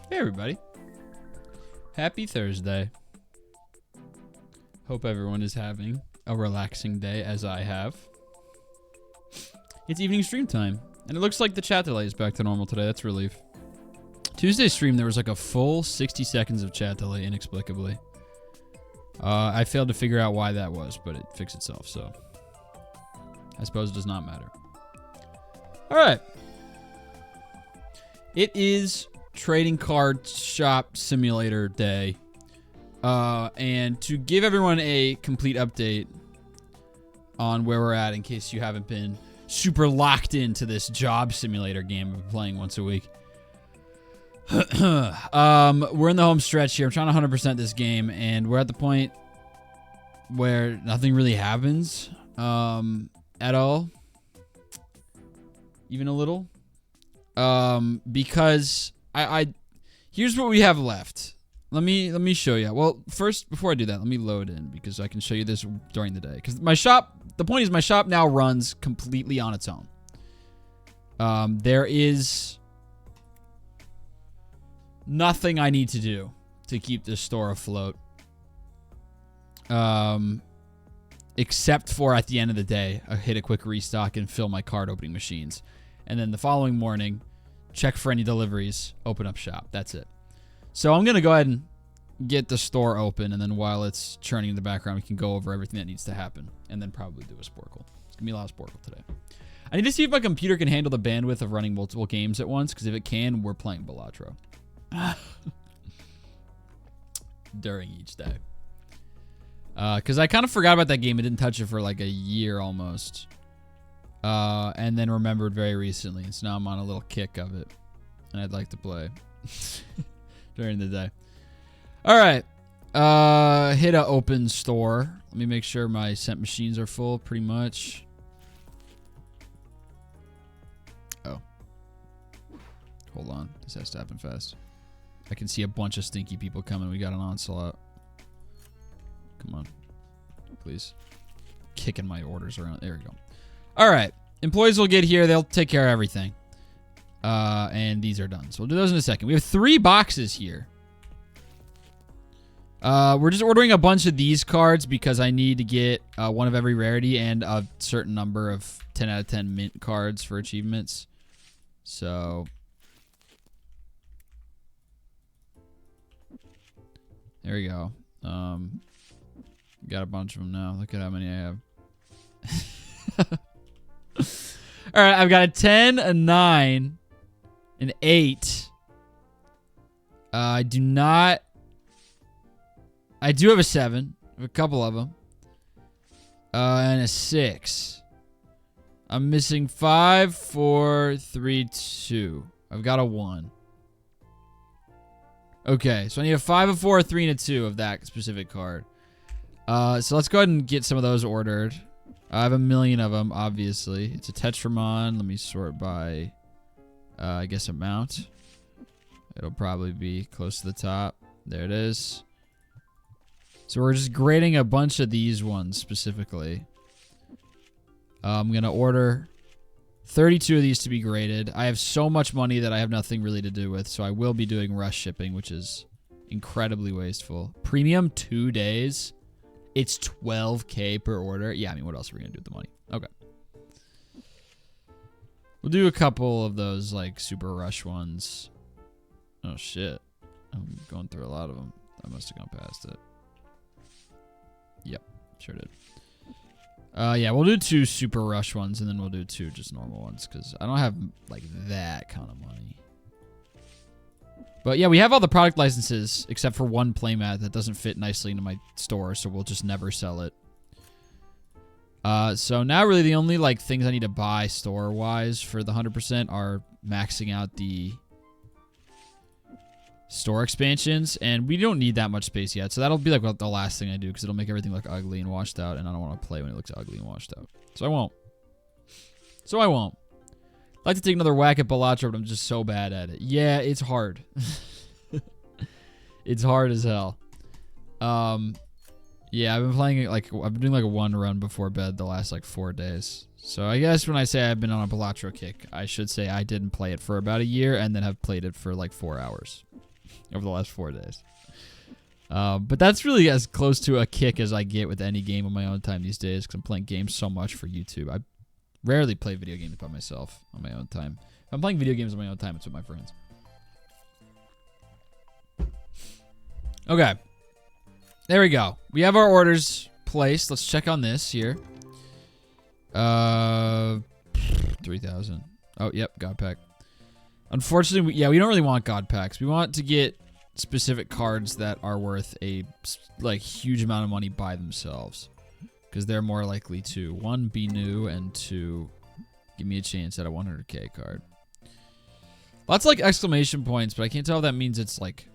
Hey everybody. Happy Thursday. Hope everyone is having a relaxing day as I have. It's evening stream time, and it looks like the chat delay is back to normal today. That's a relief. Tuesday's stream, there was like a full 60 seconds of chat delay inexplicably. I failed to figure out why that was, but it fixed itself, so I suppose it does not matter. All right. It is Trading Card Shop Simulator Day. And to give everyone a complete update on where we're at in case you haven't been super locked into this job simulator game I've been playing once a week. We're in the home stretch here. I'm trying to 100% this game, and we're at the point where nothing really happens at all. Even a little. Because I here's what we have left. Let me show you. Well, first, before I do that, let me load in because I can show you this during the day. Because my shop, the point is my shop now runs completely on its own. There is nothing I need to do to keep this store afloat. Except for at the end of the day, I hit a quick restock and fill my card opening machines. And then the following morning, check for any deliveries, open up shop. That's it. So I'm going to go ahead and get the store open, and then while it's churning in the background, we can go over everything that needs to happen, and then probably do a Sporcle. It's going to be a lot of Sporcle today. I need to see if my computer can handle the bandwidth of running multiple games at once, because if it can, we're playing Balatro. During each day. Because I kind of forgot about that game. I didn't touch it for like a year almost. And then remembered very recently. So now I'm on a little kick of it. And I'd like to play during the day. All right. Hit a open store. Let me make sure my sent machines are full pretty much. Oh. Hold on. This has to happen fast. I can see a bunch of stinky people coming. We got an onslaught. Come on. Please. Kicking my orders around. There we go. All right. Employees will get here. They'll take care of everything. And these are done. So we'll do those in a second. We have 3 boxes here. We're just ordering a bunch of these cards because I need to get one of every rarity and a certain number of 10 out of 10 mint cards for achievements. So there we go. Got a bunch of them now. Look at how many I have. All right, I've got a 10, a 9, an 8. I do have a 7. I have a couple of them. And a 6. I'm missing 5, 4, 3, 2. I've got a 1. Okay, so I need a 5, a 4, a 3, and a 2 of that specific card. So let's go ahead and get some of those ordered. I have a million of them, obviously. It's a Tetramon. Let me sort by, I guess, amount. It'll probably be close to the top. There it is. So we're just grading a bunch of these ones specifically. I'm going to order 32 of these to be graded. I have so much money that I have nothing really to do with, so I will be doing rush shipping, which is incredibly wasteful. Premium 2 days. It's $12K per order. Yeah, I mean, what else are we going to do with the money? Okay. We'll do a couple of those, like, super rush ones. Oh, shit. I'm going through a lot of them. I must have gone past it. Yep, sure did. Yeah, we'll do 2 super rush ones, and then we'll do 2 just normal ones, because I don't have, like, that kind of money. But yeah, we have all the product licenses, except for one playmat that doesn't fit nicely into my store, so we'll just never sell it. So now really the only, like, things I need to buy store-wise for the 100% are maxing out the store expansions, and we don't need that much space yet, so that'll be like the last thing I do, because it'll make everything look ugly and washed out, and I don't want to play when it looks ugly and washed out. So I won't. I'd like to take another whack at Balatro, but I'm just so bad at it. Yeah, it's hard. It's hard as hell. Yeah, I've been playing it like I've been doing like a 1 run before bed the last like 4 days. So I guess when I say I've been on a Balatro kick, I should say I didn't play it for about a year and then have played it for like 4 hours over the last 4 days. But that's really as close to a kick as I get with any game on my own time these days, because I'm playing games so much for YouTube. I rarely play video games by myself on my own time. If I'm playing video games on my own time, it's with my friends. Okay. There we go. We have our orders placed. Let's check on this here. 3,000. Oh, yep, God Pack. Unfortunately, we don't really want God Packs. We want to get specific cards that are worth a like huge amount of money by themselves, because they're more likely to 1 be new and 2 give me a chance at a 100K card. Lots of like exclamation points, but I can't tell if that means it's like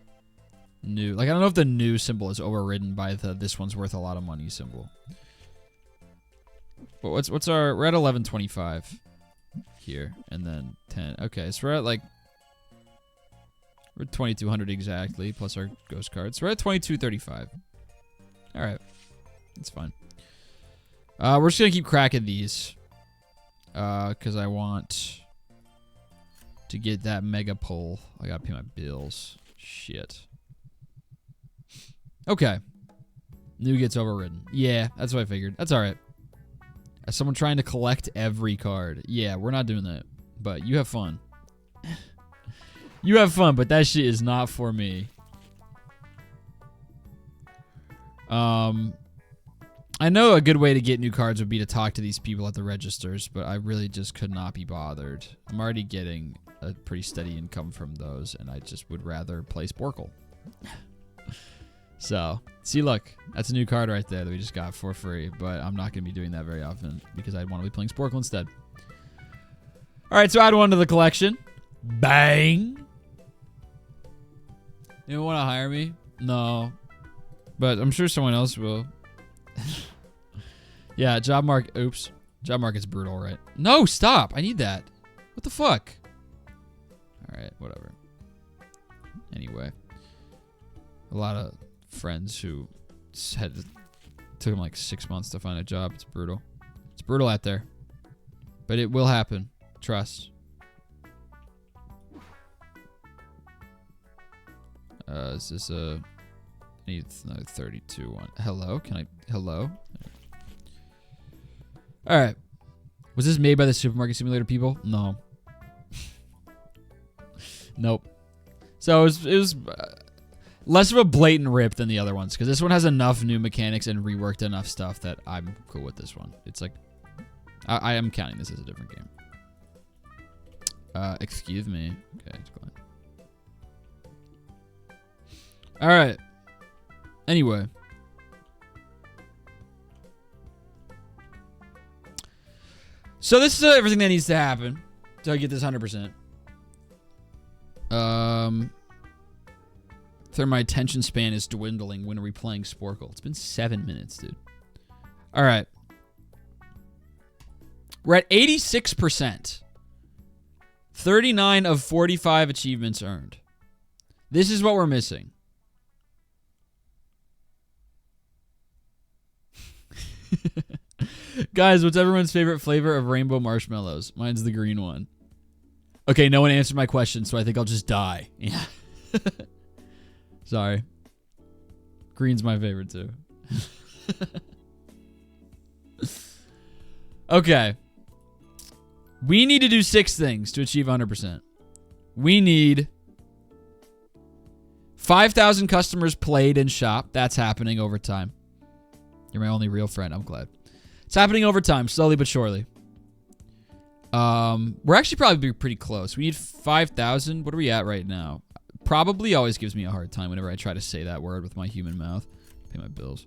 new. Like I don't know if the new symbol is overridden by the this one's worth a lot of money symbol. But what's our, we're at 1125 here, and then 10. Okay, so we're at 2200 exactly, plus our ghost cards. So we're at 2235. All right, that's fine. We're just gonna keep cracking these, because I want to get that mega pull. I gotta pay my bills. Shit. Okay. New gets overridden. Yeah, that's what I figured. That's all right. As someone trying to collect every card. Yeah, we're not doing that. But you have fun. You have fun, but that shit is not for me. I know a good way to get new cards would be to talk to these people at the registers, but I really just could not be bothered. I'm already getting a pretty steady income from those, and I just would rather play Sporcle. So, see, look, that's a new card right there that we just got for free, but I'm not going to be doing that very often because I want to be playing Sporcle instead. All right, so add one to the collection. Bang! Anyone want to hire me? No. But I'm sure someone else will. Yeah, job market. Oops. Job market's brutal, right? No, stop. I need that. What the fuck? All right, whatever. Anyway. A lot of friends who took them like 6 months to find a job. It's brutal. It's brutal out there. But it will happen. Trust. Is this a I need another 32 one. Hello? Can I? Hello? All right. Was this made by the Supermarket Simulator people? No. Nope. So it was less of a blatant rip than the other ones, because this one has enough new mechanics and reworked enough stuff that I'm cool with this one. It's like, I am counting this as a different game. Excuse me. Okay, it's fine. All right. Anyway. So this is everything that needs to happen to get this 100%. So my attention span is dwindling when we're playing Sporcle. It's been 7 minutes, dude. All right. We're at 86%. 39 of 45 achievements earned. This is what we're missing. Guys, what's everyone's favorite flavor of rainbow marshmallows? Mine's the green one. Okay, no one answered my question, so I think I'll just die. Yeah. Sorry. Green's my favorite, too. Okay. We need to do 6 things to achieve 100%. We need 5,000 customers played in shop. That's happening over time. You're my only real friend. I'm glad. It's happening over time, slowly but surely. We're actually probably pretty close. We need 5,000. What are we at right now? Probably always gives me a hard time whenever I try to say that word with my human mouth. Pay my bills.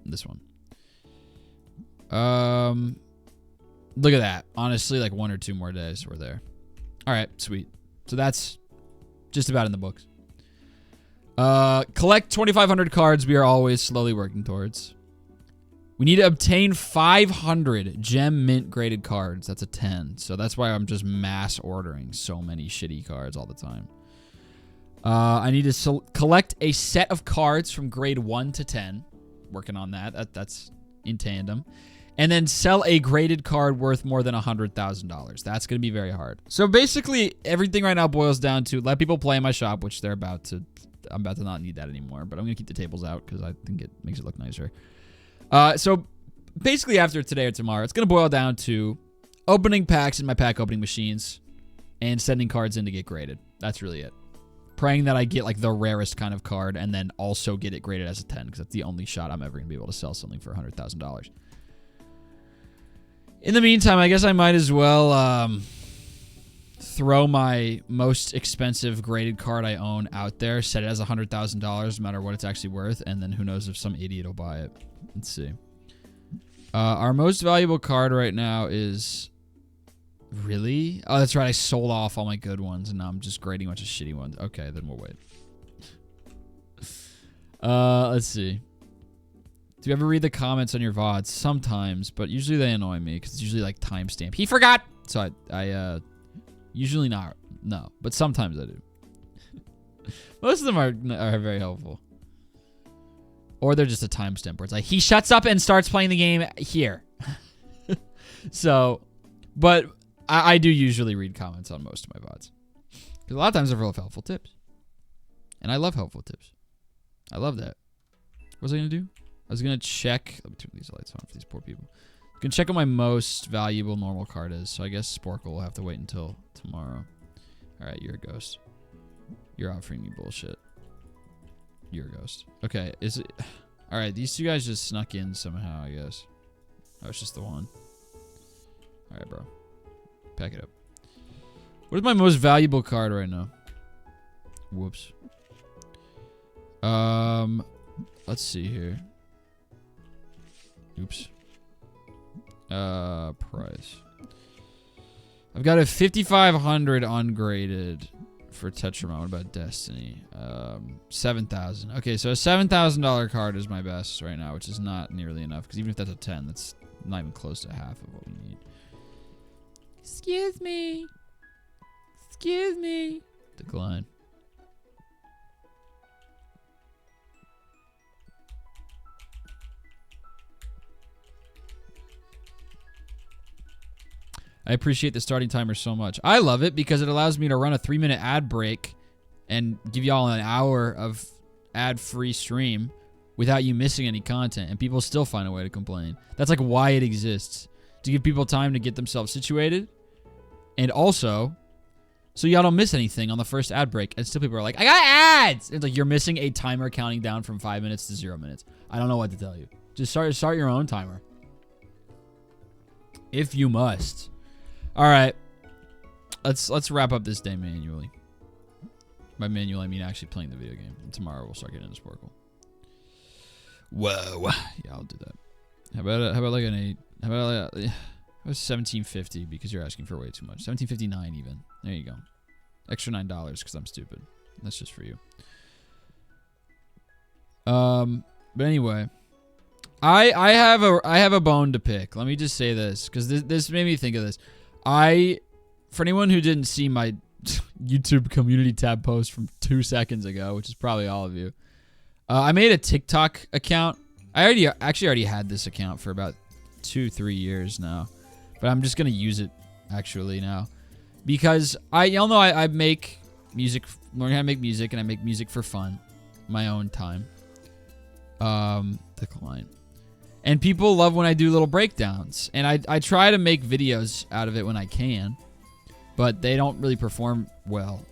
This one. Look at that. Honestly, like 1 or 2 more days, we're there. All right, sweet. So that's just about in the books. Collect 2,500 cards we are always slowly working towards. We need to obtain 500 gem mint graded cards. That's a 10. So that's why I'm just mass ordering so many shitty cards all the time. I need to collect a set of cards from grade 1 to 10. Working on that. That's in tandem. And then sell a graded card worth more than $100,000. That's going to be very hard. So basically, everything right now boils down to let people play in my shop, which they're about to. I'm about to not need that anymore, but I'm going to keep the tables out because I think it makes it look nicer. So basically after today or tomorrow, it's going to boil down to opening packs in my pack opening machines and sending cards in to get graded. That's really it. Praying that I get like the rarest kind of card and then also get it graded as a 10 because that's the only shot I'm ever going to be able to sell something for $100,000. In the meantime, I guess I might as well throw my most expensive graded card I own out there, set it as $100,000 no matter what it's actually worth, and then who knows if some idiot will buy it. Let's see. Our most valuable card right now is... Really? Oh, that's right. I sold off all my good ones, and now I'm just grading a bunch of shitty ones. Okay, then we'll wait. Let's see. Do you ever read the comments on your VODs? Sometimes, but usually they annoy me because it's usually like timestamp. He forgot! So I usually not. No, but sometimes I do. Most of them are very helpful. Or they're just a timestamp where it's like, he shuts up and starts playing the game here. So, but I do usually read comments on most of my VODs. Because a lot of times they're full of helpful tips. And I love helpful tips. I love that. What was I going to do? I was going to check. Let me turn these lights on for these poor people. I can check what my most valuable normal card is. So I guess Sporcle will have to wait until tomorrow. All right, you're a ghost. You're offering me bullshit. You're a ghost. Okay, is it... All right, these two guys just snuck in somehow, I guess. Oh, it's just the one. All right, bro. Pack it up. What is my most valuable card right now? Whoops. Let's see here. Oops. Price. I've got a 5,500 ungraded for Tetramon. What about Destiny? 7,000. Okay, so a $7,000 card is my best right now, which is not nearly enough. Because even if that's a 10, that's not even close to half of what we need. Excuse me. Excuse me. Decline. I appreciate the starting timer so much. I love it because it allows me to run a 3-minute ad break and give y'all an hour of ad-free stream without you missing any content, and people still find a way to complain. That's like why it exists, to give people time to get themselves situated, and also so y'all don't miss anything on the first ad break. And still people are like, I got ads! It's like, you're missing a timer counting down from 5 minutes to 0 minutes. I don't know what to tell you. Just start your own timer. If you must. All right. Let's wrap up this day manually. By manual, I mean actually playing the video game. And tomorrow we'll start getting into Sporcle. Whoa. Yeah, I'll do that. How about like an 8? How about 1750 because you're asking for way too much. 1759 even. There you go. Extra $9 because I'm stupid. That's just for you. But anyway, I have a bone to pick. Let me just say this because this made me think of this. For anyone who didn't see my YouTube community tab post from 2 seconds ago, which is probably all of you, I made a TikTok account. I already had this account for about 2-3 years now, but I'm just gonna use it actually now because y'all know I make music, learning how to make music, and I make music for fun, my own time. Decline. And people love when I do little breakdowns, and I try to make videos out of it when I can, but they don't really perform well.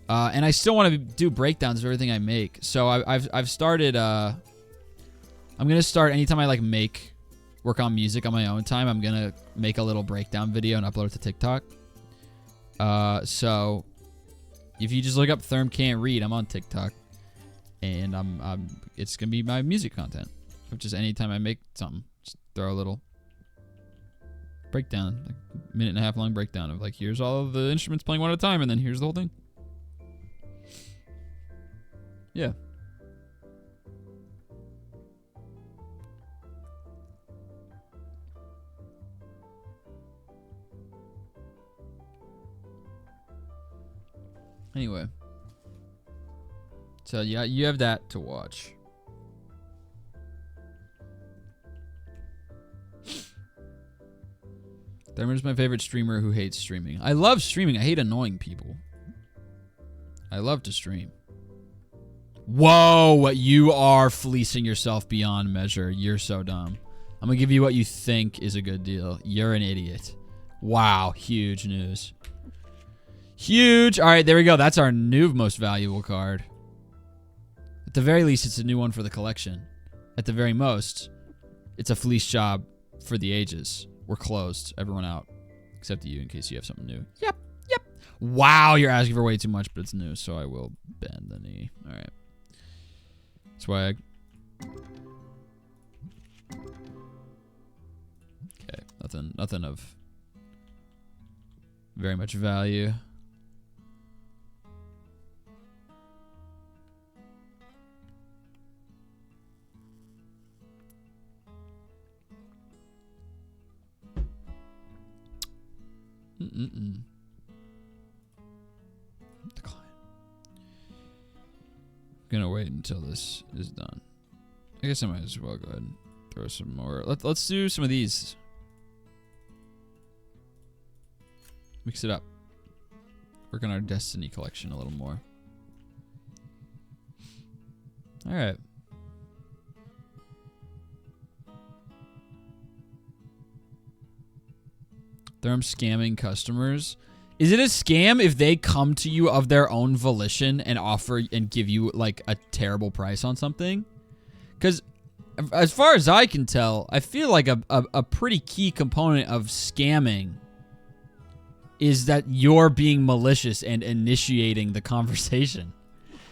And I still want to do breakdowns of everything I make. So I've started. I'm gonna start anytime I work on music on my own time. I'm gonna make a little breakdown video and upload it to TikTok. So if you just look up Therm Can't Read, I'm on TikTok, and it's gonna be my music content. Which is anytime I make something, just throw a little breakdown, like a 1.5 minute long breakdown of like, here's all of the instruments playing one at a time, and then here's the whole thing. Yeah. Anyway. So yeah, you have that to watch. Thermer's my favorite streamer who hates streaming. I love streaming. I hate annoying people. I love to stream. Whoa, you are fleecing yourself beyond measure. You're so dumb. I'm going to give you what you think is a good deal. You're an idiot. Wow, huge news. Huge. All right, there we go. That's our new most valuable card. At the very least, it's a new one for the collection. At the very most, it's a fleece job for the ages. We're closed. Everyone out. Except you, in case you have something new. Yep. Wow, you're asking for way too much, but it's new, so I will bend the knee. All right. Swag. Okay, nothing of very much value. Decline. I'm gonna wait until this is done. I guess I might as well go ahead and throw some more. Let's do some of these. Mix it up. Work on our Destiny collection a little more. All right. Therm scamming customers. Is it a scam if they come to you of their own volition and offer and give you like a terrible price on something? Because as far as I can tell, I feel like a pretty key component of scamming is that you're being malicious and initiating the conversation.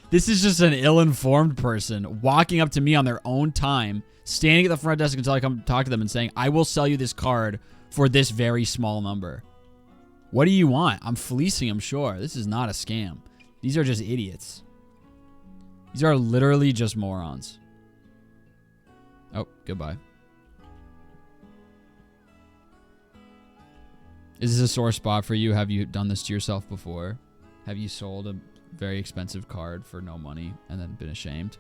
This is just an ill-informed person walking up to me on their own time, standing at the front desk until I come talk to them and saying, I will sell you this card for this very small number. What do you want? I'm fleecing, I'm sure. This is not a scam. These are just idiots. These are literally just morons. Oh, goodbye. Is this a sore spot for you? Have you done this to yourself before? Have you sold a very expensive card for no money and then been ashamed?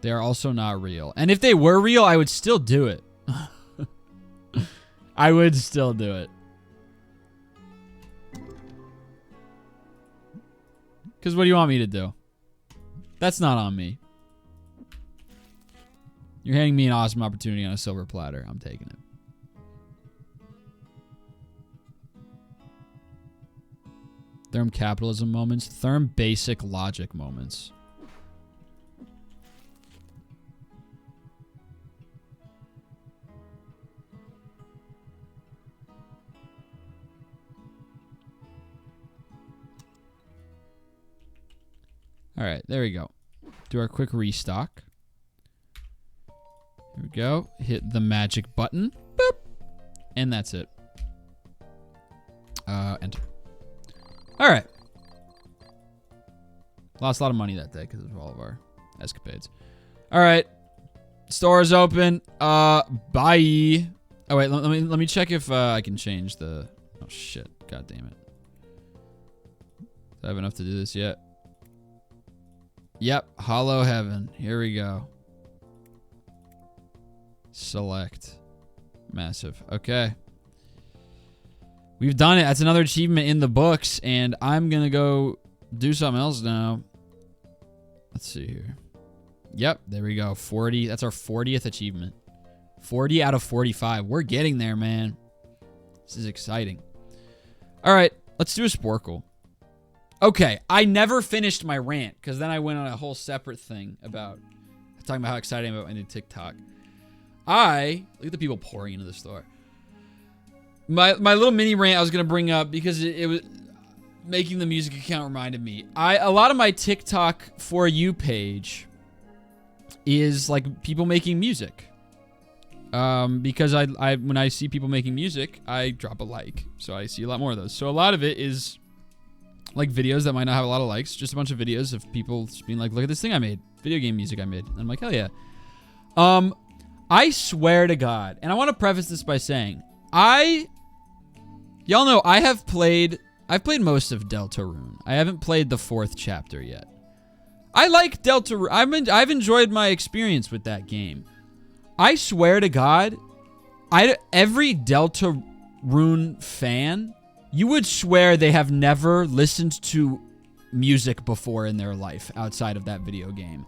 They are also not real. And if they were real, I would still do it. I would still do it. Because what do you want me to do? That's not on me. You're handing me an awesome opportunity on a silver platter. I'm taking it. Therm capitalism moments. Therm basic logic moments. All right, there we go. Do our quick restock. Here we go. Hit the magic button. Boop. And that's it. Enter. All right. Lost a lot of money that day because of all of our escapades. All right. Store is open. Bye. Oh, wait. Let me check if I can change the... Oh, shit. God damn it. Do I have enough to do this yet? Yep, Hollow Heaven. Here we go. Select. Massive. Okay. We've done it. That's another achievement in the books, and I'm going to go do something else now. Let's see here. Yep, there we go. 40. That's our 40th achievement. 40 out of 45. We're getting there, man. This is exciting. All right, let's do a Sporcle. Okay, I never finished my rant because then I went on a whole separate thing about talking about how excited I am about my new TikTok. Look at the people pouring into the store. My little mini rant I was gonna bring up because it was making the music account reminded me. A lot of my TikTok For You page is like people making music. Because when I see people making music, I drop a like. So I see a lot more of those. So a lot of it is like videos that might not have a lot of likes, just a bunch of videos of people just being like, look at this thing I made, video game music I made. And I'm like, hell yeah. I swear to God, and I want to preface this by saying, y'all know I've played most of Deltarune. I haven't played the 4th chapter yet. I like Deltarune. I've enjoyed my experience with that game. I swear to God, every Deltarune fan, you would swear they have never listened to music before in their life outside of that video game.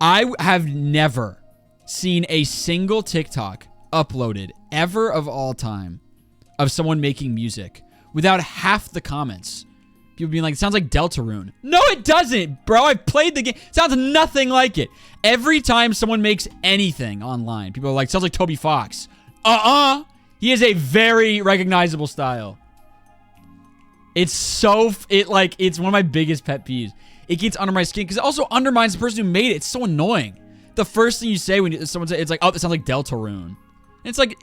I have never seen a single TikTok uploaded ever of all time of someone making music without half the comments. People being like, it sounds like Deltarune. No, it doesn't, bro. I've played the game. It sounds nothing like it. Every time someone makes anything online, people are like, sounds like Toby Fox. He has a very recognizable style. It's it's one of my biggest pet peeves. It gets under my skin because it also undermines the person who made it. It's so annoying. The first thing you say when someone says, it's like, oh, that sounds like Deltarune. And it's like,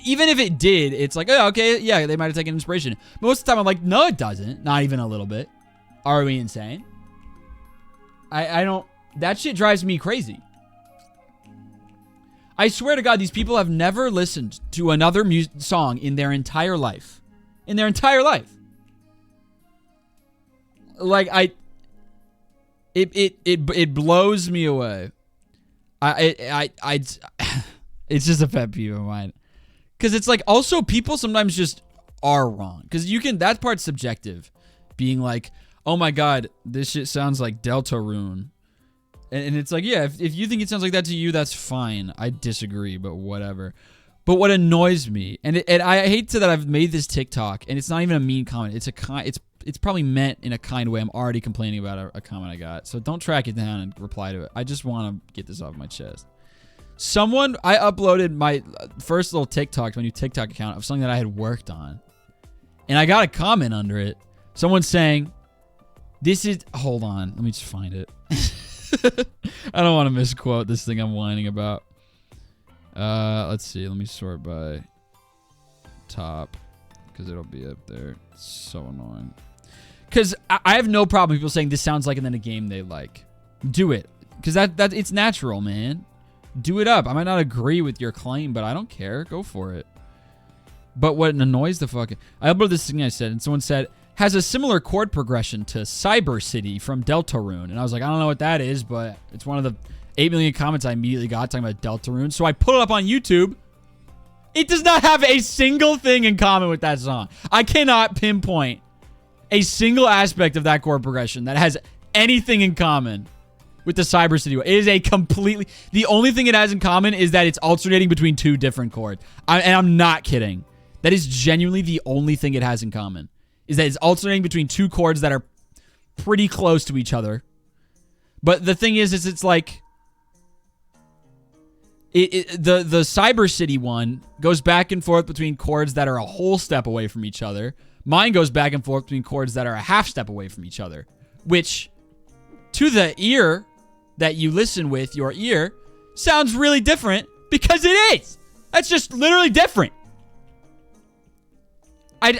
even if it did, it's like, oh, okay, yeah, they might have taken inspiration. Most of the time, I'm like, no, it doesn't. Not even a little bit. Are we insane? I don't... That shit drives me crazy. I swear to God, these people have never listened to another song in their entire life. In their entire life. Like, it blows me away. It's just a pet peeve of mine. Because it's like, also, people sometimes just are wrong. Because that part's subjective. Being like, oh my God, this shit sounds like Deltarune. And it's like, yeah, if you think it sounds like that to you, that's fine. I disagree, but whatever. But what annoys me, and I hate that I've made this TikTok, and it's not even a mean comment. It's probably meant in a kind way. I'm already complaining about a comment I got. So don't track it down and reply to it. I just want to get this off my chest. I uploaded my first little TikTok to my new TikTok account of something that I had worked on. And I got a comment under it. Someone saying, hold on, let me just find it. I don't want to misquote this thing I'm whining about. Let's see. Let me sort by top because it'll be up there. It's so annoying. Because I have no problem with people saying this sounds like and then a game they like. Do it. Because that it's natural, man. Do it up. I might not agree with your claim, but I don't care. Go for it. But what annoys the fucking... I uploaded this thing I said, and someone said, has a similar chord progression to Cyber City from Deltarune. And I was like, I don't know what that is, but it's one of the 8 million comments I immediately got talking about Deltarune. So I put it up on YouTube. It does not have a single thing in common with that song. I cannot pinpoint a single aspect of that chord progression that has anything in common with the Cyber City one. It is a completely... The only thing it has in common is that it's alternating between two different chords. And I'm not kidding. That is genuinely the only thing it has in common. Is that it's alternating between two chords that are pretty close to each other. But the thing is it's like... The Cyber City one goes back and forth between chords that are a whole step away from each other. Mine goes back and forth between chords that are a half step away from each other. Which, to the ear that you listen with, your ear, sounds really different because it is. That's just literally different. I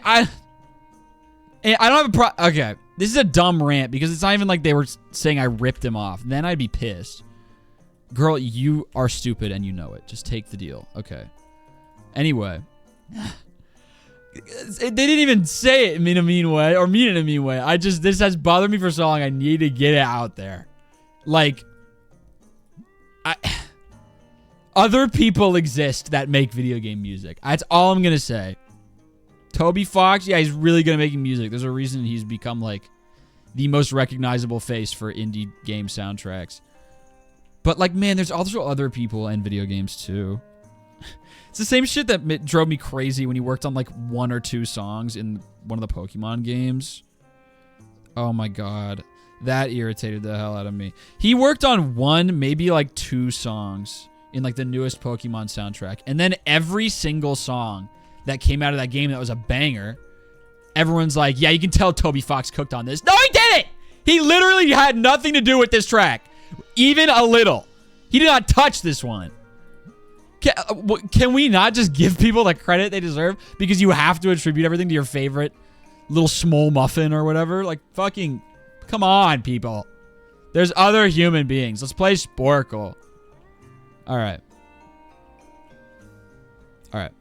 don't have a okay, this is a dumb rant because it's not even like they were saying I ripped him off. Then I'd be pissed. Girl, you are stupid and you know it. Just take the deal. Okay. Anyway. They didn't even say it in a mean way or mean it in a mean way. This has bothered me for so long. I need to get it out there. Like, other people exist that make video game music. That's all I'm going to say. Toby Fox, yeah, he's really good at making music. There's a reason he's become, like, the most recognizable face for indie game soundtracks. But, like, man, there's also other people in video games, too. It's the same shit that drove me crazy when he worked on, like, 1 or 2 songs in one of the Pokemon games. Oh, my God. That irritated the hell out of me. He worked on 1, maybe, like, 2 songs in, like, the newest Pokemon soundtrack. And then every single song that came out of that game that was a banger, everyone's like, yeah, you can tell Toby Fox cooked on this. No, he didn't! He literally had nothing to do with this track. Even a little. He did not touch this one. Can we not just give people the credit they deserve? Because you have to attribute everything to your favorite little small muffin or whatever? Like, fucking, come on, people. There's other human beings. Let's play Sporcle. Alright. Alright.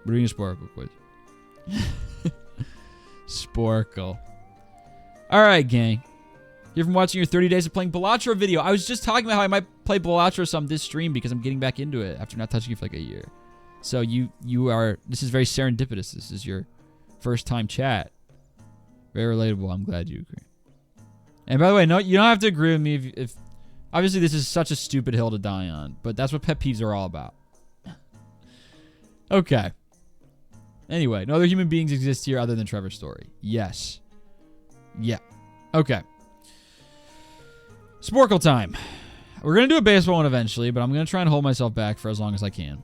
We're doing a Sporcle quiz. Sporcle. Alright, gang. You're from watching your 30 days of playing Balatro video. I was just talking about how I might play Balatro some this stream because I'm getting back into it after not touching it for like a year. So this is very serendipitous. This is your first time chat. Very relatable. I'm glad you agree. And by the way, no, you don't have to agree with me if obviously this is such a stupid hill to die on, but that's what pet peeves are all about. Okay. Anyway, no other human beings exist here other than Trevor's story. Yes. Yeah. Okay. Sporcle time. We're going to do a baseball one eventually, but I'm going to try and hold myself back for as long as I can.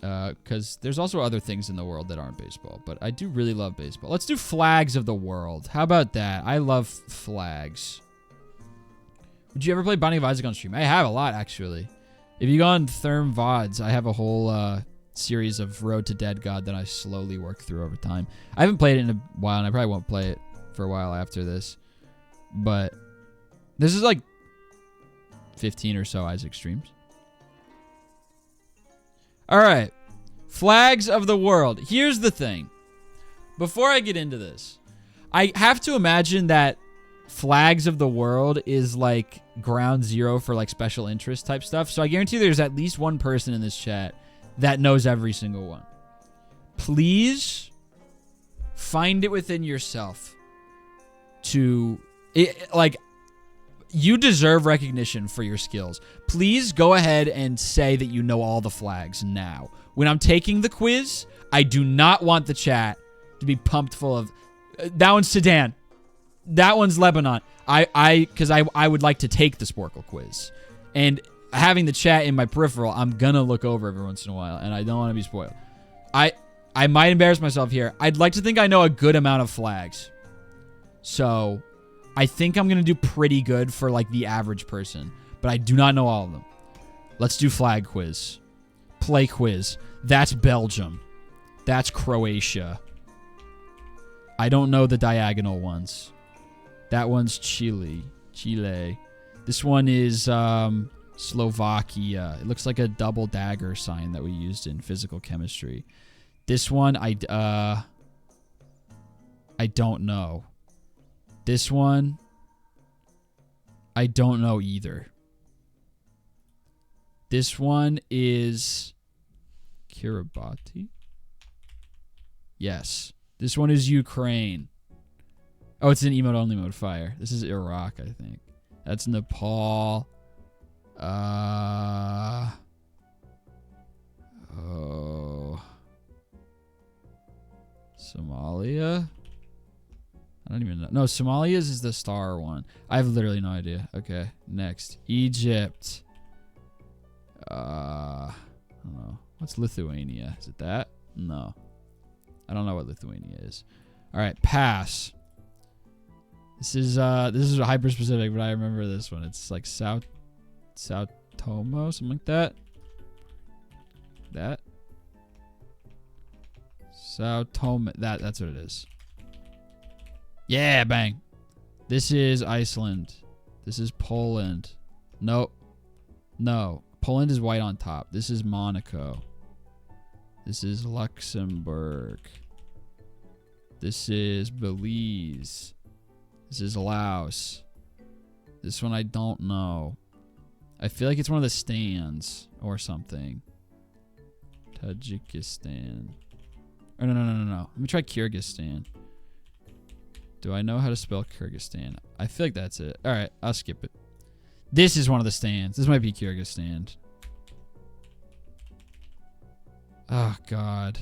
Because there's also other things in the world that aren't baseball. But I do really love baseball. Let's do flags of the world. How about that? I love flags. Would you ever play Binding of Isaac on stream? I have a lot, actually. If you go on Therm VODs, I have a whole series of Road to Dead God that I slowly work through over time. I haven't played it in a while, and I probably won't play it for a while after this. But this is like 15 or so Isaac streams. Alright. Flags of the world. Here's the thing. Before I get into this, I have to imagine that flags of the world is like ground zero for like special interest type stuff. So I guarantee there's at least one person in this chat that knows every single one. Please find it within yourself to... you deserve recognition for your skills. Please go ahead and say that you know all the flags now. When I'm taking the quiz, I do not want the chat to be pumped full of... that one's Sudan. That one's Lebanon. Because I would like to take the Sporcle quiz. And having the chat in my peripheral, I'm going to look over every once in a while, and I don't want to be spoiled. I might embarrass myself here. I'd like to think I know a good amount of flags. So... I think I'm going to do pretty good for, like, the average person. But I do not know all of them. Let's do flag quiz. Play quiz. That's Belgium. That's Croatia. I don't know the diagonal ones. That one's Chile. This one is Slovakia. It looks like a double dagger sign that we used in physical chemistry. This one, I don't know. This one, I don't know either. This one is Kiribati. Yes. This one is Ukraine. Oh, it's in emote only mode fire. This is Iraq, I think. That's Nepal. Oh. Somalia? I don't even know. No, Somalia's is the star one. I have literally no idea. Okay, next. Egypt. I don't know. What's Lithuania? Is it that? No. I don't know what Lithuania is. All right, pass. This is hyper specific, but I remember this one. It's like Sao Tomo, something like that. That. Sao Tome. That's what it is. Yeah, bang. This is Iceland. This is Poland. Nope. No. Poland is white on top. This is Monaco. This is Luxembourg. This is Belize. This is Laos. This one I don't know. I feel like it's one of the stands or something. Tajikistan. Oh, no. Let me try Kyrgyzstan. Do I know how to spell Kyrgyzstan? I feel like that's it. All right, I'll skip it. This is one of the stands. This might be Kyrgyzstan. Oh, God.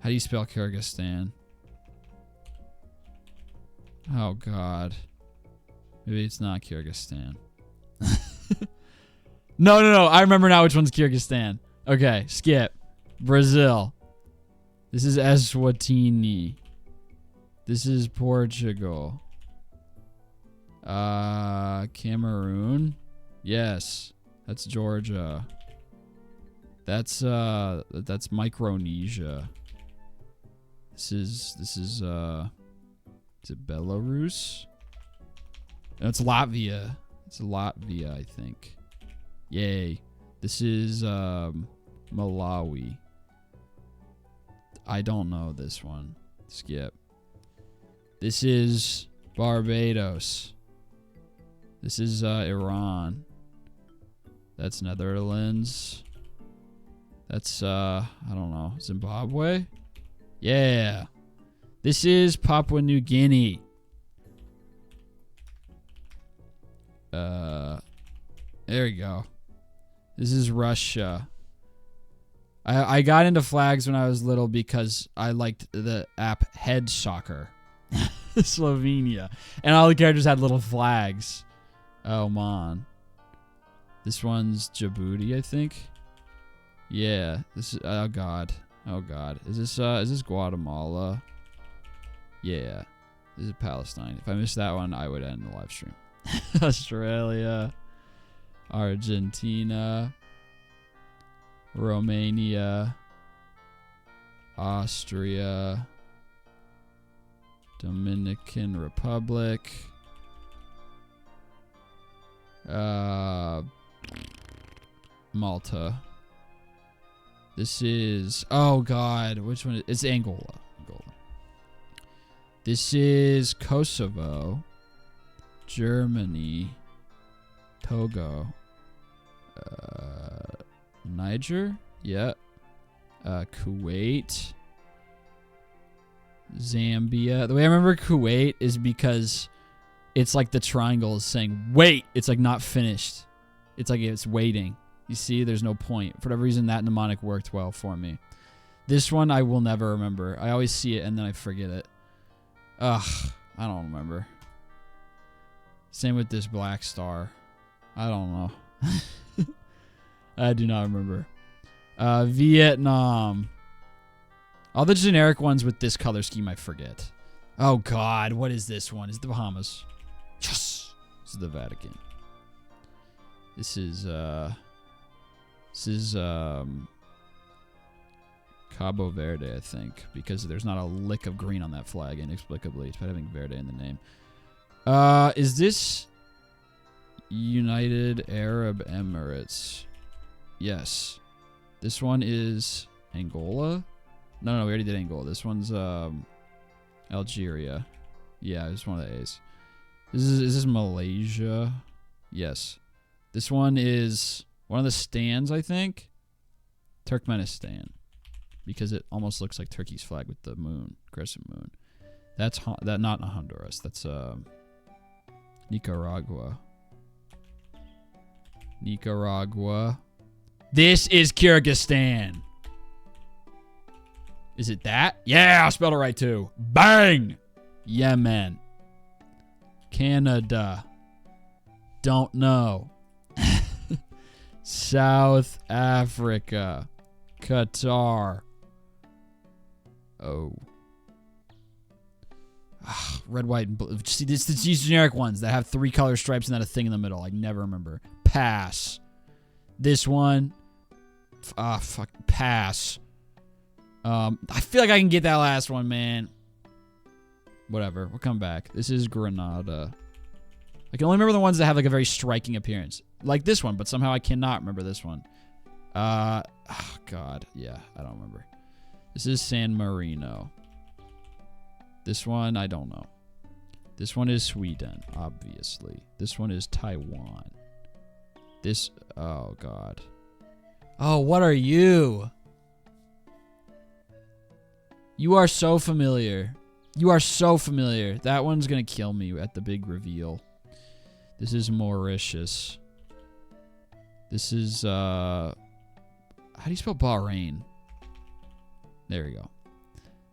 How do you spell Kyrgyzstan? Oh, God. Maybe it's not Kyrgyzstan. No. I remember now which one's Kyrgyzstan. Okay, skip. Brazil. This is Eswatini. This is Portugal. Cameroon. Yes, that's Georgia. That's Micronesia. This is it Belarus? No, it's Latvia. It's Latvia, I think. Yay. This is Malawi. I don't know this one. Skip. This is Barbados. This is Iran. That's Netherlands. That's I don't know, Zimbabwe? Yeah. This is Papua New Guinea. There we go. This is Russia. I got into flags when I was little because I liked the app Head Soccer. Slovenia. And all the characters had little flags. Oh, man. This one's Djibouti, I think. Yeah. This is... Oh, God. Oh, God. Is this Guatemala? Yeah. This is Palestine. If I missed that one, I would end the live stream. Australia. Argentina. Romania. Austria. Dominican Republic. Malta. This is... Oh, God. Which one? It's Angola. This is Kosovo. Germany. Togo. Niger? Yeah. Kuwait. Zambia. The way I remember Kuwait is because it's like the triangle is saying, wait! It's like not finished. It's like it's waiting. You see, there's no point. For whatever reason, that mnemonic worked well for me. This one I will never remember. I always see it and then I forget it. Ugh, I don't remember. Same with this black star. I don't know. I do not remember. Vietnam. All the generic ones with this color scheme I forget. Oh, God. What is this one? Is it the Bahamas? Yes. This is the Vatican. This is Cabo Verde, I think, because there's not a lick of green on that flag inexplicably, despite having Verde in the name. Is this United Arab Emirates? Yes. This one is Angola? No, we already did Angola. This one's Algeria. Yeah, it's one of the A's. Is this Malaysia? Yes. This one is one of the stands, I think. Turkmenistan. because it almost looks like Turkey's flag with the moon, crescent moon. That's not Honduras. That's Nicaragua. Nicaragua. This is Kyrgyzstan. Is it that? Yeah, I spelled it right too. Bang! Yemen. Canada. Don't know. South Africa. Qatar. Oh. Red, white, and blue. See, it's these generic ones that have 3 color stripes and then a thing in the middle. I never remember. Pass. This one. Fuck. Pass. I feel like I can get that last one, man. Whatever. We'll come back. This is Grenada. I can only remember the ones that have like a very striking appearance. Like this one, but somehow I cannot remember this one. Oh, God. Yeah, I don't remember. This is San Marino. This one, I don't know. This one is Sweden, obviously. This one is Taiwan. This, oh, God. Oh, what are you? You are so familiar. You are so familiar. That one's going to kill me at the big reveal. This is Mauritius. This is, how do you spell Bahrain? There we go.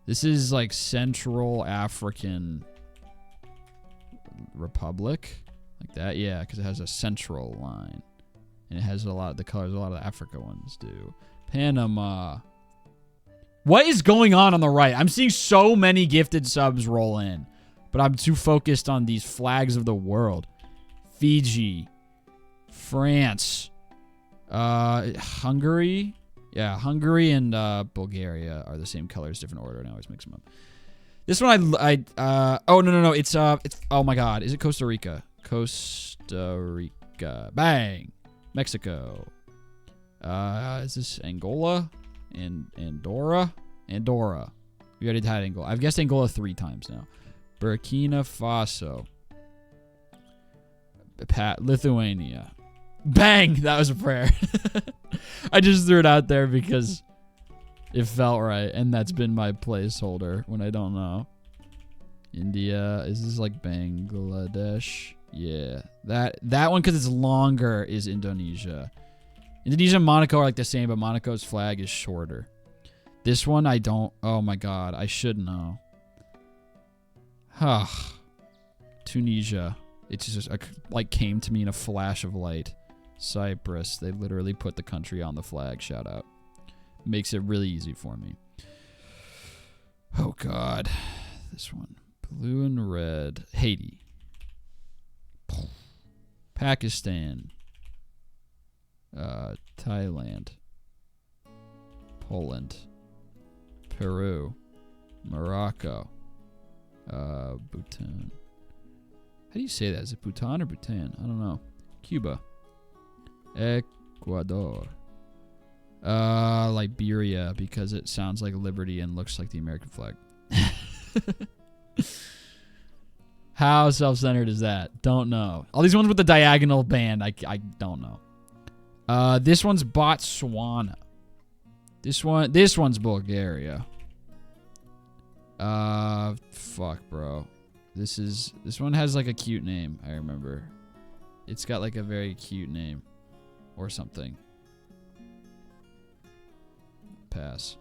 This is like Central African Republic. Like that, yeah, because it has a central line. And it has a lot of the colors a lot of the Africa ones do. Panama. What is going on the right? I'm seeing so many gifted subs roll in. But I'm too focused on these flags of the world. Fiji. France. Hungary. Yeah, Hungary and Bulgaria are the same colors, different order, and I always mix them up. This one, oh, no. It's, oh my God. Is it Costa Rica? Costa Rica. Bang. Mexico. Is this Angola? And Andorra? Andorra. We already had Angola. I've guessed Angola 3 times now. Burkina Faso. Lithuania. Bang! That was a prayer. I just threw it out there because it felt right, and that's been my placeholder when I don't know. India. Is this like Bangladesh? Yeah. That one, because it's longer, is Indonesia. Indonesia and Monaco are like the same, but Monaco's flag is shorter. This one, I don't... Oh, my God. I should know. Tunisia. It just like came to me in a flash of light. Cyprus. They literally put the country on the flag. Shout out. Makes it really easy for me. Oh, God. This one. Blue and red. Haiti. Pakistan. Thailand. Poland. Peru. Morocco. Bhutan. How do you say that? Is it Bhutan or Bhutan? I don't know. Cuba. Ecuador. Liberia, because it sounds like liberty and looks like the American flag. How self-centered is that? Don't know. All these ones with the diagonal band, I don't know. This one's Botswana. This one's Bulgaria. Fuck, bro. This one has like a cute name, I remember. It's got like a very cute name. Or something. Pass.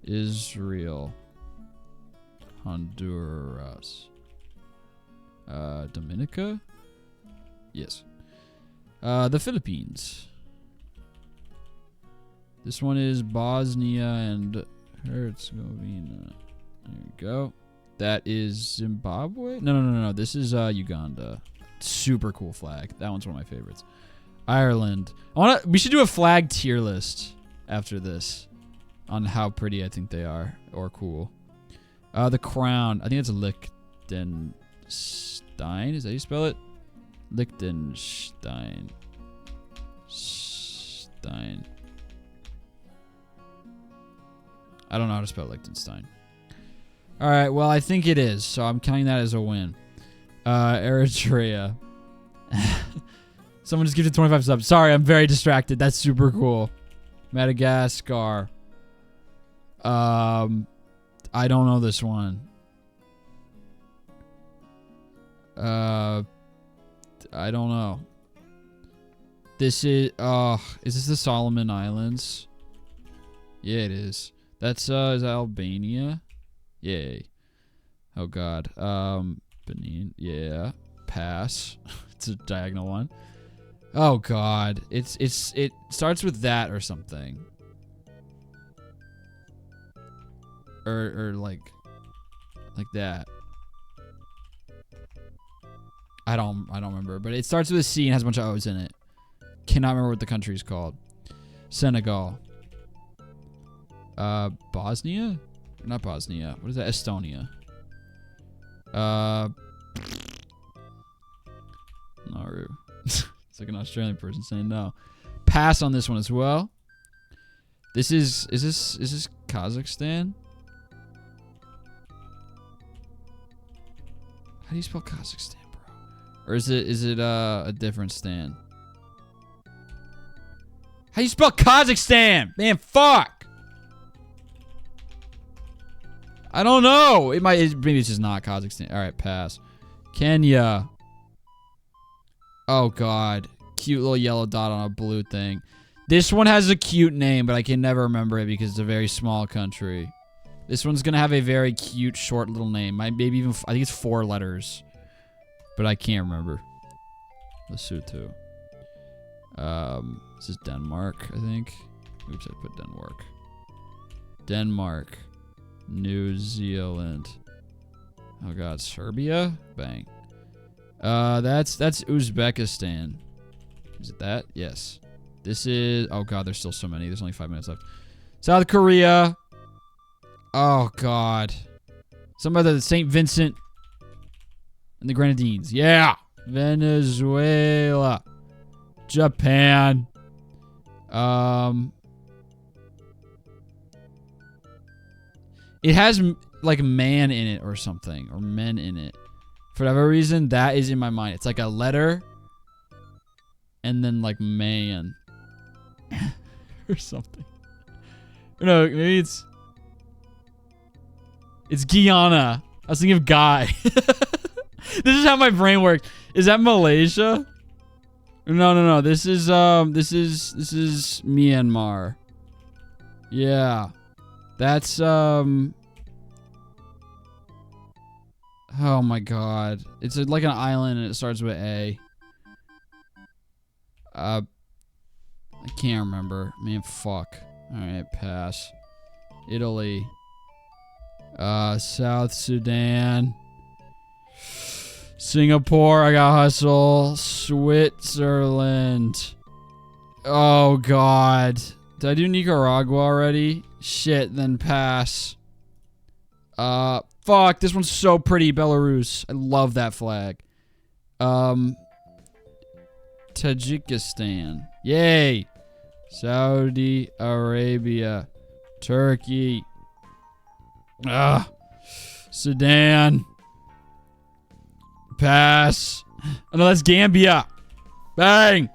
Israel. Honduras. Dominica? Yes. The Philippines. This one is Bosnia and Herzegovina. There you go. That is Zimbabwe? No. This is Uganda. Super cool flag. That one's one of my favorites. Ireland. We should do a flag tier list after this on how pretty I think they are or cool. The crown. I think it's Liechtenstein. Is that how you spell it? Liechtenstein. Stein. I don't know how to spell Liechtenstein. All right, well, I think it is, so I'm counting that as a win. Eritrea. Someone just gifted 25 subs. Sorry, I'm very distracted. That's super cool. Madagascar. I don't know this one. I don't know. This is this the Solomon Islands? Yeah, it is. That's is that Albania? Yay. Oh god. Benin. Yeah. Pass. It's a diagonal one. Oh god. It starts with that or something. Or like that. I don't remember, but it starts with a C and has a bunch of O's in it. Cannot remember what the country is called. Senegal. Bosnia? Not Bosnia. What is that? Estonia. Nauru. It's like an Australian person saying no. Pass on this one as well. This is this Kazakhstan? How do you spell Kazakhstan, bro? Or is it a different stan? How do you spell Kazakhstan? Man, fuck. I don't know. Maybe it's just not Kazakhstan. All right, pass. Kenya. Oh god, cute little yellow dot on a blue thing. This one has a cute name, but I can never remember it because it's a very small country. This one's gonna have a very cute, short little name. Maybe even I think it's 4 letters, but I can't remember. Lesotho. This is Denmark, I think. Oops, I put Denmark. Denmark. New Zealand. Oh god, Serbia? Bang. That's Uzbekistan. Is it that? Yes. This is... Oh god, there's still so many. There's only 5 minutes left. South Korea. Oh god. Some other St. Vincent and the Grenadines. Yeah. Venezuela. Japan. It has like man in it or something, or men in it. For whatever reason, that is in my mind. It's like a letter and then like man or something. No, maybe it's Guyana. I was thinking of Guy. This is how my brain works. Is that Malaysia? No. This is Myanmar. Yeah. That's oh my god. It's like an island and it starts with A. I can't remember. Man, fuck. Alright, pass. Italy. South Sudan. Singapore, I got hustle. Switzerland. Oh god. Did I do Nicaragua already? Shit, then pass. Fuck, this one's so pretty, Belarus. I love that flag. Tajikistan. Yay. Saudi Arabia. Turkey. Sudan. Pass. Oh no, that's Gambia. Bang.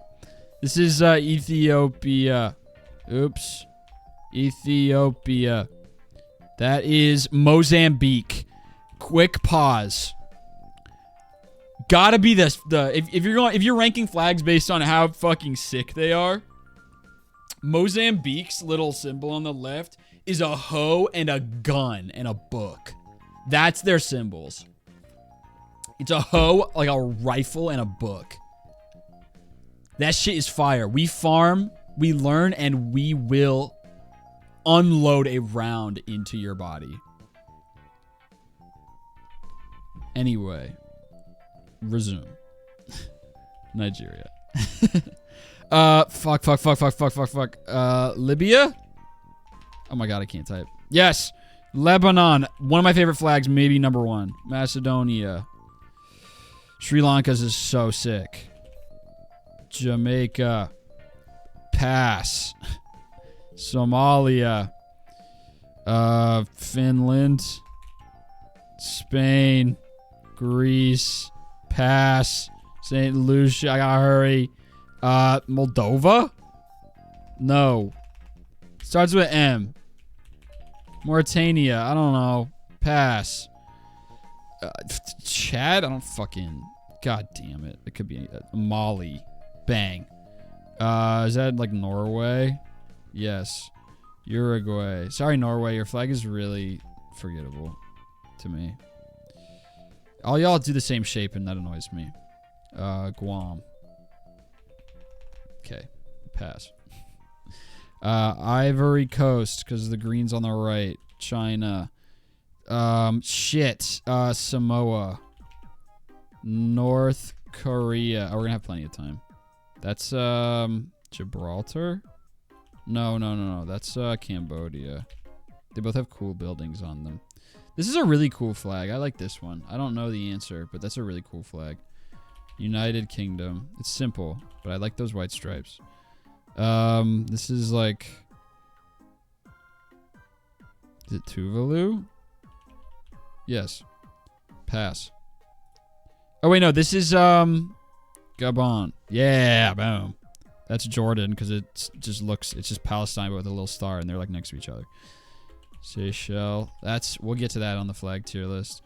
This is Ethiopia. Oops. Ethiopia. That is Mozambique. Quick pause. Gotta be this. If you're ranking flags based on how fucking sick they are, Mozambique's little symbol on the left is a hoe and a gun and a book. That's their symbols. It's a hoe, like a rifle, and a book. That shit is fire. We farm, we learn, and we will unload a round into your body. Anyway. Resume. Nigeria. Fuck. Libya? Oh my god, I can't type. Yes! Lebanon. One of my favorite flags, maybe number 1. Macedonia. Sri Lanka's is so sick. Jamaica. Pass. Somalia. Finland. Spain. Greece. Pass. St. Lucia. I gotta hurry. Moldova? No. Starts with M. Mauritania. I don't know. Pass. Chad? I don't fucking... God damn it. It could be Mali. Bang. Is that like Norway? Yes. Uruguay. Sorry, Norway. Your flag is really forgettable to me. All y'all do the same shape and that annoys me. Guam. Okay. Pass. Ivory Coast, because the green's on the right. China. Shit. Samoa. North Korea. Oh, we're gonna have plenty of time. That's, Gibraltar? No. That's, Cambodia. They both have cool buildings on them. This is a really cool flag. I like this one. I don't know the answer, but that's a really cool flag. United Kingdom. It's simple, but I like those white stripes. This is like... Is it Tuvalu? Yes. Pass. Oh, wait, no. This is, Gabon. Yeah, boom. That's Jordan, because it just looks... It's just Palestine, but with a little star, and they're, like, next to each other. Seychelles. That's... We'll get to that on the flag tier list.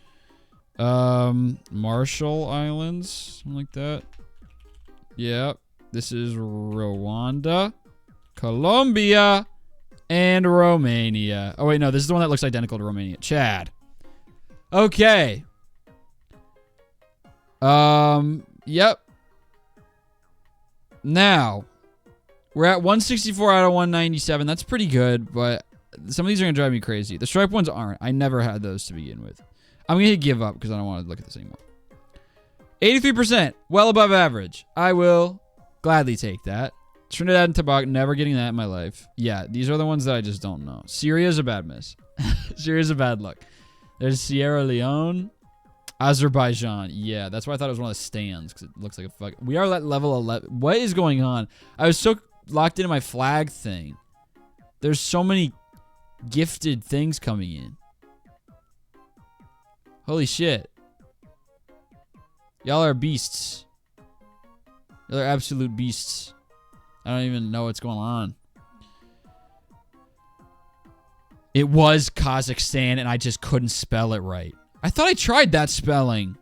Marshall Islands. Something like that. Yep. This is Rwanda, Colombia, and Romania. Oh, wait, no. This is the one that looks identical to Romania. Chad. Okay. Yep. Now, we're at 164 out of 197. That's pretty good, but some of these are going to drive me crazy. The stripe ones aren't. I never had those to begin with. I'm going to give up because I don't want to look at this anymore. 83%. Well above average. I will gladly take that. Trinidad and Tobago, never getting that in my life. Yeah, these are the ones that I just don't know. Syria's a bad miss. Syria's a bad luck. There's Sierra Leone. Azerbaijan. Yeah, that's why I thought it was one of the stands, because it looks like a fuck. We are at level 11. What is going on? I was so locked into my flag thing. There's so many gifted things coming in. Holy shit. Y'all are beasts. Y'all are absolute beasts. I don't even know what's going on. It was Kazakhstan, and I just couldn't spell it right. I thought I tried that spelling.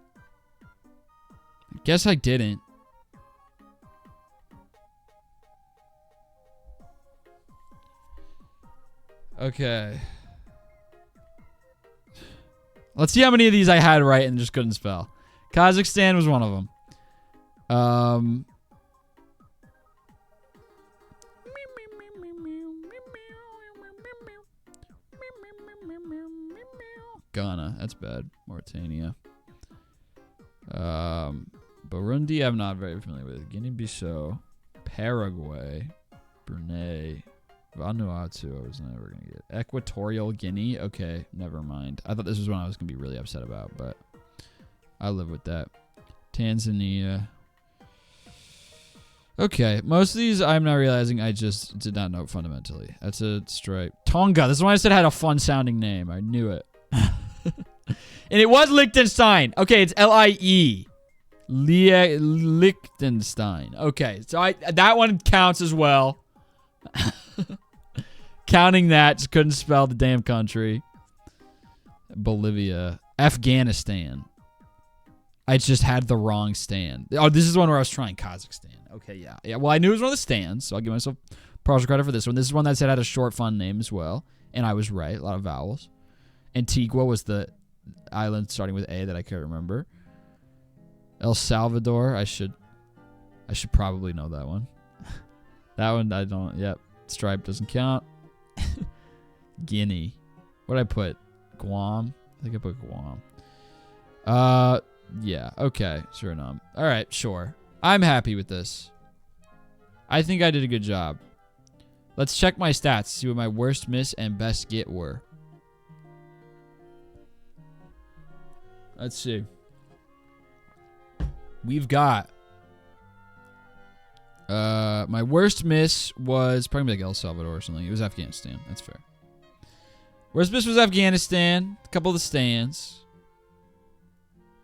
I guess I didn't. Okay. Let's see how many of these I had right and just couldn't spell. Kazakhstan was one of them. Ghana, that's bad. Mauritania. Burundi, I'm not very familiar with. Guinea-Bissau. Paraguay. Brunei. Vanuatu, I was never going to get. Equatorial Guinea? Okay, never mind. I thought this was one I was going to be really upset about, but I live with that. Tanzania. Okay, most of these I'm not realizing I just did not know fundamentally. That's a stripe. Tonga, this is why I said it had a fun-sounding name. I knew it. And it was Liechtenstein. Okay, it's L-I-E. Liechtenstein. Okay, so that one counts as well. Counting that, just couldn't spell the damn country. Bolivia. Afghanistan. I just had the wrong stand. Oh, this is the one where I was trying Kazakhstan. Okay, yeah. Yeah, well, I knew it was one of the stands, so I'll give myself partial credit for this one. This is one that said had a short, fun name as well. And I was right. A lot of vowels. Antigua was the island starting with A that I can't remember. El Salvador. I should probably know that one. That one I don't. Yep. Stripe doesn't count. Guinea. What'd I put? Guam? I think I put Guam. Yeah. Okay. Sure enough. All right. Sure. I'm happy with this. I think I did a good job. Let's check my stats. See what my worst miss and best get were. Let's see. We've got... my worst miss was probably like El Salvador or something. It was Afghanistan. That's fair. Worst miss was Afghanistan. A couple of the stands.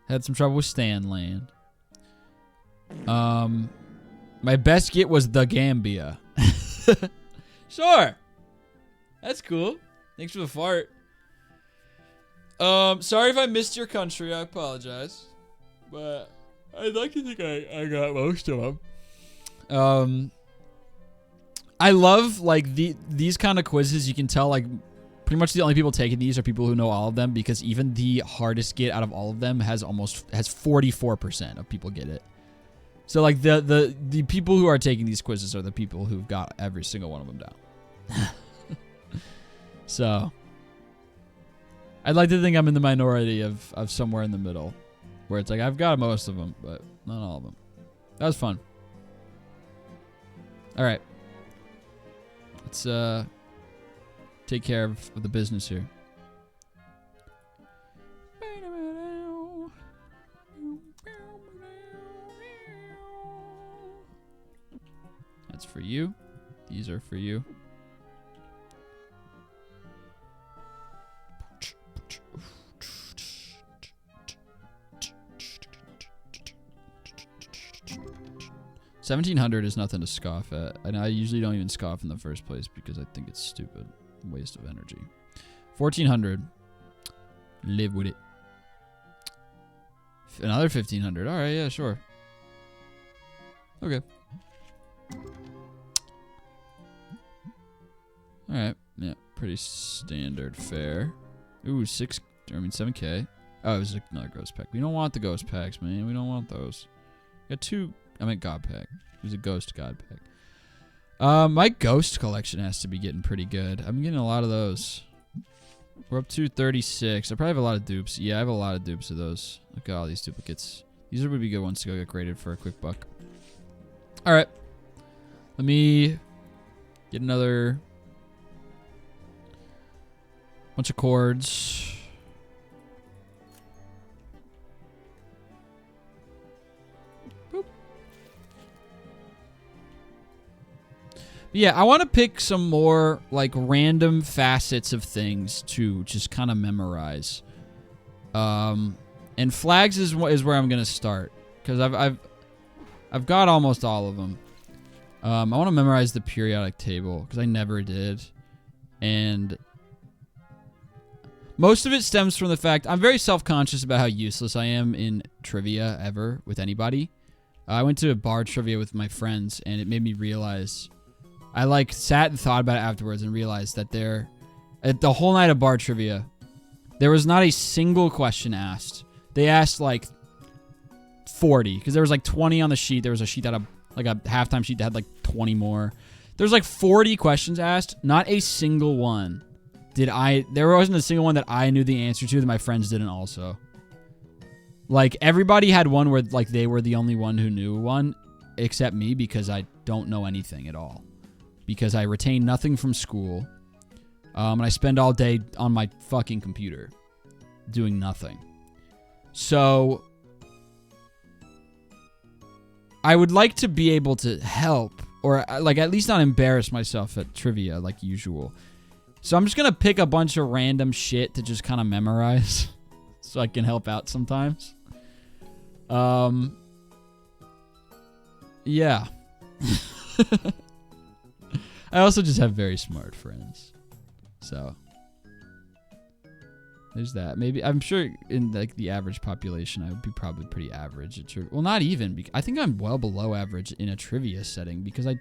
Had some trouble with stand land. My best get was the Gambia. Sure. That's cool. Thanks for the fart. Sorry if I missed your country. I apologize. But I'd like to think I got most of them. I love, like, these kind of quizzes. You can tell, like, pretty much the only people taking these are people who know all of them, because even the hardest get out of all of them has 44% of people get it. So, like, the people who are taking these quizzes are the people who've got every single one of them down. So, I'd like to think I'm in the minority of somewhere in the middle, where it's like, I've got most of them, but not all of them. That was fun. All right. Let's take care of the business here. That's for you. These are for you. $1,700 is nothing to scoff at, and I usually don't even scoff in the first place because I think it's stupid, waste of energy. $1,400, live with it. Another $1,500. All right, yeah, sure. Okay. All right, yeah, pretty standard fare. Ooh, 7K. Oh, it was another ghost pack. We don't want the ghost packs, man. We don't want those. Got two. I meant god pack. It was a ghost god pack. My ghost collection has to be getting pretty good. I'm getting a lot of those. We're up to 36. I probably have a lot of dupes. Yeah, I have a lot of dupes of those. Look at all these duplicates. These would be good ones to go get graded for a quick buck. All right. Let me get another bunch of chords. Yeah, I want to pick some more, like, random facets of things to just kind of memorize. And flags is where I'm gonna start, because I've got almost all of them. I want to memorize the periodic table because I never did, and most of it stems from the fact I'm very self-conscious about how useless I am in trivia ever with anybody. I went to a bar trivia with my friends, and it made me realize. I, like, sat and thought about it afterwards and realized that the whole night of bar trivia, there was not a single question asked. They asked, like, 40, because there was, like, 20 on the sheet. There was a sheet that had, like, a halftime sheet that had, like, 20 more. There's, like, 40 questions asked. Not a single one there wasn't a single one that I knew the answer to that my friends didn't also. Like, everybody had one where, like, they were the only one who knew one, except me, because I don't know anything at all. Because I retain nothing from school, and I spend all day on my fucking computer doing nothing. So I would like to be able to help, or, like, at least not embarrass myself at trivia like usual. So I'm just gonna pick a bunch of random shit to just kind of memorize so I can help out sometimes. Yeah. I also just have very smart friends. So there's that. Maybe, I'm sure in, like, the average population, I would be probably pretty average at trivia. Well, not even. I think I'm well below average in a trivia setting because I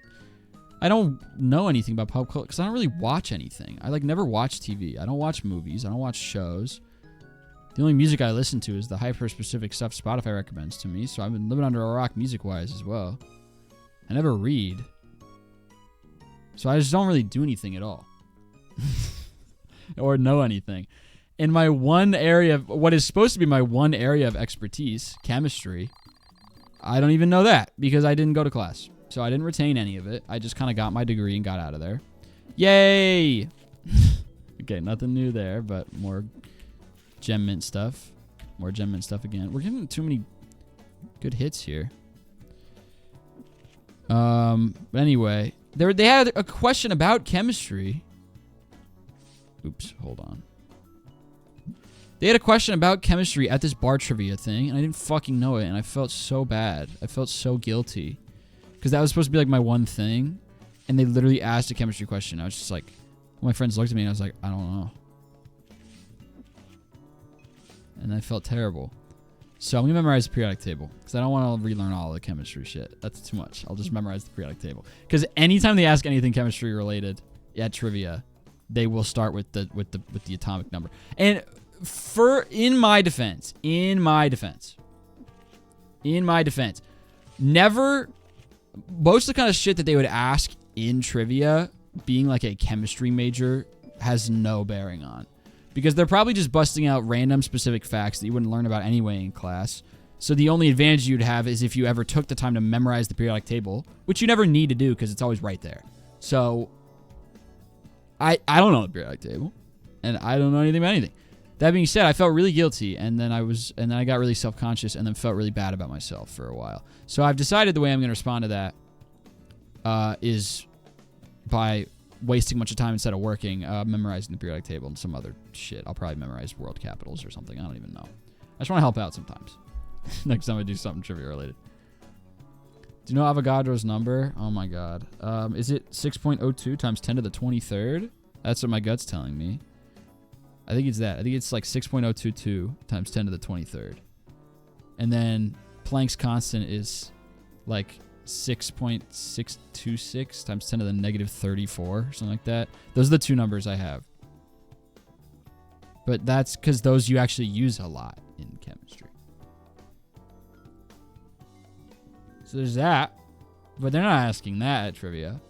don't know anything about pop culture because I don't really watch anything. I, like, never watch TV. I don't watch movies. I don't watch shows. The only music I listen to is the hyper-specific stuff Spotify recommends to me, so I've been living under a rock music-wise as well. I never read. So I just don't really do anything at all. Or know anything. In my one area of, what is supposed to be my one area of expertise, chemistry, I don't even know that because I didn't go to class. So I didn't retain any of it. I just kind of got my degree and got out of there. Yay! Okay, nothing new there, but more gem mint stuff. More gem mint stuff again. We're getting too many good hits here. But anyway, they had a question about chemistry. Oops, hold on. They had a question about chemistry at this bar trivia thing, and I didn't fucking know it, and I felt so bad. I felt so guilty. Because that was supposed to be, like, my one thing, and they literally asked a chemistry question. I was just like, my friends looked at me, and I was like, I don't know. and I felt terrible. So I'm going to memorize the periodic table because I don't want to relearn all the chemistry shit. That's too much. I'll just memorize the periodic table. Because anytime they ask anything chemistry related at trivia, they will start with the atomic number. And in my defense, never, most of the kind of shit that they would ask in trivia, being like a chemistry major, has no bearing on. Because they're probably just busting out random specific facts that you wouldn't learn about anyway in class. So the only advantage you'd have is if you ever took the time to memorize the periodic table, which you never need to do because it's always right there. So I don't know the periodic table, and I don't know anything about anything. That being said, I felt really guilty, and then I got really self-conscious, and then felt really bad about myself for a while. So I've decided the way I'm going to respond to that is by wasting much of time instead of working, memorizing the periodic table and some other shit. I'll probably memorize world capitals or something. I don't even know. I just want to help out sometimes. Next time I do something trivia related. Do you know Avogadro's number? Oh my god. Is it 6.02 times 10 to the 23rd? That's what my gut's telling me. I think it's that. I think it's like 6.022 times 10 to the 23rd. And then Planck's constant is like 6.626 times 10 to the negative 34, something like that. Those are the two numbers I have. But that's because those you actually use a lot in chemistry. So there's that. But they're not asking that at trivia.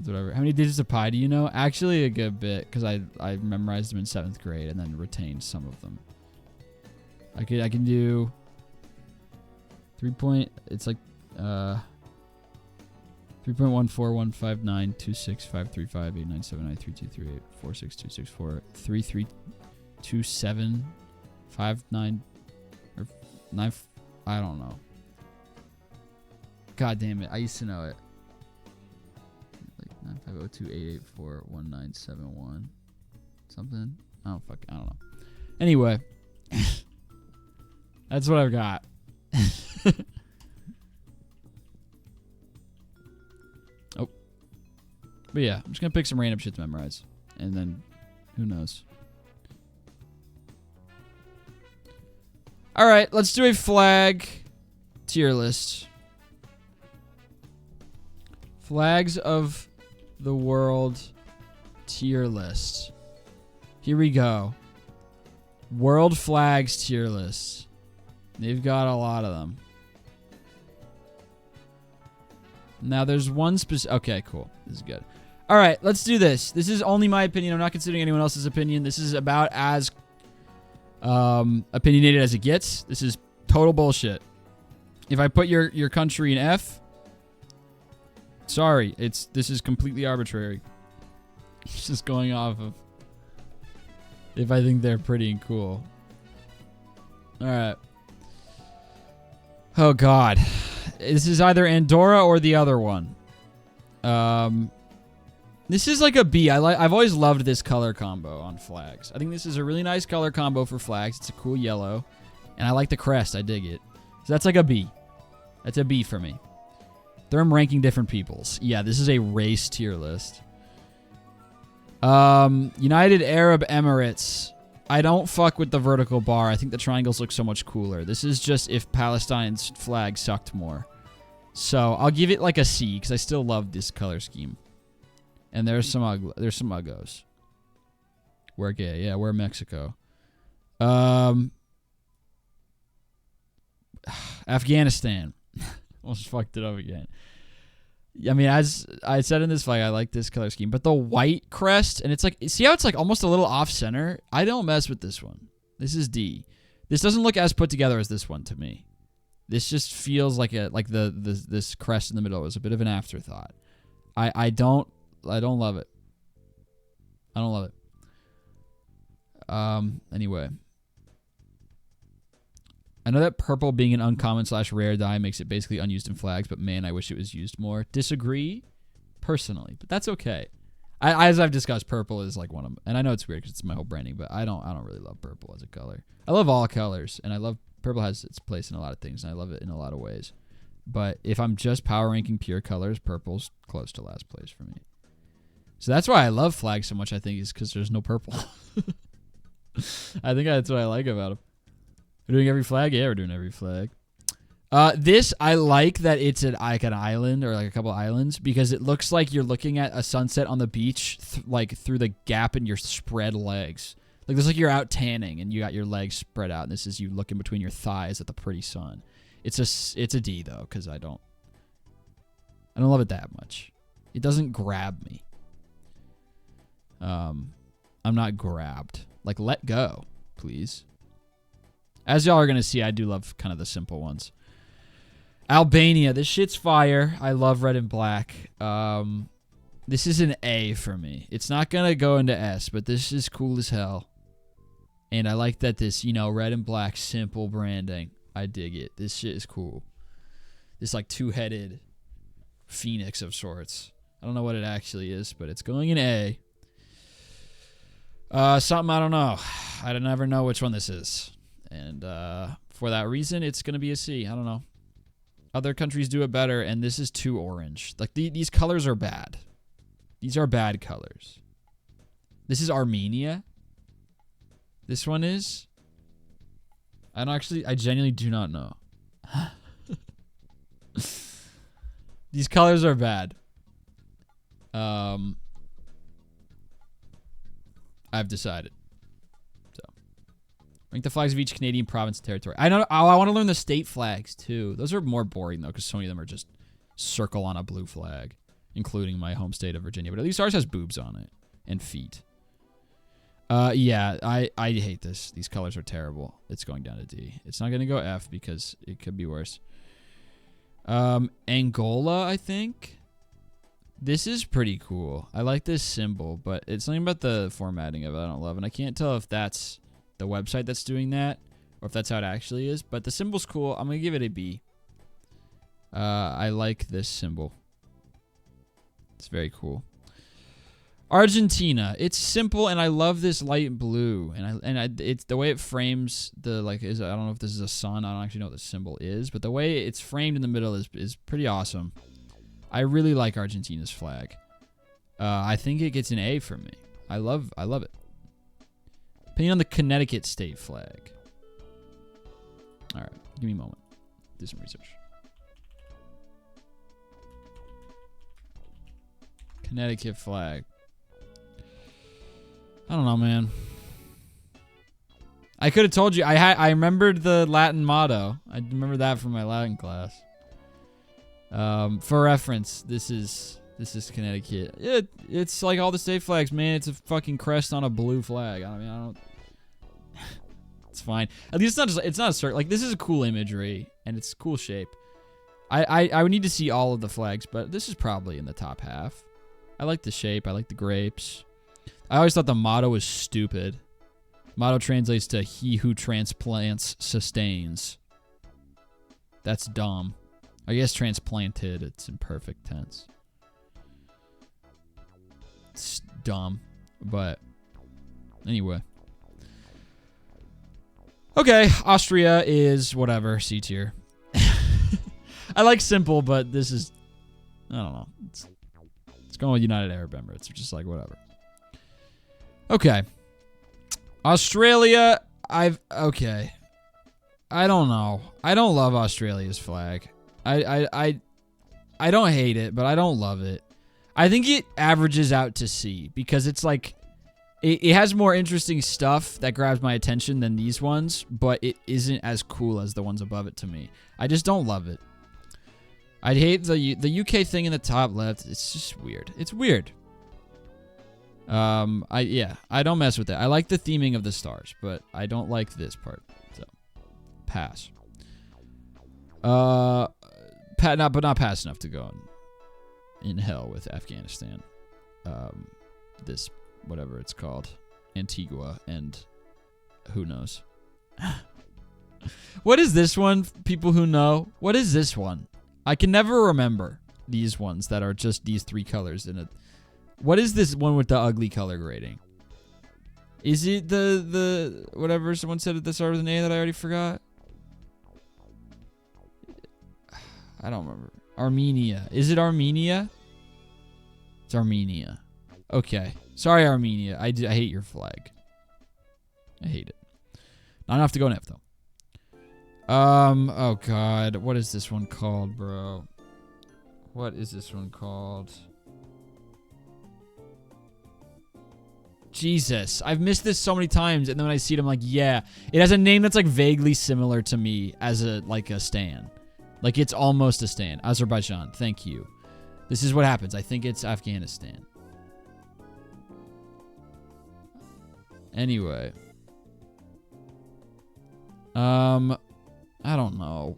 Whatever. How many digits of pi do you know? Actually, a good bit, because I memorized them in 7th grade and then retained some of them. I can do 3.14159265358979323384626433274332759 or 9. I don't know. God damn it! I used to know it. Like 95028841971 something. I don't know. Anyway. That's what I've got. Oh. But yeah, I'm just going to pick some random shit to memorize. And then, who knows. Alright, let's do a flag tier list. Flags of the world tier list. Here we go. World flags tier list. They've got a lot of them. Now, there's one specific... Okay, cool. This is good. All right, let's do this. This is only my opinion. I'm not considering anyone else's opinion. This is about as opinionated as it gets. This is total bullshit. If I put your country in F, sorry, this is completely arbitrary. It's just going off of if I think they're pretty and cool. All right. Oh, God. This is either Andorra or the other one. This is like a B. I've always loved this color combo on flags. I think this is a really nice color combo for flags. It's a cool yellow. And I like the crest. I dig it. So that's like a B. That's a B for me. I'm ranking different peoples. Yeah, this is a race tier list. United Arab Emirates. I don't fuck with the vertical bar. I think the triangles look so much cooler. This is just if Palestine's flag sucked more. So I'll give it like a C because I still love this color scheme. And there's some uggos. We're gay. Yeah, we're Mexico. Afghanistan. Almost fucked it up again. I mean, as I said in this flag, I like this color scheme. But the white crest, and it's like, see how it's like almost a little off center? I don't mess with this one. This is D. This doesn't look as put together as this one to me. This just feels like this crest in the middle is a bit of an afterthought. I don't love it. I don't love it. Anyway. I know that purple being an uncommon / rare dye makes it basically unused in flags, but man, I wish it was used more. Disagree, personally, but that's okay. As I've discussed, purple is like one of them, and I know it's weird because it's my whole branding, but I don't really love purple as a color. I love all colors, and I love purple has its place in a lot of things, and I love it in a lot of ways. But if I'm just power ranking pure colors, purple's close to last place for me. So that's why I love flags so much, I think, is because there's no purple. I think that's what I like about them. We're doing every flag? Yeah, we're doing every flag. This, I like that it's like an island or like a couple islands because it looks like you're looking at a sunset on the beach like through the gap in your spread legs. Like, it's like you're out tanning and you got your legs spread out, and this is you looking between your thighs at the pretty sun. It's a D, though, because I don't love it that much. It doesn't grab me. I'm not grabbed. Like, let go, please. As y'all are going to see, I do love kind of the simple ones. Albania. This shit's fire. I love red and black. This is an A for me. It's not going to go into S, but this is cool as hell. And I like that this, you know, red and black simple branding. I dig it. This shit is cool. This, like, two-headed phoenix of sorts. I don't know what it actually is, but it's going in A. Something I don't know. I never know which one this is. And for that reason, it's going to be a C. I don't know. Other countries do it better, and this is too orange. Like, these colors are bad. These are bad colors. This is Armenia. This one is? I genuinely do not know. These colors are bad. I've decided. So, rank the flags of each Canadian province and territory. I know. Oh, I want to learn the state flags too. Those are more boring though, because so many of them are just circle on a blue flag, including my home state of Virginia. But at least ours has boobs on it and feet. Yeah, I hate this. These colors are terrible. It's going down to D. It's not going to go F because it could be worse. Angola, I think. This is pretty cool. I like this symbol, but it's something about the formatting of it I don't love. And I can't tell if that's the website that's doing that or if that's how it actually is. But the symbol's cool. I'm going to give it a B. I like this symbol. It's very cool. Argentina. It's simple, and I love this light blue. And it's the way it frames the, like, I don't know if this is a sun. I don't actually know what the symbol is. But the way it's framed in the middle is pretty awesome. I really like Argentina's flag. I think it gets an A for me. I love it. Opinion on the Connecticut state flag. All right, give me a moment. Do some research. Connecticut flag. I don't know, man. I could have told you. I remembered the Latin motto. I remember that from my Latin class. For reference, this is Connecticut. It's like all the state flags, man. It's a fucking crest on a blue flag. I don't. It's fine. At least it's not a circle. Like, this is a cool imagery and it's a cool shape. I would need to see all of the flags, but this is probably in the top half. I like the shape. I like the grapes. I always thought the motto was stupid. Motto translates to "He who transplants sustains." That's dumb. I guess transplanted, it's in perfect tense. It's dumb, but anyway. Okay, Austria is whatever, C tier. I like simple, but this is, I don't know. It's going with United Arab Emirates, which is like whatever. Okay. Australia, okay. I don't know. I don't love Australia's flag. I don't hate it, but I don't love it. I think it averages out to C because it's like it has more interesting stuff that grabs my attention than these ones, but it isn't as cool as the ones above it to me. I just don't love it. I'd hate the UK thing in the top left. It's just weird. It's weird. I don't mess with it. I like the theming of the stars, but I don't like this part. So, pass. But not pass enough to go in hell with Afghanistan. This, whatever it's called, Antigua, and who knows. What is this one? People who know. What is this one? I can never remember these ones that are just these three colors in it. What is this one with the ugly color grading? Is it the whatever someone said at the start of the name that I already forgot? I don't remember. Armenia. Is it Armenia? It's Armenia. Okay. Sorry, Armenia. I hate your flag. I hate it. Not enough to go in F, though. Oh, God. What is this one called, bro? What is this one called? Jesus. I've missed this so many times, and then when I see it, I'm like, yeah. It has a name that's, like, vaguely similar to me as a, like, a stan. Like, it's almost a stan. Azerbaijan. Thank you. This is what happens. I think it's Afghanistan. Anyway. I don't know.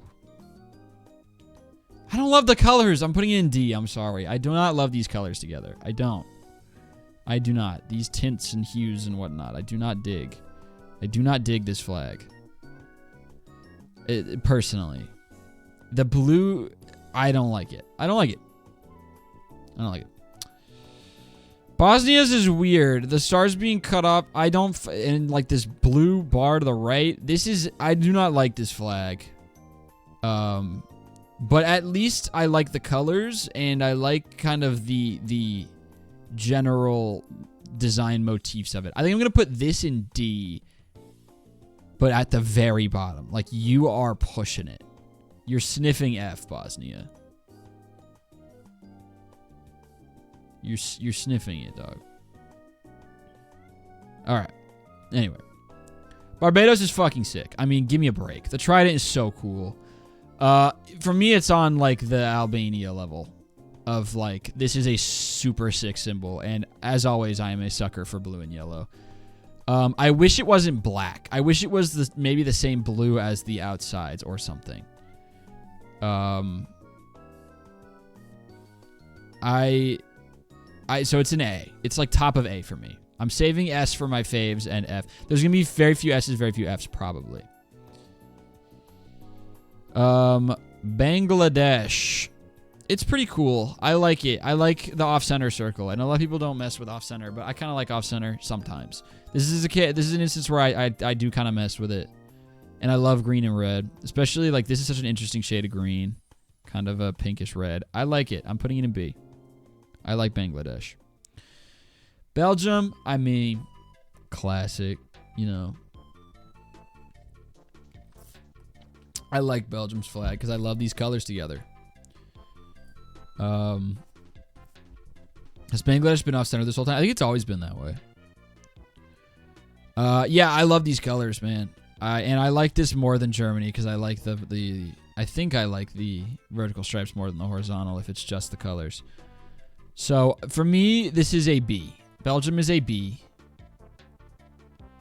I don't love the colors. I'm putting it in D. I'm sorry. I do not love these colors together. I don't. I do not. These tints and hues and whatnot. I do not dig. I do not dig this flag. Personally. The blue, I don't like it. I don't like it. I don't like it. Bosnia's is weird. The stars being cut up. I don't, and like this blue bar to the right. This is, I do not like this flag. But at least I like the colors and I like kind of the general design motifs of it. I think I'm going to put this in D, but at the very bottom. Like, you are pushing it. You're sniffing F, Bosnia. You're sniffing it, dog. Alright. Anyway. Barbados is fucking sick. I mean, give me a break. The Trident is so cool. For me, it's on, like, the Albania level. Of, like, this is a super sick symbol. And, as always, I am a sucker for blue and yellow. I wish it wasn't black. I wish it was maybe the same blue as the outsides or something. So it's an A. It's like top of A for me. I'm saving S for my faves and F. There's going to be very few S's, very few Fs, probably. Bangladesh. It's pretty cool. I like it. I like the off-center circle. I know a lot of people don't mess with off-center, but I kind of like off-center sometimes. This is an instance where I do kind of mess with it. And I love green and red. Especially, like, this is such an interesting shade of green. Kind of a pinkish red. I like it. I'm putting it in B. I like Bangladesh. Belgium, I mean, classic, you know. I like Belgium's flag because I love these colors together. Has Bangladesh been off-center this whole time? I think it's always been that way. Yeah, I love these colors, man. And I like this more than Germany because I like I think I like the vertical stripes more than the horizontal if it's just the colors. So, for me, this is a B. Belgium is a B.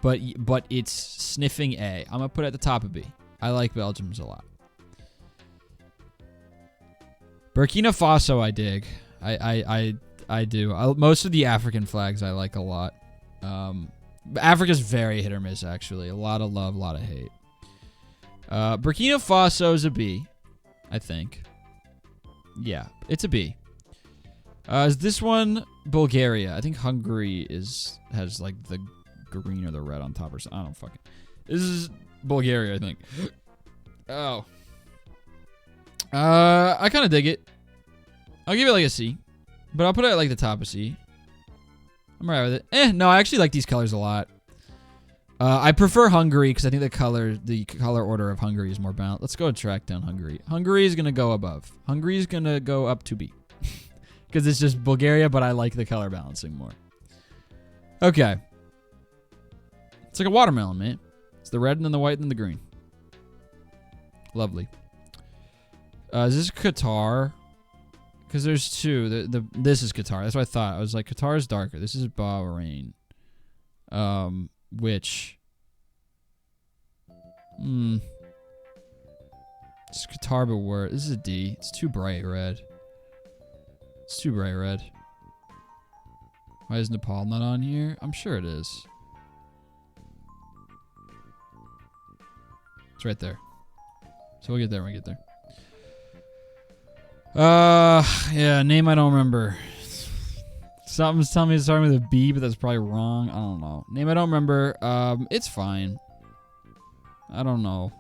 But it's sniffing A. I'm going to put it at the top of B. I like Belgium's a lot. Burkina Faso, I dig. I do. Most of the African flags I like a lot. Africa's very hit or miss, actually. A lot of love, a lot of hate. Burkina Faso is a B, I think. Yeah, it's a B. Is this one Bulgaria? I think Hungary has like the green or the red on top or something. I don't fucking. This is Bulgaria, I think. Oh. I kind of dig it. I'll give it like a C, but I'll put it at like the top of C. I'm alright with it. No, I actually like these colors a lot. I prefer Hungary because I think the color order of Hungary is more balanced. Let's go track down Hungary. Hungary is gonna go above. Hungary is gonna go up to B. Because it's just Bulgaria, but I like the color balancing more. Okay. It's like a watermelon, man. It's the red and then the white and then the green. Lovely. Is this Qatar? Because there's two. This is Qatar. That's what I thought. I was like, Qatar is darker. This is Bahrain. Which... It's Qatar, but worse. This is a D. It's too bright red. It's too bright red. Why is Nepal not on here? I'm sure it is. It's right there. So we'll get there when we get there. Yeah, name I don't remember. Something's telling me it's starting with a B, but that's probably wrong. I don't know. Name I don't remember. It's fine. I don't know.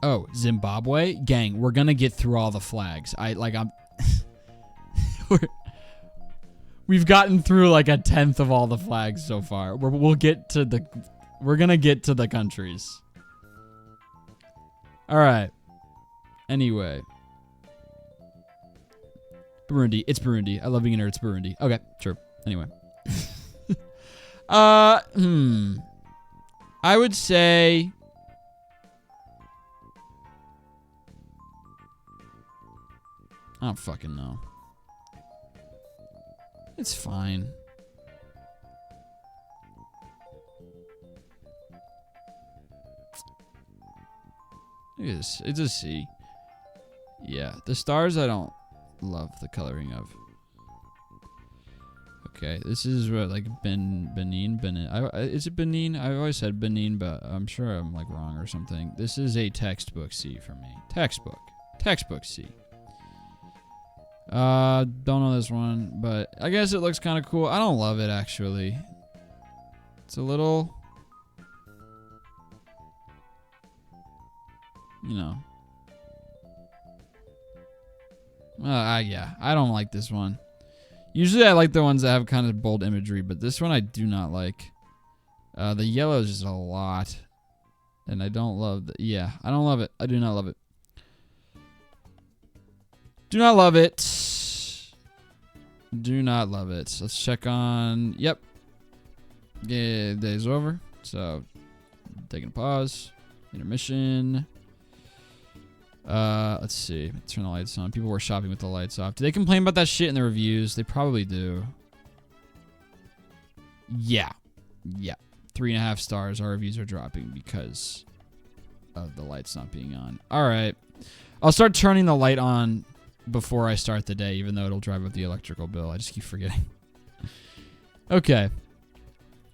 Oh, Zimbabwe? Gang, we're gonna get through all the flags. I'm... We've gotten through like a 10th of all the flags so far. We're gonna get to the countries. Alright. Anyway. Burundi. It's Burundi. I love being a nerd. It's Burundi. Okay, sure. Anyway. I would say... I don't fucking know. It's fine. It's a C. Yeah, the stars I don't love the coloring of. Okay, this is what, like Benin. Is it Benin? I always said Benin, but I'm sure I'm like wrong or something. This is a textbook C for me. Textbook C. Don't know this one, but I guess it looks kind of cool. I don't love it actually. It's a little, you know. Yeah, I don't like this one. Usually I like the ones that have kind of bold imagery, but this one I do not like. The yellow is just a lot. And I don't love yeah, I don't love it. I do not love it. Do not love it. Do not love it. Let's check on... Yep. Yeah, day's over. So, taking a pause. Intermission. Let's see. Turn the lights on. People were shopping with the lights off. Do they complain about that shit in the reviews? They probably do. Yeah. Yeah. 3.5 stars. Our reviews are dropping because of the lights not being on. Alright. I'll start turning the light on before I start the day, even though it'll drive up the electrical bill. I just keep forgetting. Okay.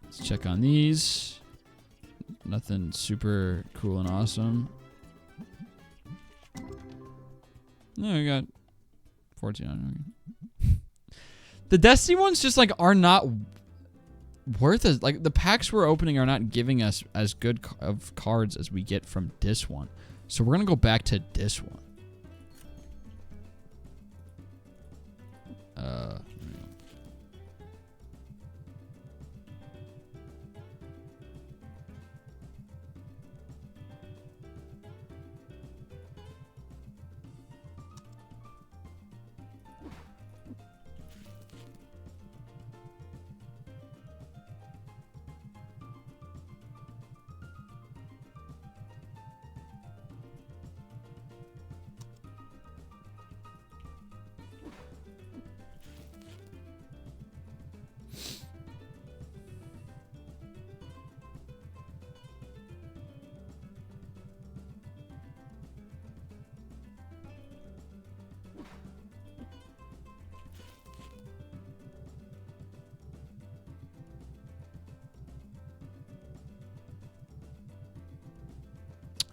Let's check on these. Nothing super cool and awesome. No, we got 14. The Destiny ones just like are not worth it. Like the packs we're opening are not giving us as good of cards as we get from this one. So we're gonna go back to this one.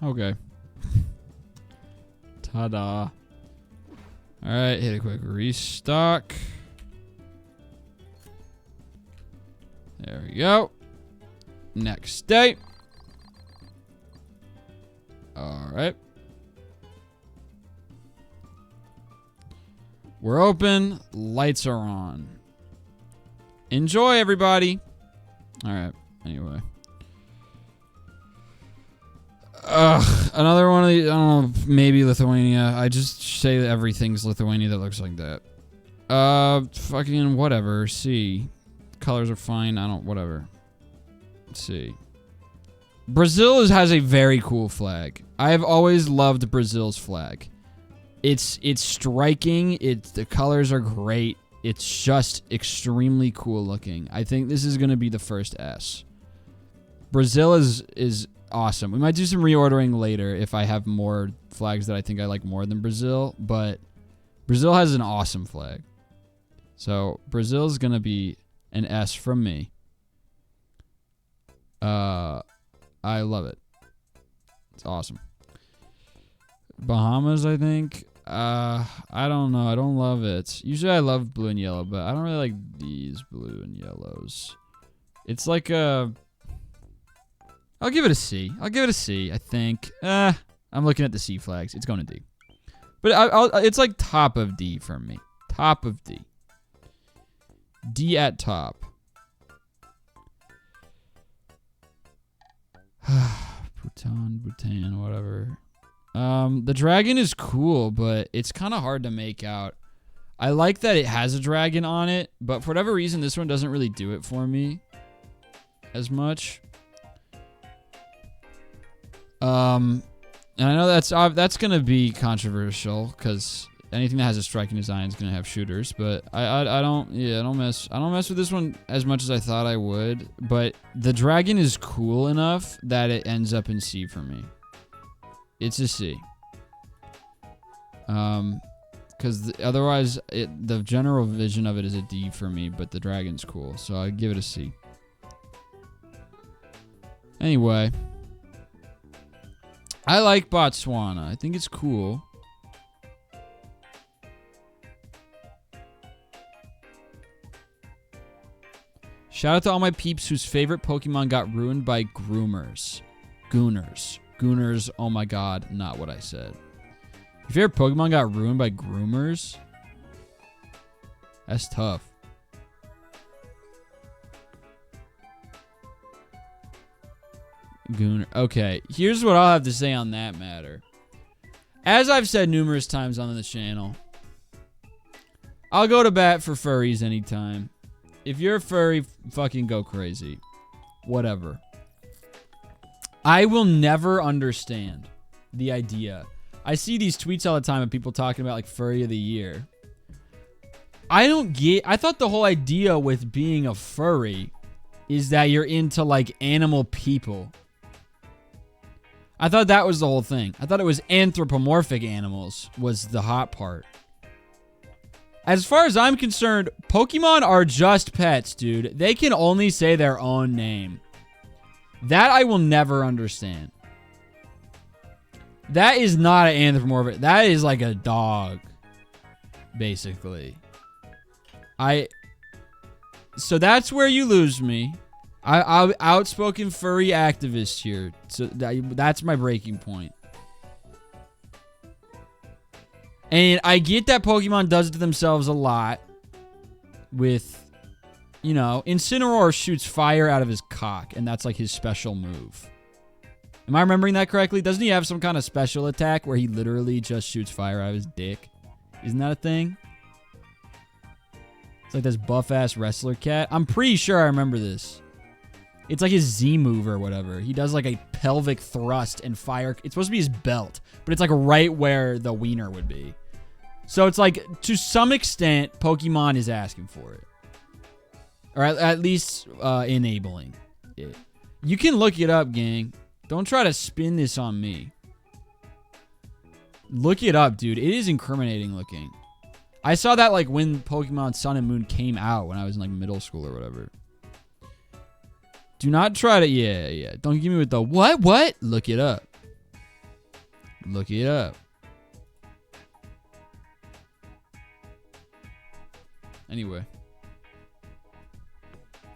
Okay. Ta-da. Alright, hit a quick restock. There we go. Next day. Alright. We're open. Lights are on. Enjoy, everybody. Alright, anyway. Another one of these, I don't know, maybe Lithuania. I just say that everything's Lithuania that looks like that. Fucking whatever. See. Colors are fine. I don't, whatever. Let's see. Brazil has a very cool flag. I have always loved Brazil's flag. It's striking. The colors are great. It's just extremely cool looking. I think this is going to be the first S. Brazil is awesome. We might do some reordering later if I have more flags that I think I like more than Brazil, but Brazil has an awesome flag. So Brazil's going to be an S from me. I love it. It's awesome. Bahamas, I think. I don't know. I don't love it. Usually I love blue and yellow, but I don't really like these blue and yellows. It's like a... I'll give it a C. I think. I'm looking at the C flags. It's going to D. But it's like top of D for me. Top of D. D at top. Bhutan, whatever. The dragon is cool, but it's kind of hard to make out. I like that it has a dragon on it, but for whatever reason, this one doesn't really do it for me as much. And I know that's gonna be controversial because anything that has a striking design is gonna have shooters, but I don't mess with this one as much as I thought I would. But the dragon is cool enough that it ends up in C for me. It's a C. Because otherwise, the general vision of it is a D for me, but the dragon's cool, so I give it a C. Anyway, I like Botswana. I think it's cool. Shout out to all my peeps whose favorite Pokemon got ruined by groomers. Gooners. Gooners, oh my god, not what I said. Your favorite Pokemon got ruined by groomers? That's tough. Gooner. Okay, here's what I'll have to say on that matter. As I've said numerous times on the channel, I'll go to bat for furries anytime. If you're a furry, fucking go crazy. Whatever. I will never understand the idea. I see these tweets all the time of people talking about like furry of the year. I thought the whole idea with being a furry is that you're into like animal people. I thought that was the whole thing. I thought it was anthropomorphic animals was the hot part. As far as I'm concerned, Pokemon are just pets, dude. They can only say their own name. That I will never understand. That is not an anthropomorphic. That is like a dog, basically. So that's where you lose me. I'm outspoken furry activist here. So that's my breaking point. And I get that Pokemon does it to themselves a lot with, you know, Incineroar shoots fire out of his cock, and that's like his special move. Am I remembering that correctly? Doesn't he have some kind of special attack where he literally just shoots fire out of his dick? Isn't that a thing? It's like this buff-ass wrestler cat. I'm pretty sure I remember this. It's like his Z move or whatever. He does like a pelvic thrust and fire. It's supposed to be his belt, but it's like right where the wiener would be. So it's like, to some extent, Pokemon is asking for it. Or at least enabling it. You can look it up, gang. Don't try to spin this on me. Look it up, dude. It is incriminating looking. I saw that like when Pokemon Sun and Moon came out when I was in like middle school or whatever. Do not try to... Yeah. Don't give me with the what? Look it up. Look it up. Anyway.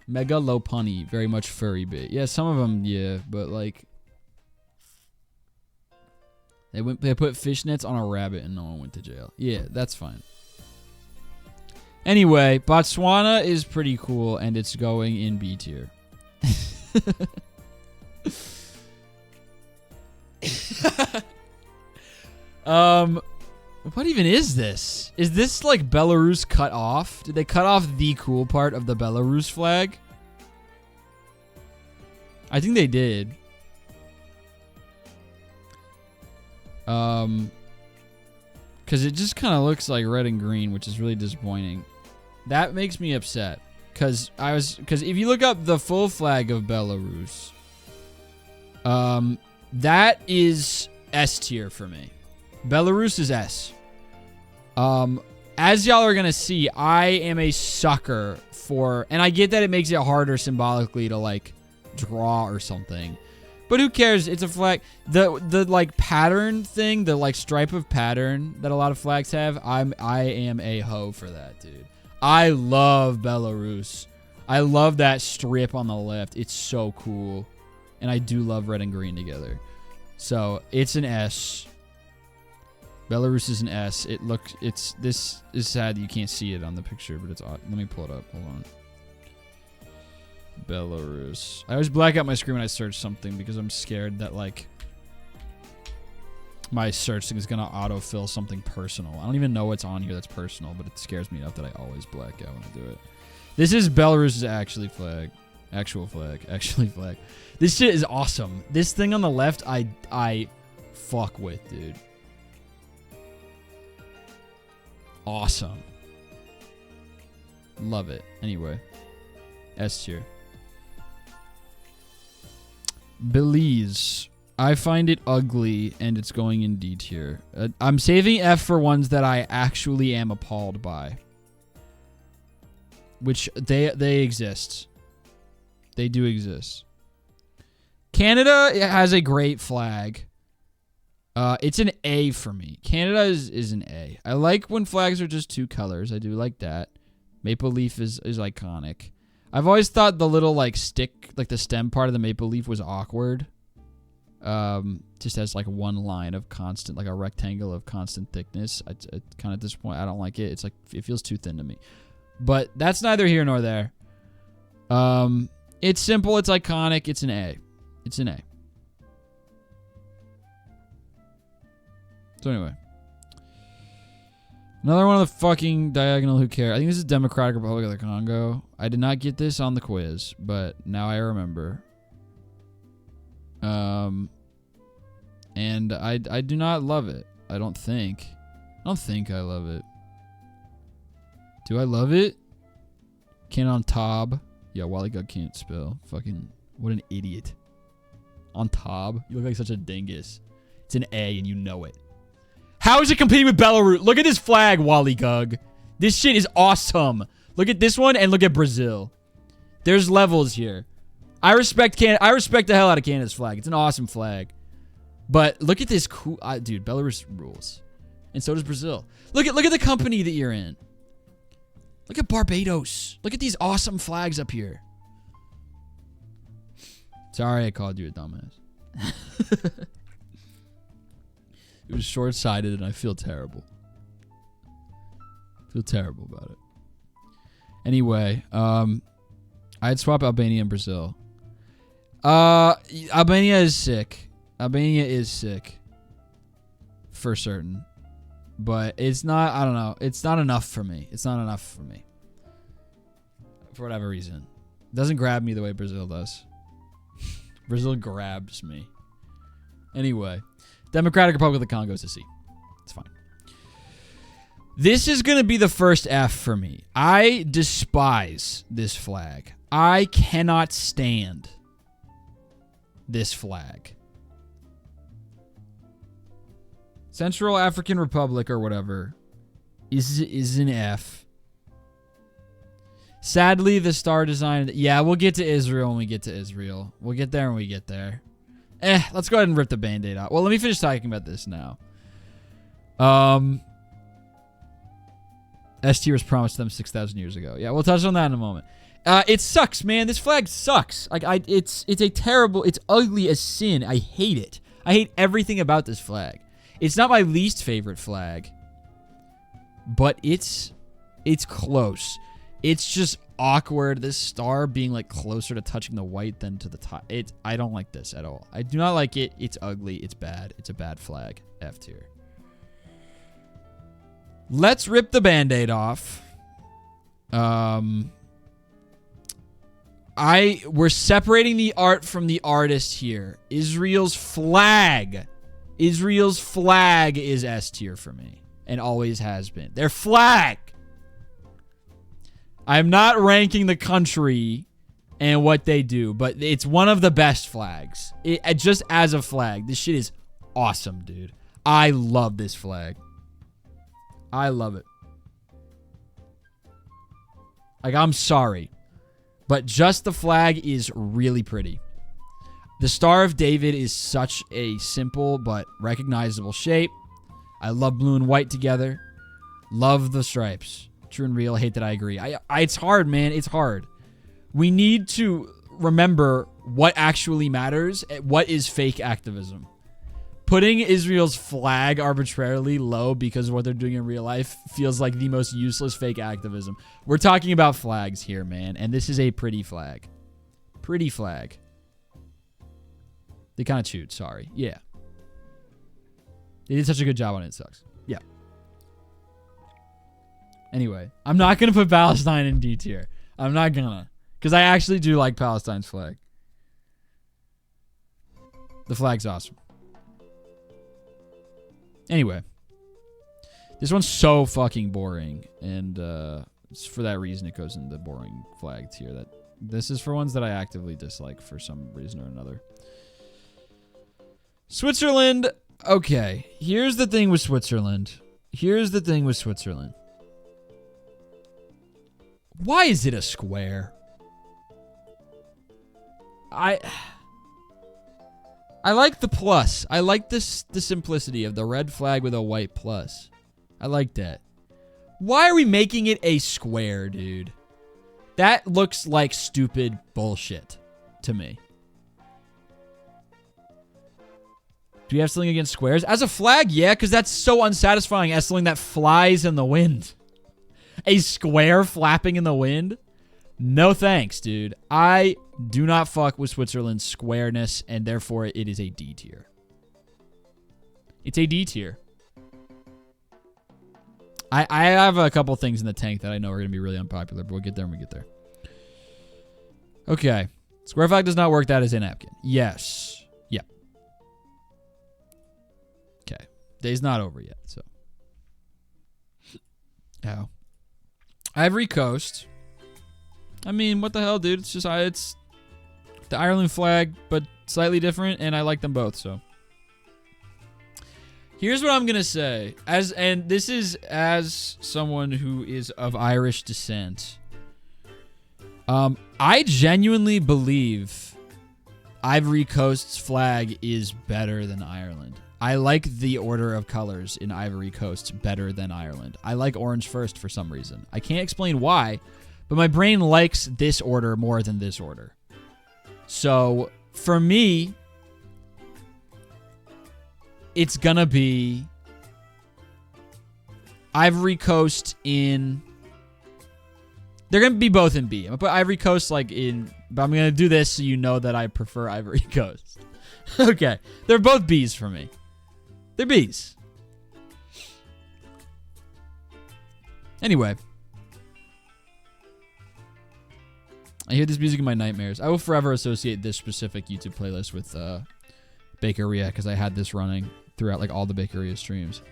Mega Lopunny. Very much furry bit. Yeah, some of them, yeah. But like... They put fishnets on a rabbit and no one went to jail. Yeah, that's fine. Anyway, Botswana is pretty cool and it's going in B tier. What even is this? Is this like Belarus cut off? Did they cut off the cool part of the Belarus flag? I think they did. Because it just kind of looks like red and green, which is really disappointing. That makes me upset. Because if you look up the full flag of Belarus, that is S tier for me. Belarus is S. As y'all are gonna see, I am a sucker for, and I get that it makes it harder symbolically to like draw or something, but who cares? It's a flag. The like pattern thing, the like stripe of pattern that a lot of flags have. I am a hoe for that, dude. I love Belarus. I love that strip on the left. It's so cool. And I do love red and green together. So it's an S. Belarus is an S. This is sad that you can't see it on the picture, but it's odd. Let me pull it up. Hold on. Belarus. I always black out my screen when I search something because I'm scared that, like, my search thing is going to autofill something personal. I don't even know what's on here that's personal, but it scares me enough that I always black out when I do it. This is Belarus's actual flag. This shit is awesome. This thing on the left, I fuck with, dude. Awesome. Love it. Anyway. S tier. Belize. I find it ugly, and it's going in D tier. I'm saving F for ones that I actually am appalled by. Which, they exist. They do exist. Canada has a great flag. It's an A for me. Canada is an A. I like when flags are just two colors. I do like that. Maple leaf is iconic. I've always thought the little, like, stick, like the stem part of the maple leaf was awkward. Just as, like, one line of constant, like a rectangle of constant thickness. Kind of at this point, I don't like it. It's like, it feels too thin to me. But that's neither here nor there. It's simple. It's iconic. It's an A. It's an A. So anyway. Another one of the fucking diagonal who cares. I think this is Democratic Republic of the Congo. I did not get this on the quiz, but now I remember. And I do not love it. I don't think I love it. Do I love it? Can on Tob. Yeah, Wally Gug can't spell. Fucking, what an idiot. On Tob. You look like such a dingus. It's an A and you know it. How is it competing with Belarus? Look at this flag, Wally Gug. This shit is awesome. Look at this one and look at Brazil. There's levels here. I respect Canada. I respect the hell out of Canada's flag. It's an awesome flag. But look at this cool... dude, Belarus rules. And so does Brazil. Look at the company that you're in. Look at Barbados. Look at these awesome flags up here. Sorry I called you a dumbass. It was short-sighted and I feel terrible. I feel terrible about it. Anyway, I'd swap Albania and Brazil. Albania is sick. Albania is sick. For certain. But it's not, I don't know. It's not enough for me. It's not enough for me. For whatever reason. It doesn't grab me the way Brazil does. Brazil grabs me. Anyway. Democratic Republic of the Congo is a C. It's fine. This is going to be the first F for me. I despise this flag. I cannot stand this flag. Central African Republic or whatever is an F. Sadly, the star design... Yeah, we'll get to Israel when we get to Israel. We'll get there when we get there. Let's go ahead and rip the Band-Aid out. Well, let me finish talking about this now. S tier was promised them 6,000 years ago. Yeah, we'll touch on that in a moment. It sucks, man. This flag sucks. Like, it's a terrible... It's ugly as sin. I hate it. I hate everything about this flag. It's not my least favorite flag, but it's close. It's just awkward. This star being like closer to touching the white than to the top. I don't like this at all. I do not like it. It's ugly. It's bad. It's a bad flag. F tier. Let's rip the Band-Aid off. We're separating the art from the artist here. Israel's flag is S tier for me and always has been. Their flag. I'm not ranking the country and what they do, but it's one of the best flags. Just as a flag, this shit is awesome, dude. I love this flag. I love it. Like, I'm sorry, but just the flag is really pretty. The Star of David is such a simple but recognizable shape. I love blue and white together. Love the stripes. True and real. Hate that I agree. It's hard, man. It's hard. We need to remember what actually matters. What is fake activism? Putting Israel's flag arbitrarily low because of what they're doing in real life feels like the most useless fake activism. We're talking about flags here, man, and this is a pretty flag. Pretty flag. They kind of chewed, sorry. Yeah. They did such a good job on it, it sucks. Yeah. Anyway, I'm not going to put Palestine in D tier. I'm not going to. Because I actually do like Palestine's flag. The flag's awesome. Anyway. This one's so fucking boring. And for that reason, it goes in the boring flag tier. This is for ones that I actively dislike for some reason or another. Switzerland. Okay. Here's the thing with Switzerland. Why is it a square? I like the plus. I like the simplicity of the red flag with a white plus. I like that. Why are we making it a square, dude? That looks like stupid bullshit to me. Do we have something against squares? As a flag, yeah, because that's so unsatisfying as something that flies in the wind. A square flapping in the wind? No thanks, dude. I do not fuck with Switzerland's squareness, and therefore it is a D tier. It's a D tier. I have a couple things in the tank that I know are going to be really unpopular, but we'll get there when we get there. Okay. Square flag does not work. That is a napkin. Yes. Yep. Okay. Day's not over yet, so. Ow. Ivory Coast. I mean, what the hell, dude? It's just, it's the Ireland flag, but slightly different, and I like them both, so. Here's what I'm going to say. And this is as someone who is of Irish descent. I genuinely believe Ivory Coast's flag is better than Ireland. I like the order of colors in Ivory Coast better than Ireland. I like orange first for some reason. I can't explain why, but my brain likes this order more than this order. So, for me, it's gonna be Ivory Coast in... They're gonna be both in B. I'm gonna put Ivory Coast like in... But I'm gonna do this so you know that I prefer Ivory Coast. Okay. They're both B's for me. They're B's. Anyway. I hear this music in my nightmares. I will forever associate this specific YouTube playlist with Bakeria because I had this running throughout like all the Bakeria streams.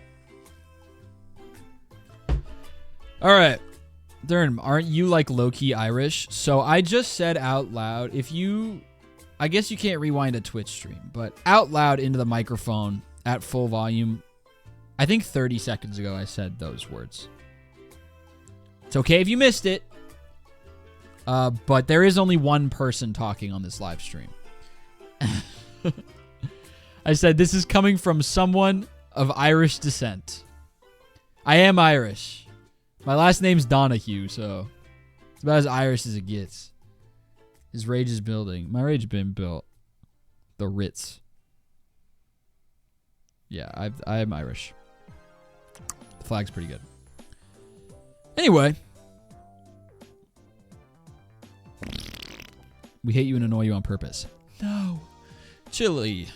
All right. Dern, aren't you like low-key Irish? So I just said out loud, if you... I guess you can't rewind a Twitch stream, but out loud into the microphone at full volume, I think 30 seconds ago I said those words. It's okay if you missed it, but there is only one person talking on this live stream. I said this is coming from someone of Irish descent. I am Irish. My last name's Donahue, so it's about as Irish as it gets. His rage is building. My rage has been built. The Ritz. Yeah, I am Irish. The flag's pretty good. Anyway. We hate you and annoy you on purpose. No. Chile,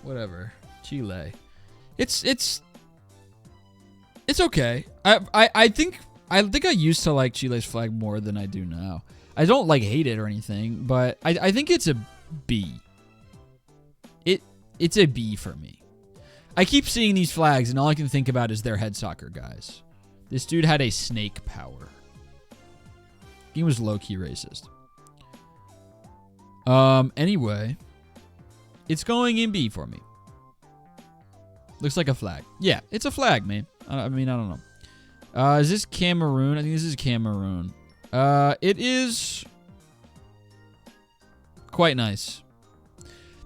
whatever. Chile. It's okay. I think I used to like Chile's flag more than I do now. I don't like hate it or anything, but I think it's a B. It's a B for me. I keep seeing these flags and all I can think about is their head soccer guys. This dude had a snake power. He was low-key racist. Anyway, it's going in B for me. Looks like a flag. Yeah, it's a flag, man. I mean, I don't know. Is this Cameroon? I think this is Cameroon. It is quite nice.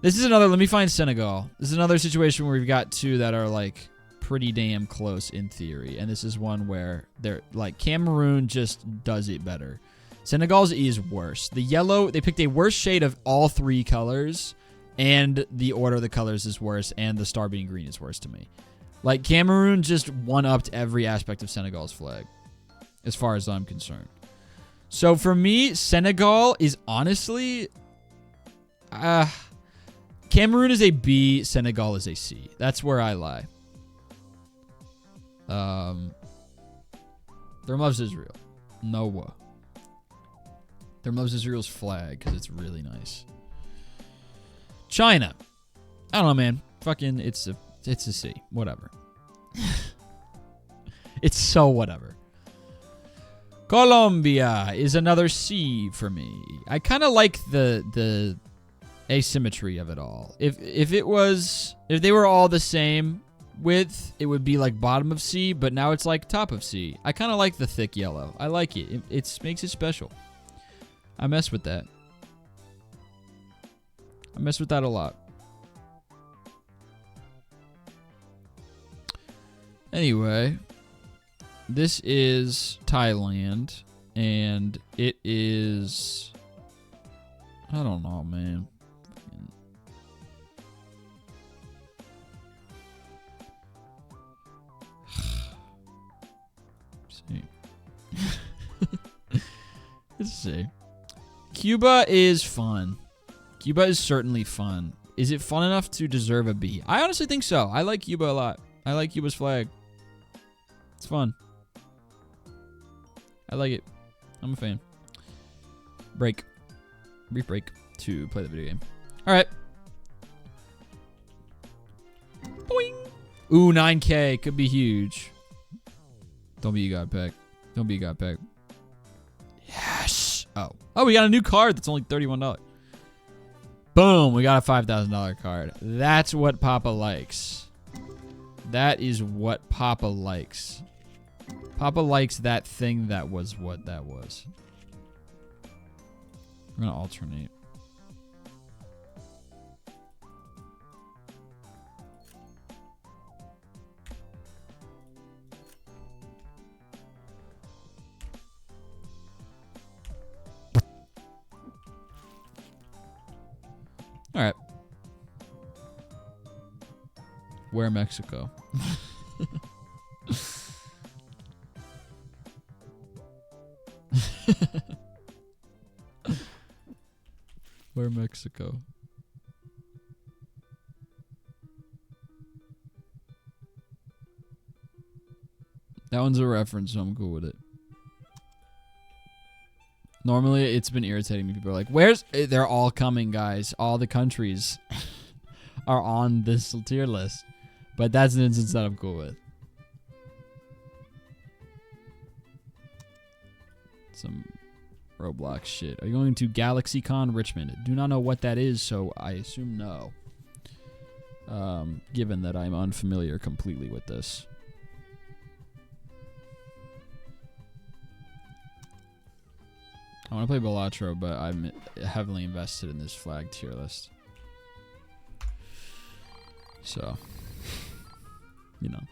This is another, let me find Senegal. This is another situation where we've got two that are like pretty damn close in theory. And this is one where they're like Cameroon just does it better. Senegal's is worse. The yellow, they picked a worse shade of all three colors and the order of the colors is worse, and the star being green is worse to me. Like, Cameroon just one-upped every aspect of Senegal's flag, as far as I'm concerned. So for me, Senegal is honestly... Cameroon is a B, Senegal is a C. That's where I lie. Therm loves Israel. Noah. Therm loves Israel's flag because it's really nice. China. I don't know, man. Fucking, it's a C. Whatever. It's so whatever. Colombia is another C for me. I kind of like the asymmetry of it all. If they were all the same width, it would be like bottom of C, but now it's like top of C. I kind of like the thick yellow. I like it. It makes it special. I mess with that. I mess with that a lot. Anyway, this is Thailand, and it is... I don't know, man. Let's see. Cuba is fun. Cuba is certainly fun. Is it fun enough to deserve a B? I honestly think so. I like Cuba a lot. I like Cuba's flag. It's fun. I like it. I'm a fan. Break. Brief break to play the video game. All right. Boing. Ooh, 9K. Could be huge. Don't be a god pack. Don't be a god pack. Yes. Oh. Oh, we got a new card that's only $31. Boom. We got a $5,000 card. That's what Papa likes. That is what Papa likes. Papa likes that thing that was what that was. I'm going to alternate. All right. Where Mexico? Where Mexico? That one's a reference, so I'm cool with it. Normally, it's been irritating me. People are like, where's... They're all coming, guys. All the countries are on this tier list. But that's an instance that I'm cool with. Some Roblox shit. Are you going to GalaxyCon Richmond? Do not know what that is, so I assume no. Given that I'm unfamiliar completely with this. I want to play Balatro, but I'm heavily invested in this flag tier list. So, you know.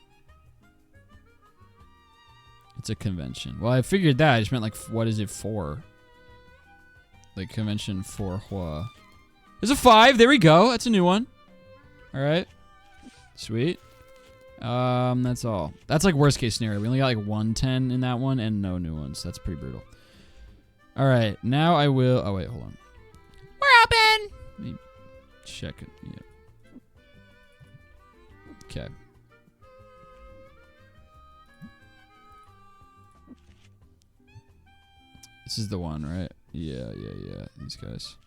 It's a convention. Well, I figured that. I just meant, like, what is it for? Like, convention for what? There's a 5. There we go. That's a new one. All right. Sweet. That's all. That's, like, worst case scenario. We only got, like, 110 in that one and no new ones. That's pretty brutal. All right, now I will... Oh, wait, hold on. We're open! Let me check it. Yeah. Okay. This is the one, right? Yeah. These guys.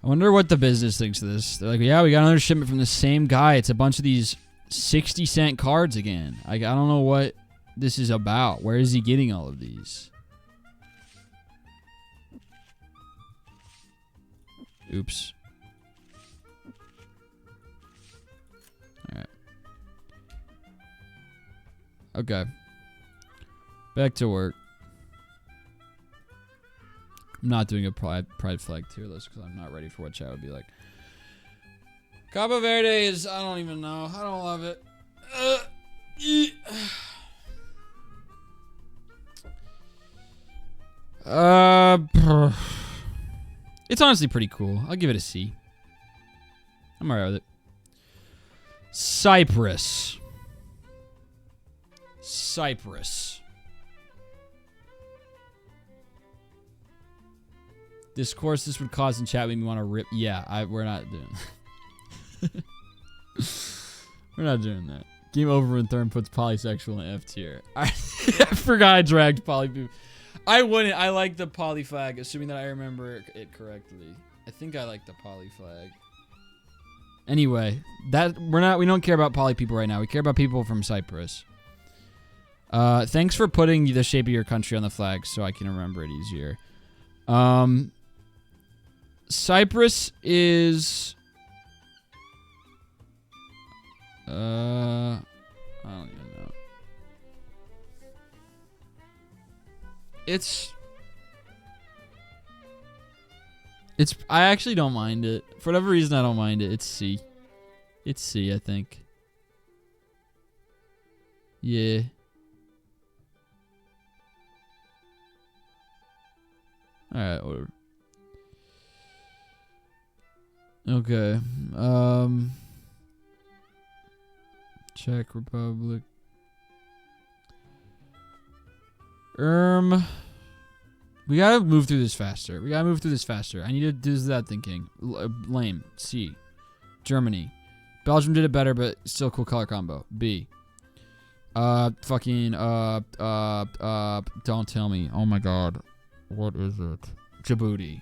I wonder what the business thinks of this. They're like, yeah, we got another shipment from the same guy. It's a bunch of these 60-cent cards again. I don't know what this is about. Where is he getting all of these? Oops. Alright. Okay. Back to work. I'm not doing a pride flag tier list because I'm not ready for what chat would be like. Cabo Verde is, I don't even know. I don't love it. It's honestly pretty cool. I'll give it a C. I'm alright with it. Cyprus. Discourse this would cause in chat made me want to rip. Yeah, we're not doing we're not doing that. Game over when Thurm puts polysexual in F tier. I forgot I dragged poly. I wouldn't. I like the poly flag, assuming that I remember it correctly. I think I like the poly flag. Anyway, we don't care about poly people right now. We care about people from Cyprus. Thanks for putting the shape of your country on the flag so I can remember it easier. Cyprus is I don't even know. I actually don't mind it. For whatever reason, I don't mind it. It's C. It's C, I think. Yeah. Alright, whatever. Okay. Czech Republic. We gotta move through this faster. I need to do that thinking. Lame. C. Germany. Belgium did it better, but still cool color combo. B. Don't tell me. Oh my god. What is it? Djibouti.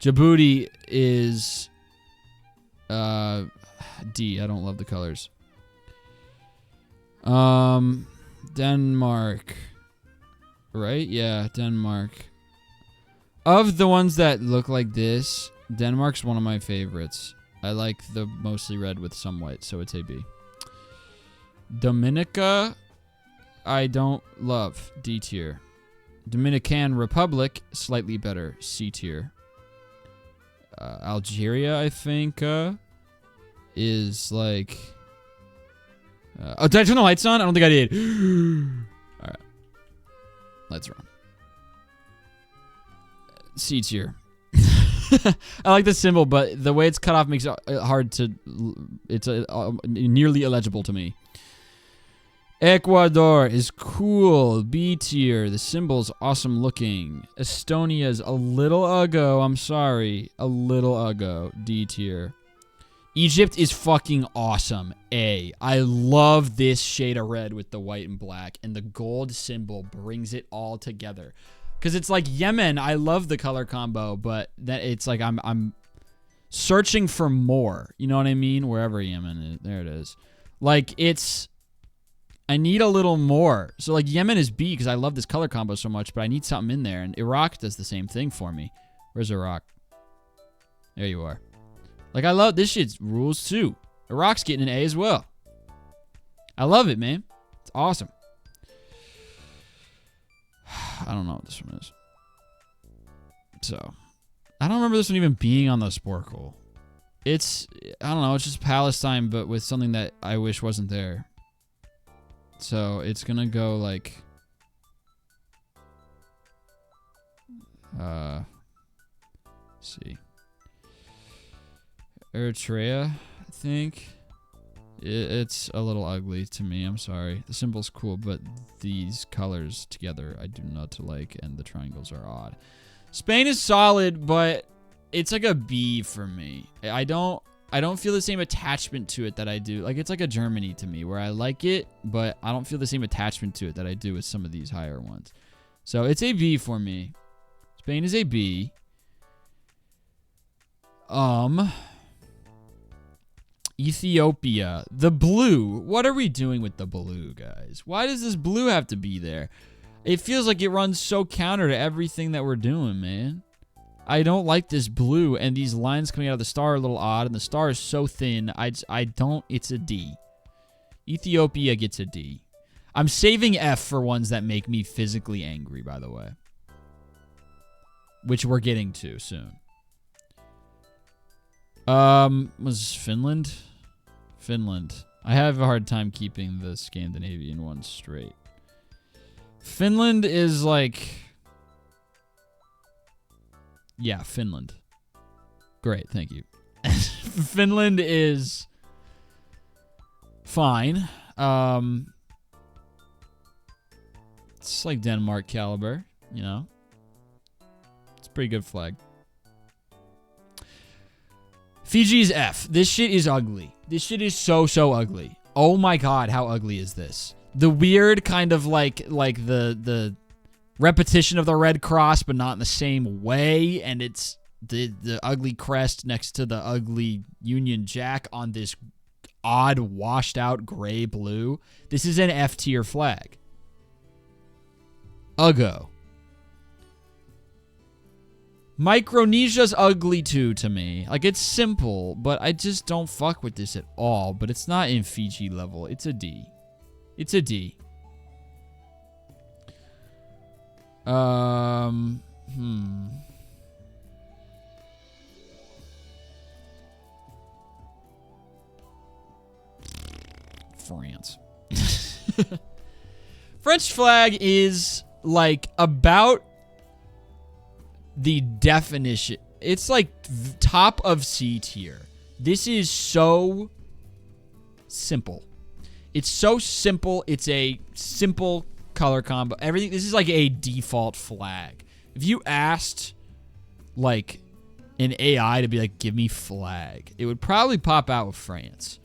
Djibouti is D. I don't love the colors. Denmark. Right? Yeah, Denmark. Of the ones that look like this, Denmark's one of my favorites. I like the mostly red with some white, so it's a B. Dominica, I don't love. D tier. Dominican Republic, slightly better. C tier. Algeria, I think, is like... oh, did I turn the lights on? I don't think I did. Alright. Lights are on. C tier. I like the symbol, but the way it's cut off makes it hard to... It's nearly illegible to me. Ecuador is cool. B tier. The symbol's awesome looking. Estonia's a little uggo. I'm sorry. A little uggo. D tier. Egypt is fucking awesome. A. I love this shade of red with the white and black, and the gold symbol brings it all together. Because it's like Yemen. I love the color combo, but that it's like I'm searching for more. You know what I mean? Wherever Yemen is. There it is. Like, it's... I need a little more. So, like, Yemen is B because I love this color combo so much, but I need something in there. And Iraq does the same thing for me. Where's Iraq? There you are. Like, I love this shit rules too. Iraq's getting an A as well. I love it, man. It's awesome. I don't know what this one is. So, I don't remember this one even being on the Sporcle. It's, I don't know, it's just Palestine, but with something that I wish wasn't there. So, it's gonna go like... see. Eritrea, I think. It's a little ugly to me, I'm sorry. The symbol's cool, but these colors together I do not like, and the triangles are odd. Spain is solid, but it's like a B for me. I don't feel the same attachment to it that I do. Like, it's like a Germany to me, where I like it, but I don't feel the same attachment to it that I do with some of these higher ones. So, it's a B for me. Spain is a B. Ethiopia. The blue. What are we doing with the blue, guys? Why does this blue have to be there? It feels like it runs so counter to everything that we're doing, man. I don't like this blue, and these lines coming out of the star are a little odd, and the star is so thin. I don't... It's a D. Ethiopia gets a D. I'm saving F for ones that make me physically angry, by the way. Which we're getting to soon. Was Finland? Finland. I have a hard time keeping the Scandinavian ones straight. Finland is like... Yeah, Finland. Great, thank you. Finland is fine. It's like Denmark caliber, you know. It's a pretty good flag. Fiji's F. This shit is ugly. This shit is so ugly. Oh my god, how ugly is this? The weird kind of like the repetition of the red cross, but not in the same way, and it's the ugly crest next to the ugly Union Jack on this odd washed out gray blue. This is an F tier flag. Uggo. Micronesia's ugly too to me. Like, it's simple, but I just don't fuck with this at all. But it's not in Fiji level. It's a D. It's a D. France. French flag is like about the definition. It's like top of C tier. This is so simple. It's so simple. It's a simple color combo. Everything. This is like a default flag. If you asked like an AI to be like, give me flag, it would probably pop out with France.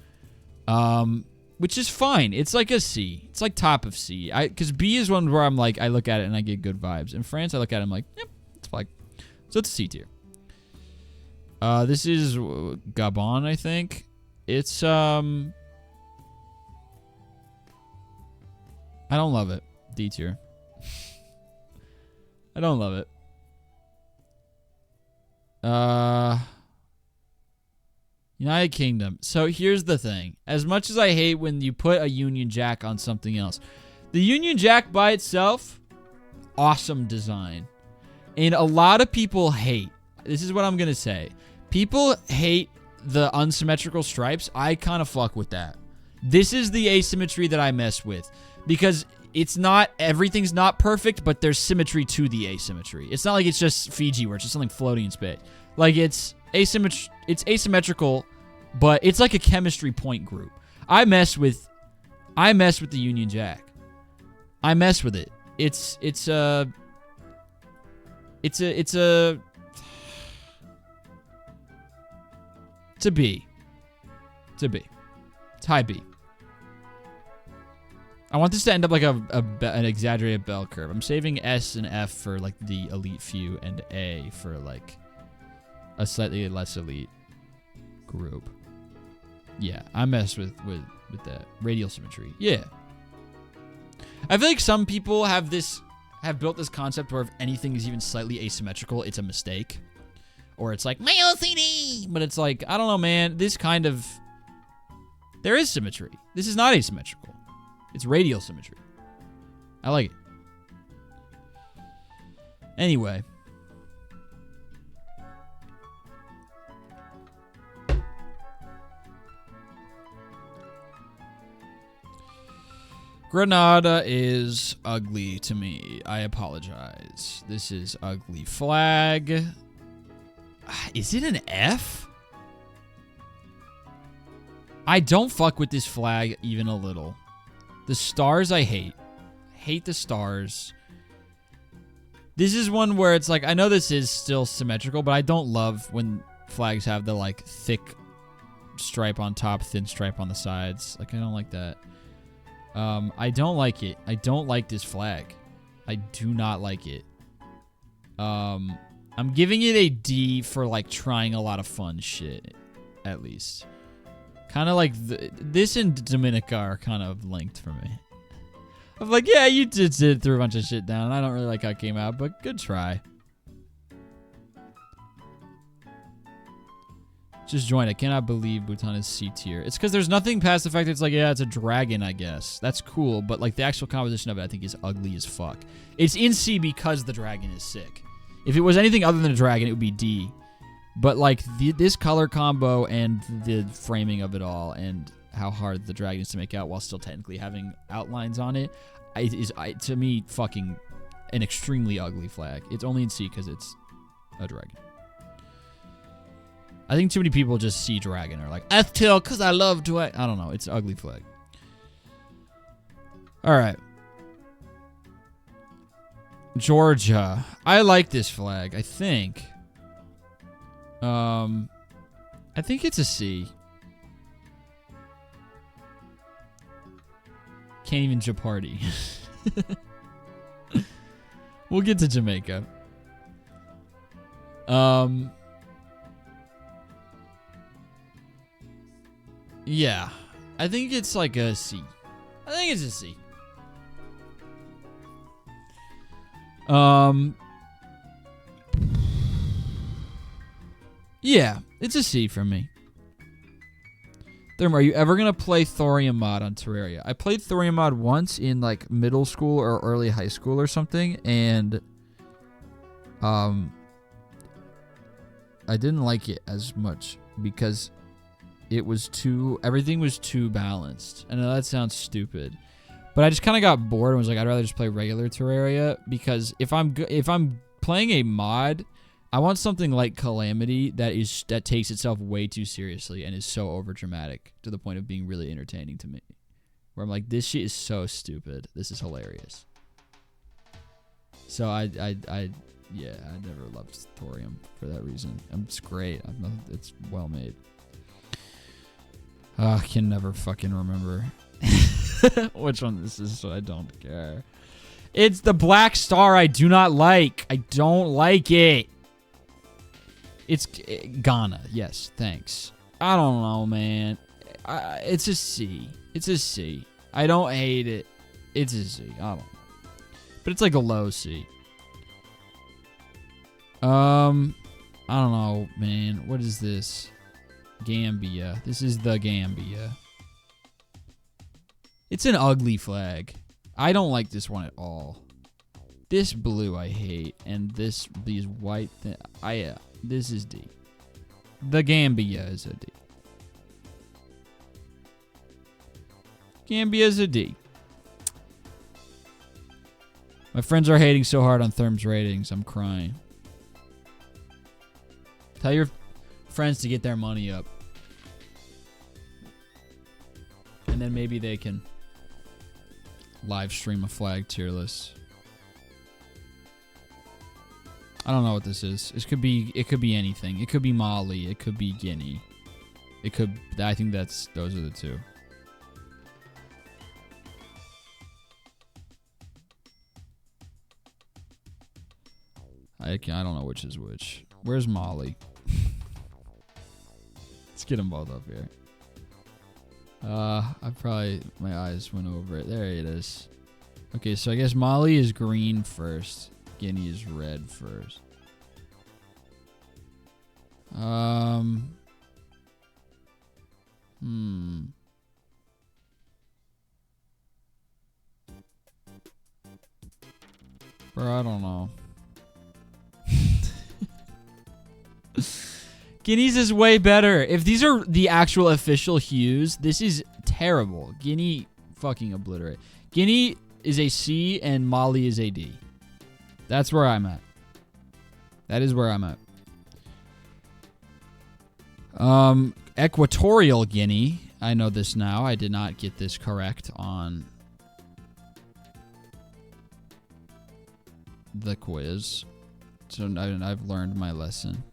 Which is fine. It's like a C. It's like top of C. Because B is one where I'm like, I look at it and I get good vibes. In France, I look at it and I'm like, yep, it's flag. So it's a C tier. This is Gabon, I think. It's, I don't love it. D tier. I don't love it. United Kingdom. So here's the thing. As much as I hate when you put a Union Jack on something else, the Union Jack by itself, awesome design. And a lot of people hate, this is what I'm going to say. People hate the unsymmetrical stripes. I kind of fuck with that. This is the asymmetry that I mess with. Because it's not, everything's not perfect, but there's symmetry to the asymmetry. It's not like it's just Fiji where it's just something floating in space. Like it's asymmetrical, but it's like a chemistry point group. I mess with the Union Jack. I mess with it. It's a B. It's a B. It's high B. I want this to end up like an exaggerated bell curve. I'm saving S and F for like the elite few and A for like a slightly less elite group. Yeah, I mess with that. Radial symmetry. Yeah. I feel like some people have built this concept where if anything is even slightly asymmetrical, it's a mistake. Or it's like, my OCD! But it's like, I don't know, man. This kind of... There is symmetry. This is not asymmetrical. It's radial symmetry. I like it. Anyway. Grenada is ugly to me. I apologize. This is ugly flag. Is it an F? I don't fuck with this flag even a little. The stars I hate. Hate the stars. This is one where it's like, I know this is still symmetrical, but I don't love when flags have the like thick stripe on top, thin stripe on the sides. Like, I don't like that. I don't like it. I don't like this flag. I do not like it. I'm giving it a D for like trying a lot of fun shit, at least. Kind of like this and Dominica are kind of linked for me. I'm like, yeah, you did threw a bunch of shit down. I don't really like how it came out, but good try. Just joined. I cannot believe Bhutan is C tier. It's because there's nothing past the fact that it's like, yeah, it's a dragon, I guess. That's cool, but like the actual composition of it, I think is ugly as fuck. It's in C because the dragon is sick. If it was anything other than a dragon, it would be D. But like this color combo and the framing of it all and how hard the dragon is to make out while still technically having outlines on it is to me fucking an extremely ugly flag. It's only in C because it's a dragon. I think too many people just see dragon and are like, F-tail because I love dragon. I don't know. It's an ugly flag. All right. Georgia. I like this flag, I think. I think it's a C. Can't even Japarty. We'll get to Jamaica. Yeah. I think it's like a C. I think it's a C. Yeah, it's a C for me. Therm, are you ever gonna play Thorium mod on Terraria? I played Thorium mod once in like middle school or early high school or something, and I didn't like it as much because everything was too balanced. I know that sounds stupid, but I just kind of got bored and was like, I'd rather just play regular Terraria, because if I'm playing a mod, I want something like Calamity that takes itself way too seriously and is so overdramatic to the point of being really entertaining to me. Where I'm like, this shit is so stupid. This is hilarious. So I never loved Thorium for that reason. It's great. It's well made. I can never fucking remember which one this is, so I don't care. It's the Black Star I do not like. I don't like it. It's Ghana. Yes, thanks. I don't know, man. It's a C. It's a C. I don't hate it. It's a C. I don't know. But it's like a low C. I don't know, man. What is this? Gambia. This is the Gambia. It's an ugly flag. I don't like this one at all. This blue I hate, and these white this is D. The Gambia is a D. Gambia is a D. My friends are hating so hard on Therm's ratings. I'm crying. Tell your friends to get their money up. And then maybe they can live stream a flag tier list. I don't know what this is. It could be anything. It could be Mali. It could be Guinea. I think those are the two. I don't know which is which. Where's Mali? Let's get them both up here. My eyes went over it. There it is. Okay, so I guess Mali is green first. Guinea is red first. Bro, I don't know. Guinea's is way better. If these are the actual official hues, this is terrible. Guinea fucking obliterate. Guinea is a C and Mali is a D. That's where I'm at. That is where I'm at. Equatorial Guinea. I know this now. I did not get this correct on the quiz. So I've learned my lesson.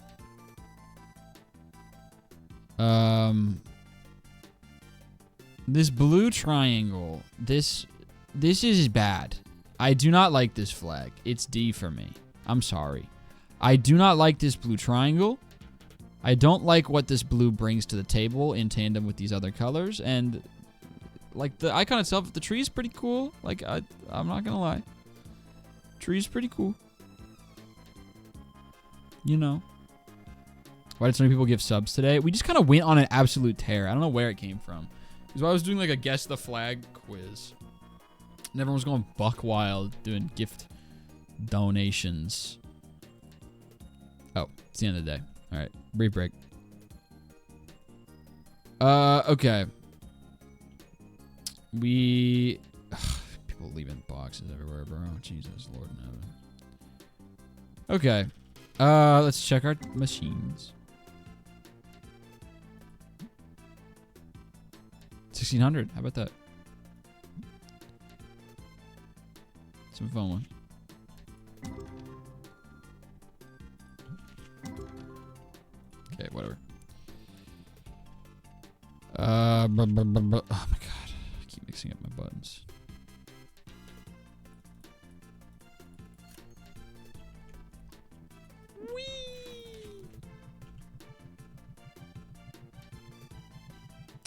This blue triangle, this is bad. I do not like this flag. It's D for me. I'm sorry. I do not like this blue triangle. I don't like what this blue brings to the table in tandem with these other colors. And like the icon itself, the tree is pretty cool. Like I'm not gonna lie. Tree's pretty cool. You know. Why did so many people give subs today? We just kind of went on an absolute tear. I don't know where it came from. Because I was doing like a guess the flag quiz. And everyone was going buck wild doing gift donations. Oh, it's the end of the day. All right. Brief break. Okay. People leaving boxes everywhere, bro. Jesus, Lord in heaven. Okay. Let's check our machines. 1600. How about that? Some fun one. Okay, whatever. Oh my god. I keep mixing up my buttons.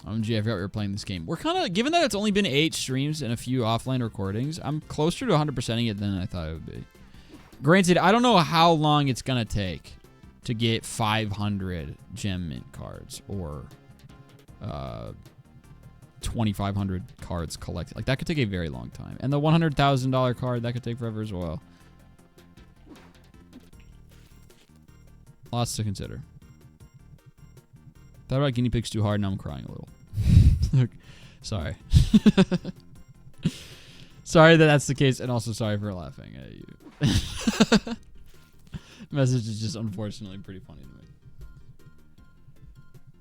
OMG, I forgot we were playing this game. We're kind of, given that it's only been 8 streams and a few offline recordings, I'm closer to 100%ing it than I thought it would be. Granted, I don't know how long it's going to take to get 500 gem mint cards or 2,500 cards collected. Like, that could take a very long time. And the $100,000 card, that could take forever as well. Lots to consider. Thought about guinea pigs too hard, now I'm crying a little. Sorry. Sorry that that's the case, and also sorry for laughing at you. Message is just unfortunately pretty funny to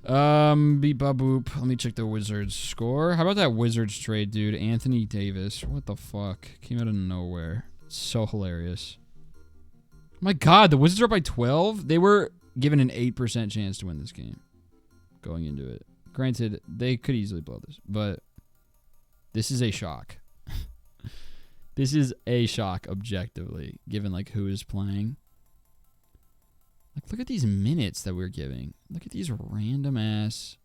me. Beep bop boop. Let me check the Wizards score. How about that Wizards trade, dude? Anthony Davis. What the fuck? Came out of nowhere. So hilarious. My god, the Wizards are up by 12? They were given an 8% chance to win this game going into it. Granted, they could easily blow this, but this is a shock. This is a shock, objectively, given like who is playing. Like, look at these minutes that we're giving. Look at these random ass.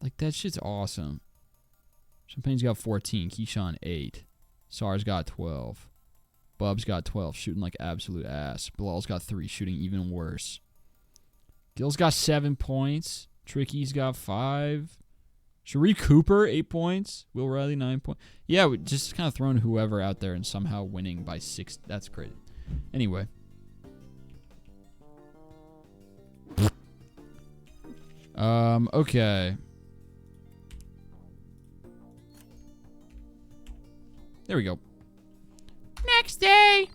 Like, that shit's awesome. Champagne's got 14. Keyshawn 8. Sar's got 12. Bub's got 12, shooting like absolute ass. Bilal's got 3, shooting even worse. Gil's got 7 points. Tricky's got 5. Sharif Cooper, 8 points. Will Riley, 9 points. Yeah, we just kind of throwing whoever out there and somehow winning by 6. That's crazy. Anyway. Okay. There we go. Next day.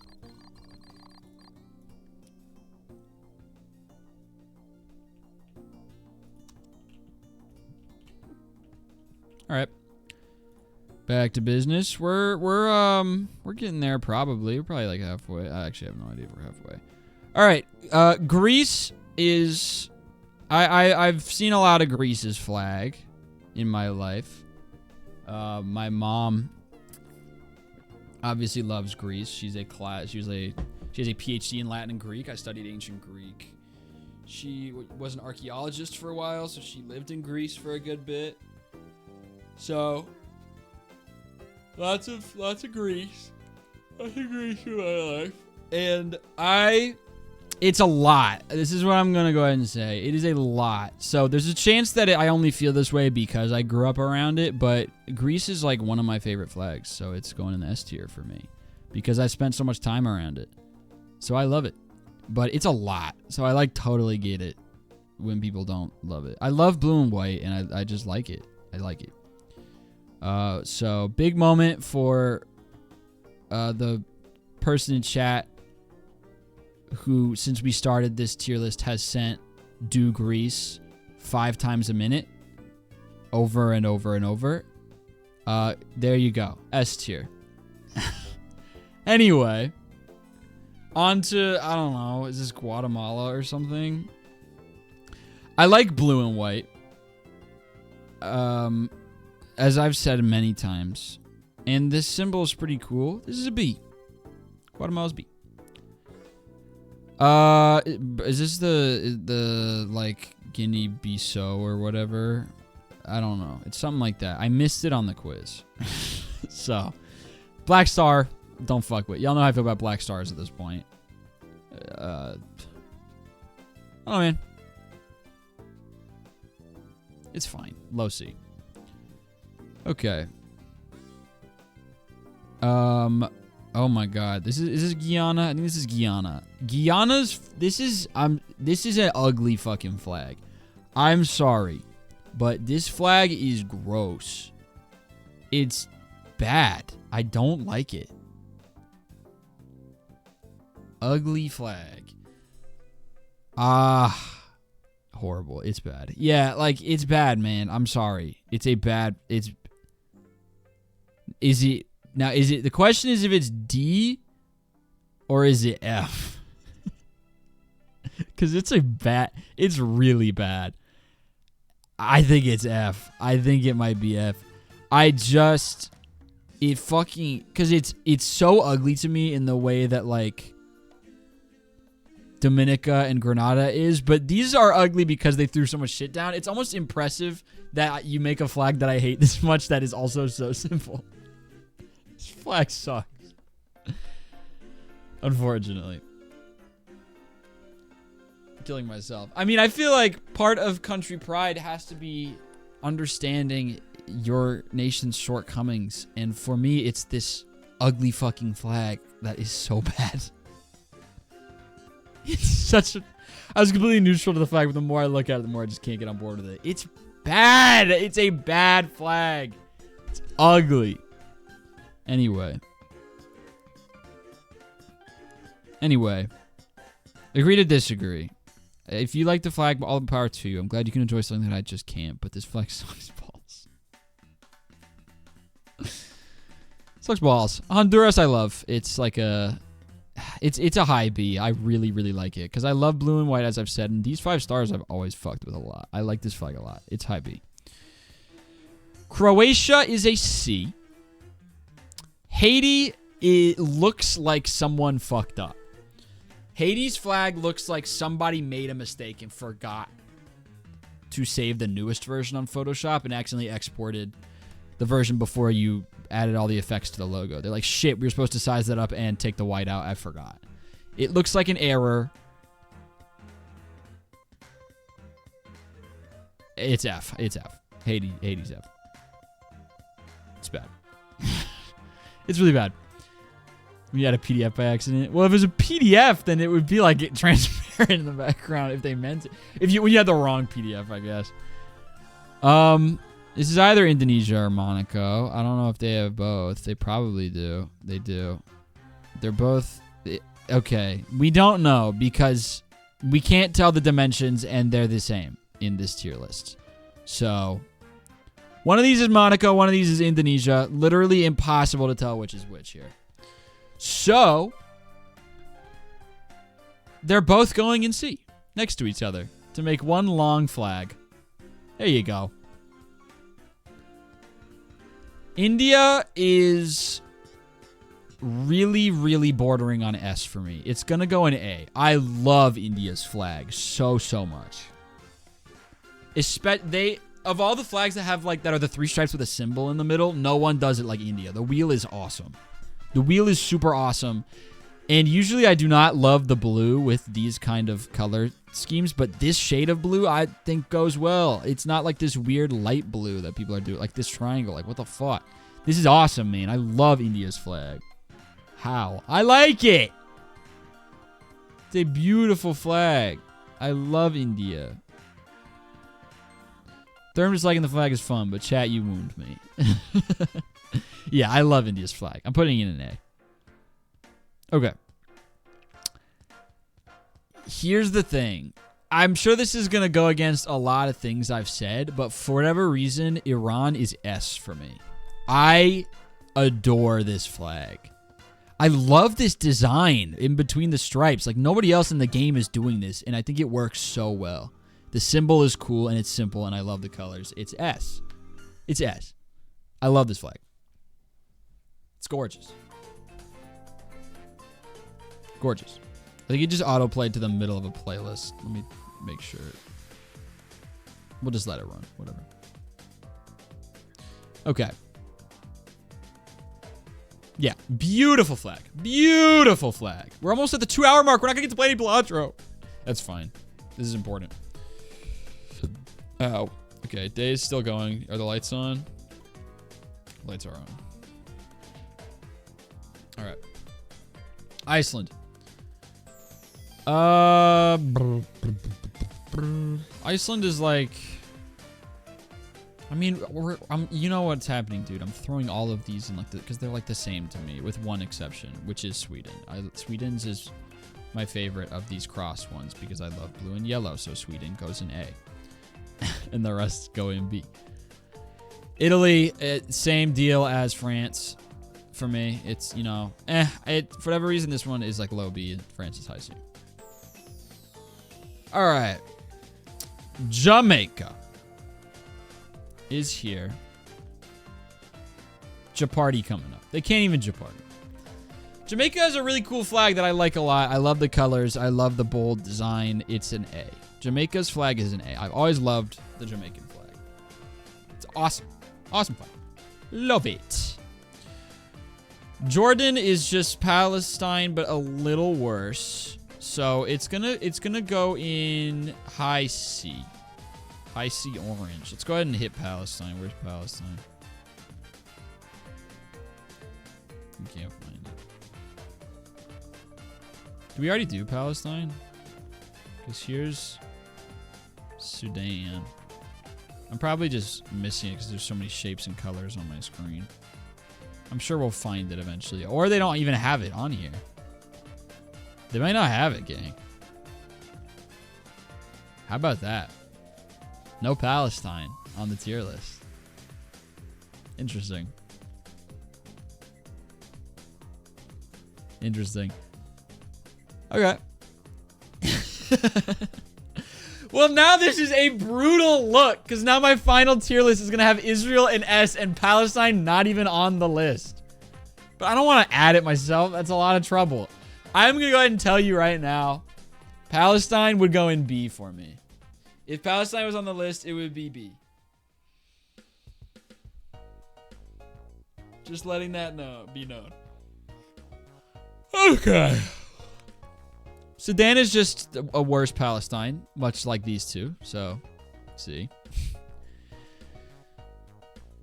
All right. Back to business. We're getting there probably. We're probably like halfway. I actually have no idea if we're halfway. All right. Greece is I've seen a lot of Greece's flag in my life. My mom obviously loves Greece. She has a PhD in Latin and Greek. I studied ancient Greek. She was an archaeologist for a while, so she lived in Greece for a good bit. So lots of Greece. Lots of Greece in my life. And it's a lot. This is what I'm going to go ahead and say. It is a lot. So there's a chance that I only feel this way because I grew up around it, but Greece is like one of my favorite flags. So it's going in the S tier for me because I spent so much time around it. So I love it, but it's a lot. So I like totally get it when people don't love it. I love blue and white and I just like it. I like it. So big moment for the person in chat who, since we started this tier list, has sent "Do Grease" 5 times a minute, over and over and over. There you go, S tier. Anyway, on to, I don't know, is this Guatemala or something? I like blue and white. As I've said many times, and this symbol is pretty cool. This is a B. Guatemala's B. Is this the like Guinea-Bissau or whatever? I don't know. It's something like that. I missed it on the quiz. So, Black Star, don't fuck with. Y'all know how I feel about Black Stars at this point. Oh man, it's fine. Low C. Okay. Oh my God, is this Guyana? I think this is Guyana. This is an ugly fucking flag. I'm sorry, but this flag is gross. It's bad. I don't like it. Ugly flag. Horrible. It's bad. Yeah, like, it's bad, man. I'm sorry. Is it, the question is if it's D or is it F? Because it's really bad. I think it's F. I think it might be F. Because it's so ugly to me in the way that, like, Dominica and Grenada is, but these are ugly because they threw so much shit down. It's almost impressive that you make a flag that I hate this much that is also so simple. This flag sucks. Unfortunately. I'm killing myself. I mean, I feel like part of country pride has to be understanding your nation's shortcomings, and for me, it's this ugly fucking flag that is so bad. It's such a... I was completely neutral to the flag, but the more I look at it, the more I just can't get on board with it. It's bad. It's a bad flag. It's ugly. Anyway. Agree to disagree. If you like the flag, all the power to you. I'm glad you can enjoy something that I just can't, but this flag sucks balls. Sucks balls. Honduras I love. It's like a... It's a high B. I really, really like it. Because I love blue and white, as I've said. And these 5 stars I've always fucked with a lot. I like this flag a lot. It's high B. Croatia is a C. Haiti, it looks like someone fucked up. Haiti's flag looks like somebody made a mistake and forgot to save the newest version on Photoshop and accidentally exported the version before you added all the effects to the logo. They're like, shit, we were supposed to size that up and take the white out. I forgot. It looks like an error. It's F. It's F. Haiti's F. It's bad. It's really bad. We had a PDF by accident. Well, if it was a PDF, then it would be like transparent in the background if they meant it. When you had the wrong PDF, I guess. This is either Indonesia or Monaco. I don't know if they have both. They probably do. They do. They're both... Okay. We don't know because we can't tell the dimensions and they're the same in this tier list. So, one of these is Monaco. One of these is Indonesia. Literally impossible to tell which is which here. So, they're both going in C next to each other to make one long flag. There you go. India is really, really bordering on S for me. It's going to go in A. I love India's flag so, so much. Of all the flags that have that are the 3 stripes with a symbol in the middle, no one does it like India. The wheel is awesome. The wheel is super awesome. And usually I do not love the blue with these kind of color schemes, but this shade of blue I think goes well. It's not like this weird light blue that people are doing, like this triangle. Like, what the fuck? This is awesome, man. I love India's flag. How? I like it. It's a beautiful flag. I love India. Therm just liking the flag is fun, but chat, you wound me. Yeah, I love India's flag. I'm putting it in an A. Okay. Here's the thing. I'm sure this is going to go against a lot of things I've said, but for whatever reason, Iran is S for me. I adore this flag. I love this design in between the stripes. Like, nobody else in the game is doing this, and I think it works so well. The symbol is cool, and it's simple, and I love the colors. It's S. It's S. I love this flag. It's gorgeous. Gorgeous. I think it just auto-played to the middle of a playlist. Let me make sure. We'll just let it run. Whatever. Okay. Yeah. Beautiful flag. Beautiful flag. We're almost at the 2-hour mark. We're not going to get to play any outro. That's fine. This is important. Ow. Okay. Day is still going. Are the lights on? Lights are on. All right. Iceland. Iceland is like... I mean, you know what's happening, dude. I'm throwing all of these in like because they're like the same to me, with one exception, which is Sweden. Sweden's is my favorite of these cross ones because I love blue and yellow, so Sweden goes in A, and the rest go in B. Italy, same deal as France. For me, it's, you know, for whatever reason, this one is like low B and France is high C. All right, Jamaica is here. Jeopardy coming up. They can't even Jeopardy. Jamaica has a really cool flag that I like a lot. I love the colors. I love the bold design. It's an A. Jamaica's flag is an A. I've always loved the Jamaican flag. It's awesome. Awesome flag. Love it. Jordan is just Palestine, but a little worse. So it's gonna go in high C. High C orange. Let's go ahead and hit Palestine. Where's Palestine? We can't find it. Did we already do Palestine? Because here's Sudan. I'm probably just missing it because there's so many shapes and colors on my screen. I'm sure we'll find it eventually. Or they don't even have it on here. They might not have it, gang. How about that? No Palestine on the tier list. Interesting. Interesting. Okay. Well, now this is a brutal look, because now my final tier list is going to have Israel in S and Palestine not even on the list. But I don't want to add it myself. That's a lot of trouble. I'm going to go ahead and tell you right now, Palestine would go in B for me. If Palestine was on the list, it would be B. Just letting that be known. Okay. Sudan is just a worse Palestine, much like these two. So, see.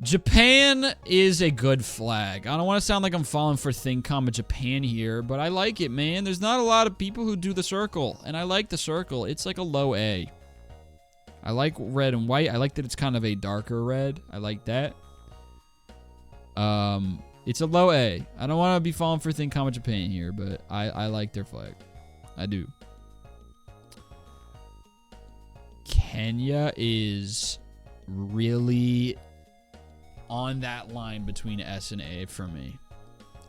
Japan is a good flag. I don't want to sound like I'm falling for thing, Japan here, but I like it, man. There's not a lot of people who do the circle, and I like the circle. It's like a low A. I like red and white. I like that it's kind of a darker red. I like that. It's a low A. I don't want to be falling for thing, Japan here, but I like their flag. I do. Kenya is really on that line between S and A for me.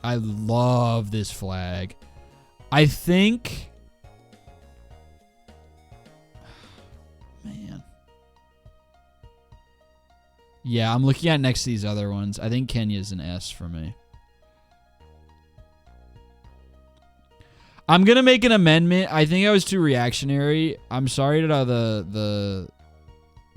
I love this flag. I think... Man. Yeah, I'm looking at next to these other ones. I think Kenya's an S for me. I'm going to make an amendment. I think I was too reactionary. I'm sorry to the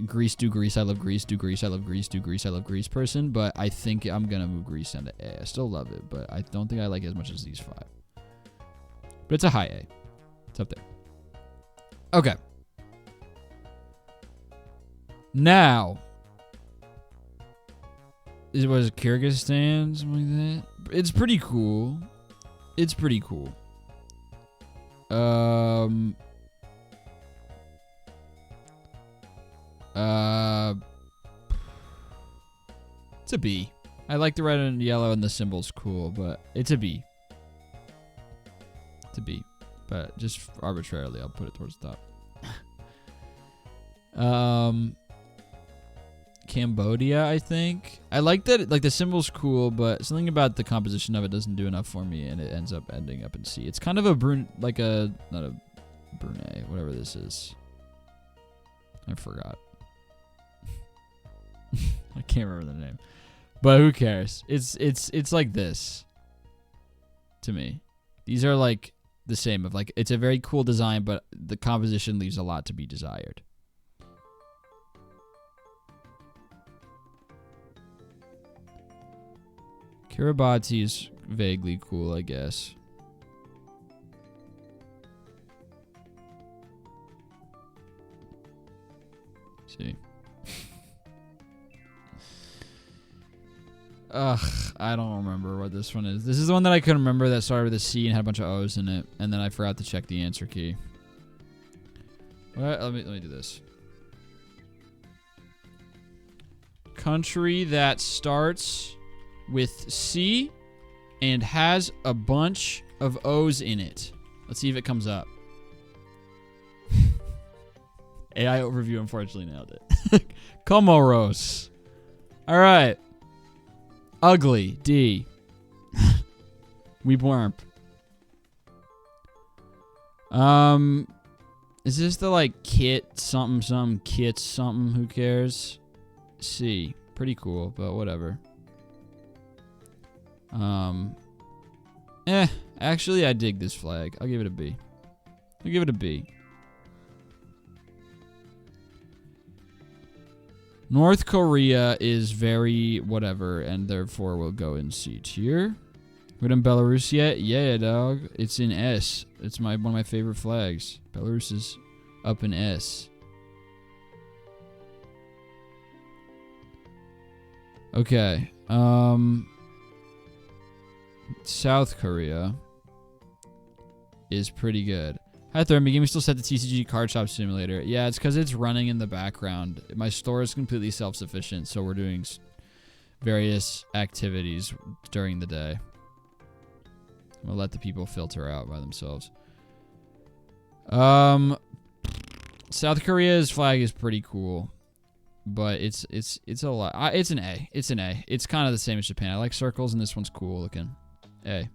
Greece, do Greece, I love Greece, do Greece, I love Greece, do Greece, I love Greece person, but I think I'm going to move Greece into A. I still love it, but I don't think I like it as much as these five. But it's a high A. It's up there. Okay. Now, was Kyrgyzstan, something like that? It's pretty cool. It's pretty cool. It's a B. I like the red and yellow and the symbol's cool, but it's a B. It's a B. But just arbitrarily, I'll put it towards the top. Cambodia, I think. I like that, like, the symbol's cool, but something about the composition of it doesn't do enough for me, and it ends up ending up in C. It's kind of a not a Brunei, whatever this is. I forgot. I can't remember the name. But who cares? It's like this. To me. These are like the same of like, it's a very cool design, but the composition leaves a lot to be desired. Kiribati is vaguely cool, I guess. See. Ugh, I don't remember what this one is. This is the one that I couldn't remember that started with a C and had a bunch of O's in it, and then I forgot to check the answer key. What? Let me do this. Country that starts with C and has a bunch of O's in it. Let's see if it comes up. AI overview unfortunately nailed it. Comoros. All right. Ugly. D. Weebwarmp. Is this the like kit something kit something? Who cares? C. Pretty cool, but whatever. Actually, I dig this flag. I'll give it a B. I'll give it a B. North Korea is very whatever, and therefore will go in C tier. We done Belarus yet? Yeah, dog. It's in S. It's one of my favorite flags. Belarus is up in S. Okay. South Korea is pretty good. Hi, Therm. The game is still set to TCG Card Shop Simulator. Yeah, it's because it's running in the background. My store is completely self-sufficient, so we're doing various activities during the day. I'm gonna let the people filter out by themselves. South Korea's flag is pretty cool, but it's a lot. It's an A. It's an A. It's kind of the same as Japan. I like circles, and this one's cool looking. A.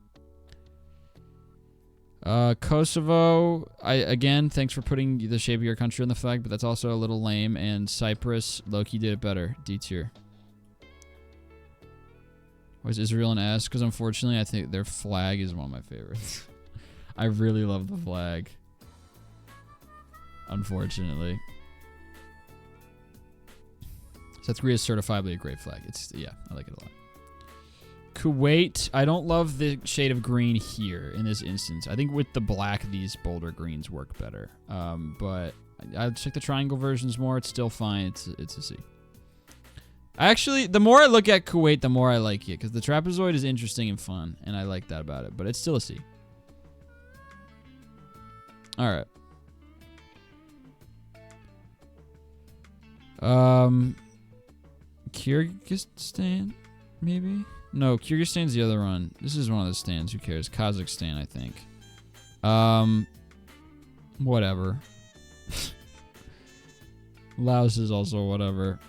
Kosovo, again, thanks for putting the shape of your country on the flag, but that's also a little lame. And Cyprus, Loki did it better. D tier. Was Israel an S? Because unfortunately, I think their flag is one of my favorites. I really love the flag. Unfortunately. South Korea is certifiably a great flag. Yeah, I like it a lot. Kuwait, I don't love the shade of green here in this instance. I think with the black, these bolder greens work better. But I'd check the triangle versions more. It's still fine. It's a C. Actually, the more I look at Kuwait, the more I like it, because the trapezoid is interesting and fun, and I like that about it. But it's still a C. All right. Kyrgyzstan, maybe? No, Kyrgyzstan's the other one. This is one of the stands. Who cares? Kazakhstan, I think. Whatever. Laos is also whatever.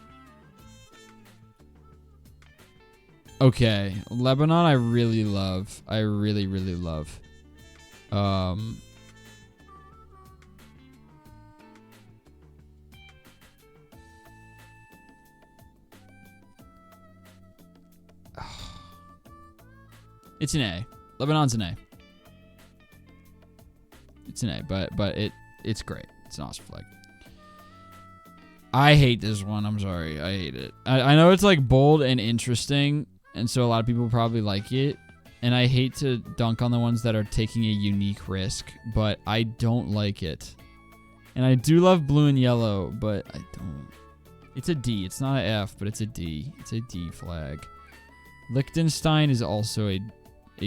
Okay, Lebanon I really love. I really, really love. It's an A. Lebanon's an A. It's an A, but it's great. It's an awesome flag. I hate this one. I'm sorry. I hate it. I know it's like bold and interesting, and so a lot of people probably like it. And I hate to dunk on the ones that are taking a unique risk, but I don't like it. And I do love blue and yellow, but I don't. It's a D. It's not an F, but it's a D. It's a D flag. Liechtenstein is also a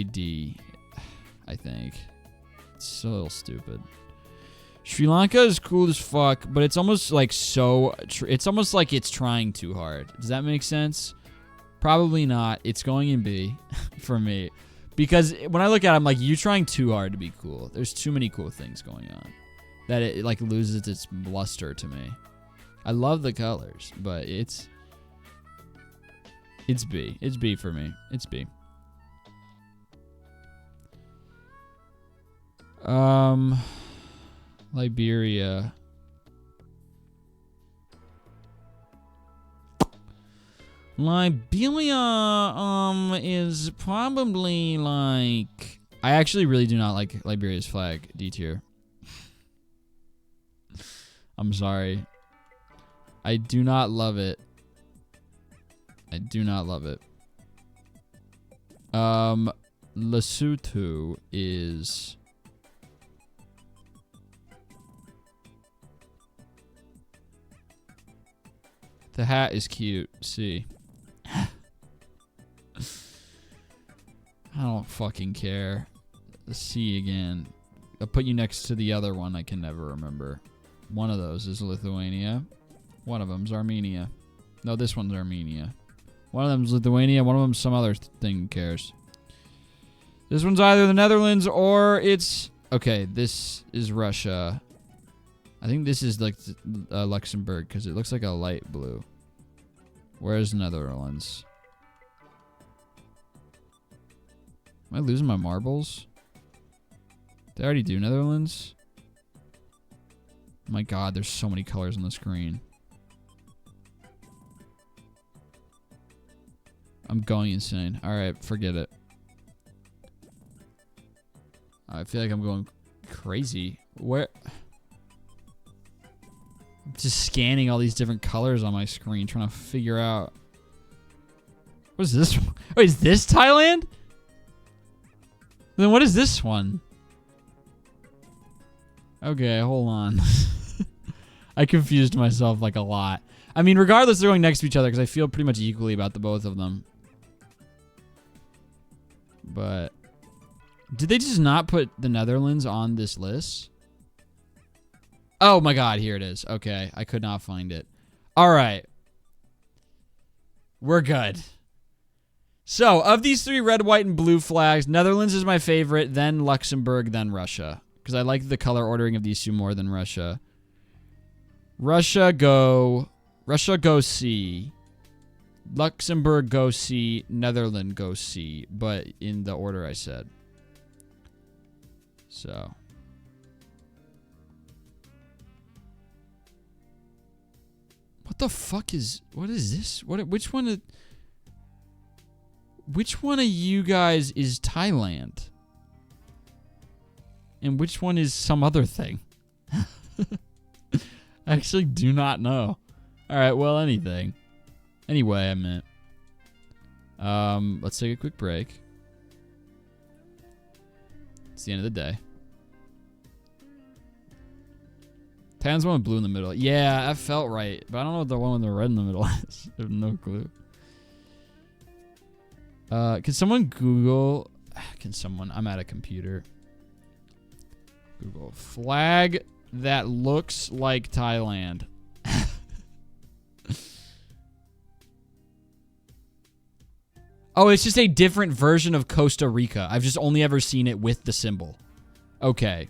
D, I think. It's so little stupid. Sri Lanka is cool as fuck, but it's almost like it's almost like it's trying too hard. Does that make sense? Probably not. It's going in B for me. Because when I look at it, I'm like, you're trying too hard to be cool. There's too many cool things going on that it like loses its luster to me. I love the colors, but it's B. It's B for me. It's B. Liberia. Liberia is probably like, I actually really do not like Liberia's flag. D tier. I'm sorry. I do not love it. I do not love it. Lesotho is the hat is cute. C. I don't fucking care. Let's see again. I'll put you next to the other one I can never remember. One of those is Lithuania. One of them's Armenia. No, this one's Armenia. One of them's Lithuania. One of them's some other thing. Who cares? This one's either the Netherlands or it's... Okay, this is Russia. I think this is like Luxembourg because it looks like a light blue. Where's Netherlands? Am I losing my marbles? Did I already do Netherlands? My god, there's so many colors on the screen. I'm going insane. Alright, forget it. I feel like I'm going crazy. Where? I'm just scanning all these different colors on my screen, trying to figure out. What is this one? Wait, is this Thailand? Then what is this one? Okay, hold on. I confused myself like a lot. I mean, regardless, they're going next to each other because I feel pretty much equally about the both of them. But did they just not put the Netherlands on this list? Oh my god, here it is. Okay, I could not find it. All right. We're good. So, of these three red, white, and blue flags, Netherlands is my favorite, then Luxembourg, then Russia. Because I like the color ordering of these two more than Russia. Russia go C. Luxembourg go C. Netherlands go C. But in the order I said. So. What the fuck is... What is this? Which one of you guys is Thailand? And which one is some other thing? I actually do not know. Alright, well, anything. Anyway, I meant. Let's take a quick break. It's the end of the day. Thailand's one with blue in the middle. Yeah, that felt right. But I don't know what the one with the red in the middle is. I have no clue. Can someone Google... Can someone... I'm at a computer. Google flag that looks like Thailand. Oh, it's just a different version of Costa Rica. I've just only ever seen it with the symbol. Okay.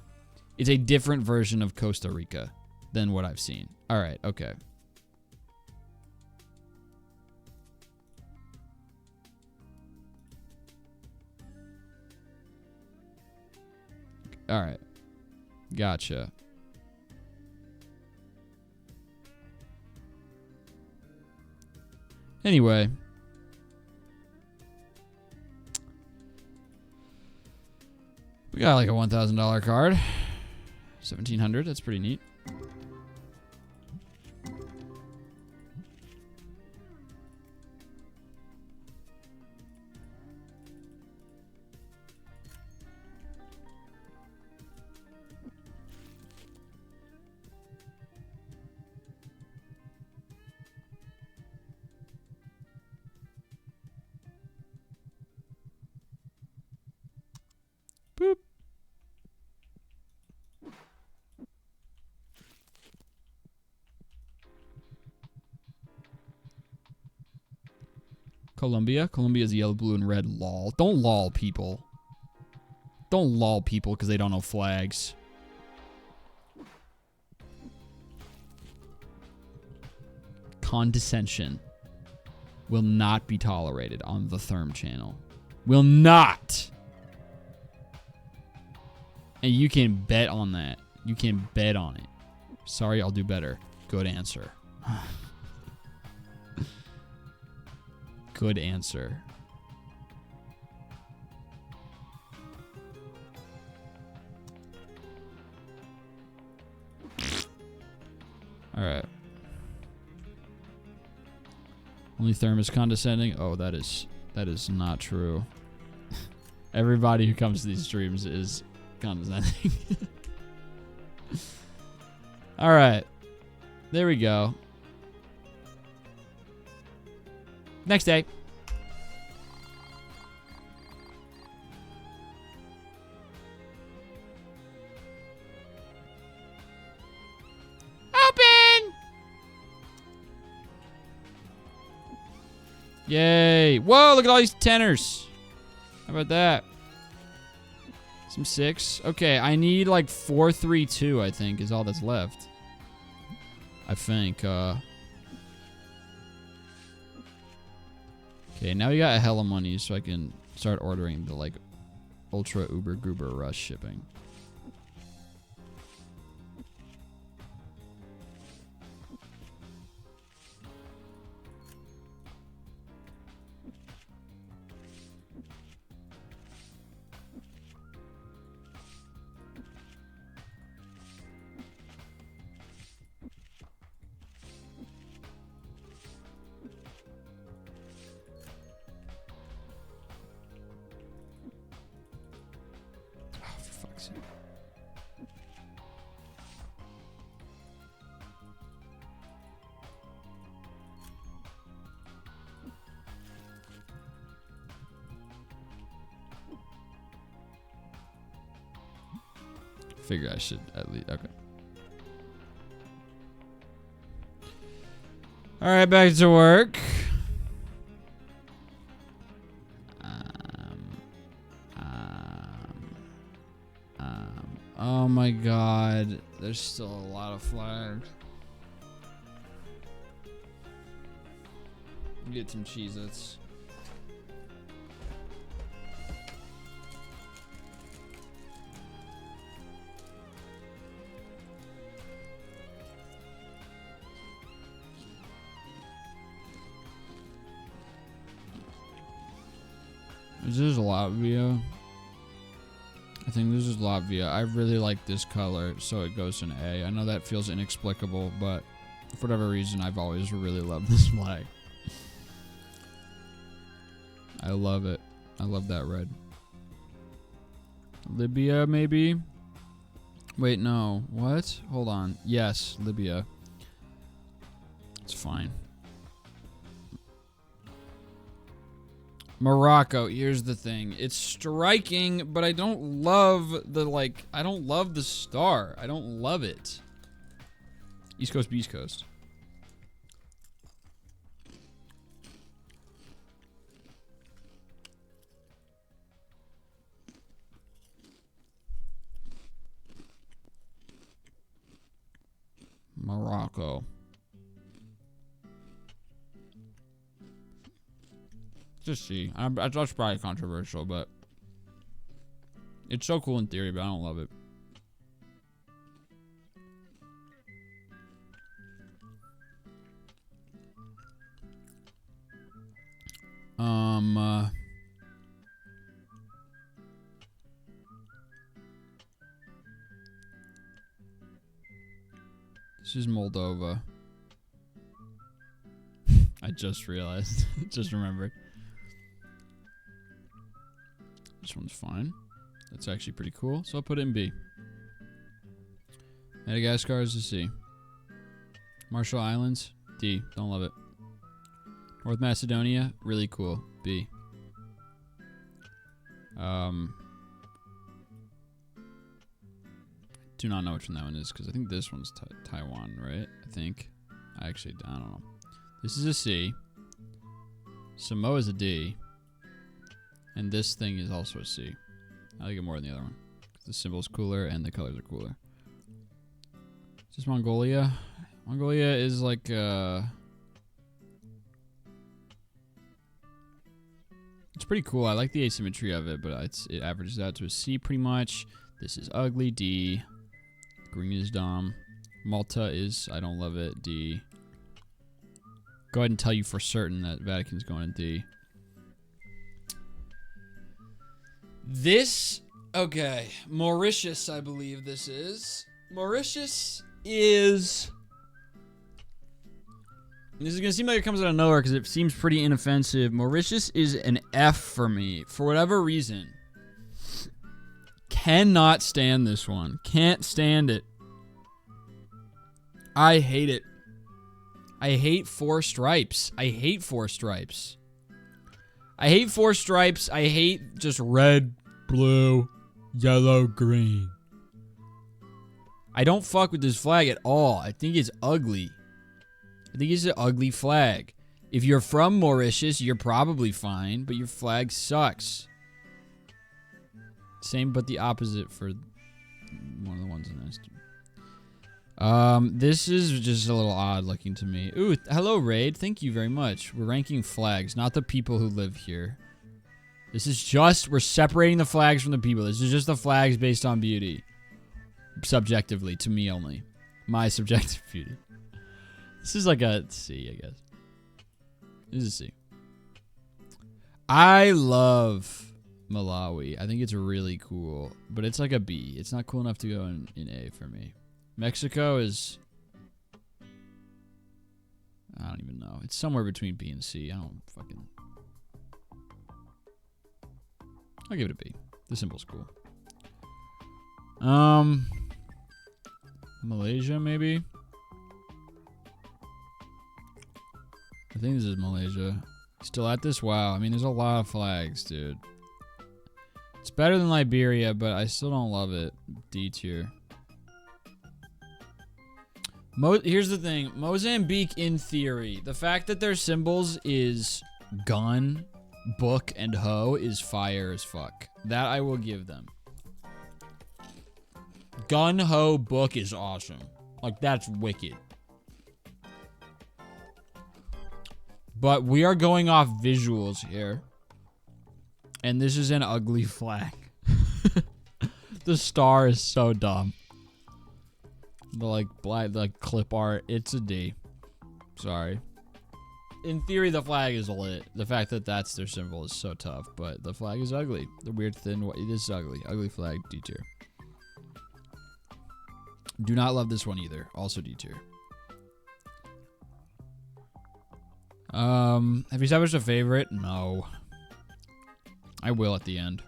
It's a different version of Costa Rica than what I've seen. All right, okay. All right. Gotcha. Anyway. We got like a $1,000 card. 1,700. That's pretty neat. Boop. Colombia. Colombia is yellow, blue, and red. Lol. Don't lol people. Don't lol people because they don't know flags. Condescension will not be tolerated on the Therm channel. Will not. And you can bet on that. You can bet on it. Sorry, I'll do better. Good answer. Good answer. All right. Only Therm is condescending. Oh, that is not true. Everybody who comes to these streams is condescending. All right. There we go. Next day. Yay. Whoa, look at all these tenors. How about that? Some 6. Okay, I need like 4, 3, 2, I think, is all that's left. I think. Okay, now we got a hella money, so I can start ordering the like ultra uber goober rush shipping. Figure I should at least. Okay. All right, back to work. Oh my God, there's still a lot of flags. Get some Cheez-Its. Is this Latvia? I think this is Latvia. I really like this color, so it goes in A. I know that feels inexplicable, but for whatever reason, I've always really loved this flag. I love it. I love that red. Libya, maybe? Wait, no. What? Hold on. Yes, Libya. It's fine. Morocco, here's the thing. It's striking, but I don't love the, like, I don't love the star. I don't love it. East Coast, Beast Coast. Morocco. Just see. That's probably controversial, but it's so cool in theory, but I don't love it. This is Moldova. I just realized. Just remembered. This one's fine. That's actually pretty cool. So I'll put it in B. Madagascar is a C. Marshall Islands, D. Don't love it. North Macedonia, really cool. B. Do not know which one that one is because I think this one's Taiwan, right? I think. I don't know. This is a C. Samoa is a D. And this thing is also a C. I like it more than the other one. The symbol's cooler and the colors are cooler. Is this Mongolia? Mongolia is like it's pretty cool. I like the asymmetry of it, but it averages out to a C pretty much. This is ugly, D. Green is dumb. Malta is, I don't love it, D. Go ahead and tell you for certain that Vatican's going in D. This, okay, Mauritius, I believe this is. Mauritius is... This is going to seem like it comes out of nowhere because it seems pretty inoffensive. Mauritius is an F for me, for whatever reason. Cannot stand this one. Can't stand it. I hate it. I hate 4 stripes. I hate 4 stripes. I hate 4 stripes. I hate just red, blue, yellow, green. I don't fuck with this flag at all. I think it's ugly. I think it's an ugly flag. If you're from Mauritius, you're probably fine, but your flag sucks. Same, but the opposite for one of the ones in this. This is just a little odd looking to me. Ooh, hello, Raid. Thank you very much. We're ranking flags, not the people who live here. This is just, we're separating the flags from the people. This is just the flags based on beauty. Subjectively, to me only. My subjective beauty. This is like a C, I guess. This is a C. I love Malawi. I think it's really cool, but it's like a B. It's not cool enough to go in A for me. Mexico is... I don't even know. It's somewhere between B and C. I don't fucking... I'll give it a B. The symbol's cool. Malaysia, maybe? I think this is Malaysia. Still at this? Wow. I mean, there's a lot of flags, dude. It's better than Liberia, but I still don't love it. D tier. Here's the thing. Mozambique, in theory, the fact that their symbols is gun, book, and hoe is fire as fuck. That I will give them. Gun, hoe, book is awesome. Like, that's wicked. But we are going off visuals here. And this is an ugly flag. The star is so dumb. The like clip art, it's a D. Sorry. In theory, the flag is lit. The fact that that's their symbol is so tough, but the flag is ugly. The weird thin, it is ugly. Ugly flag, D tier. Do not love this one either. Also D tier. Have you established a favorite? No. I will at the end.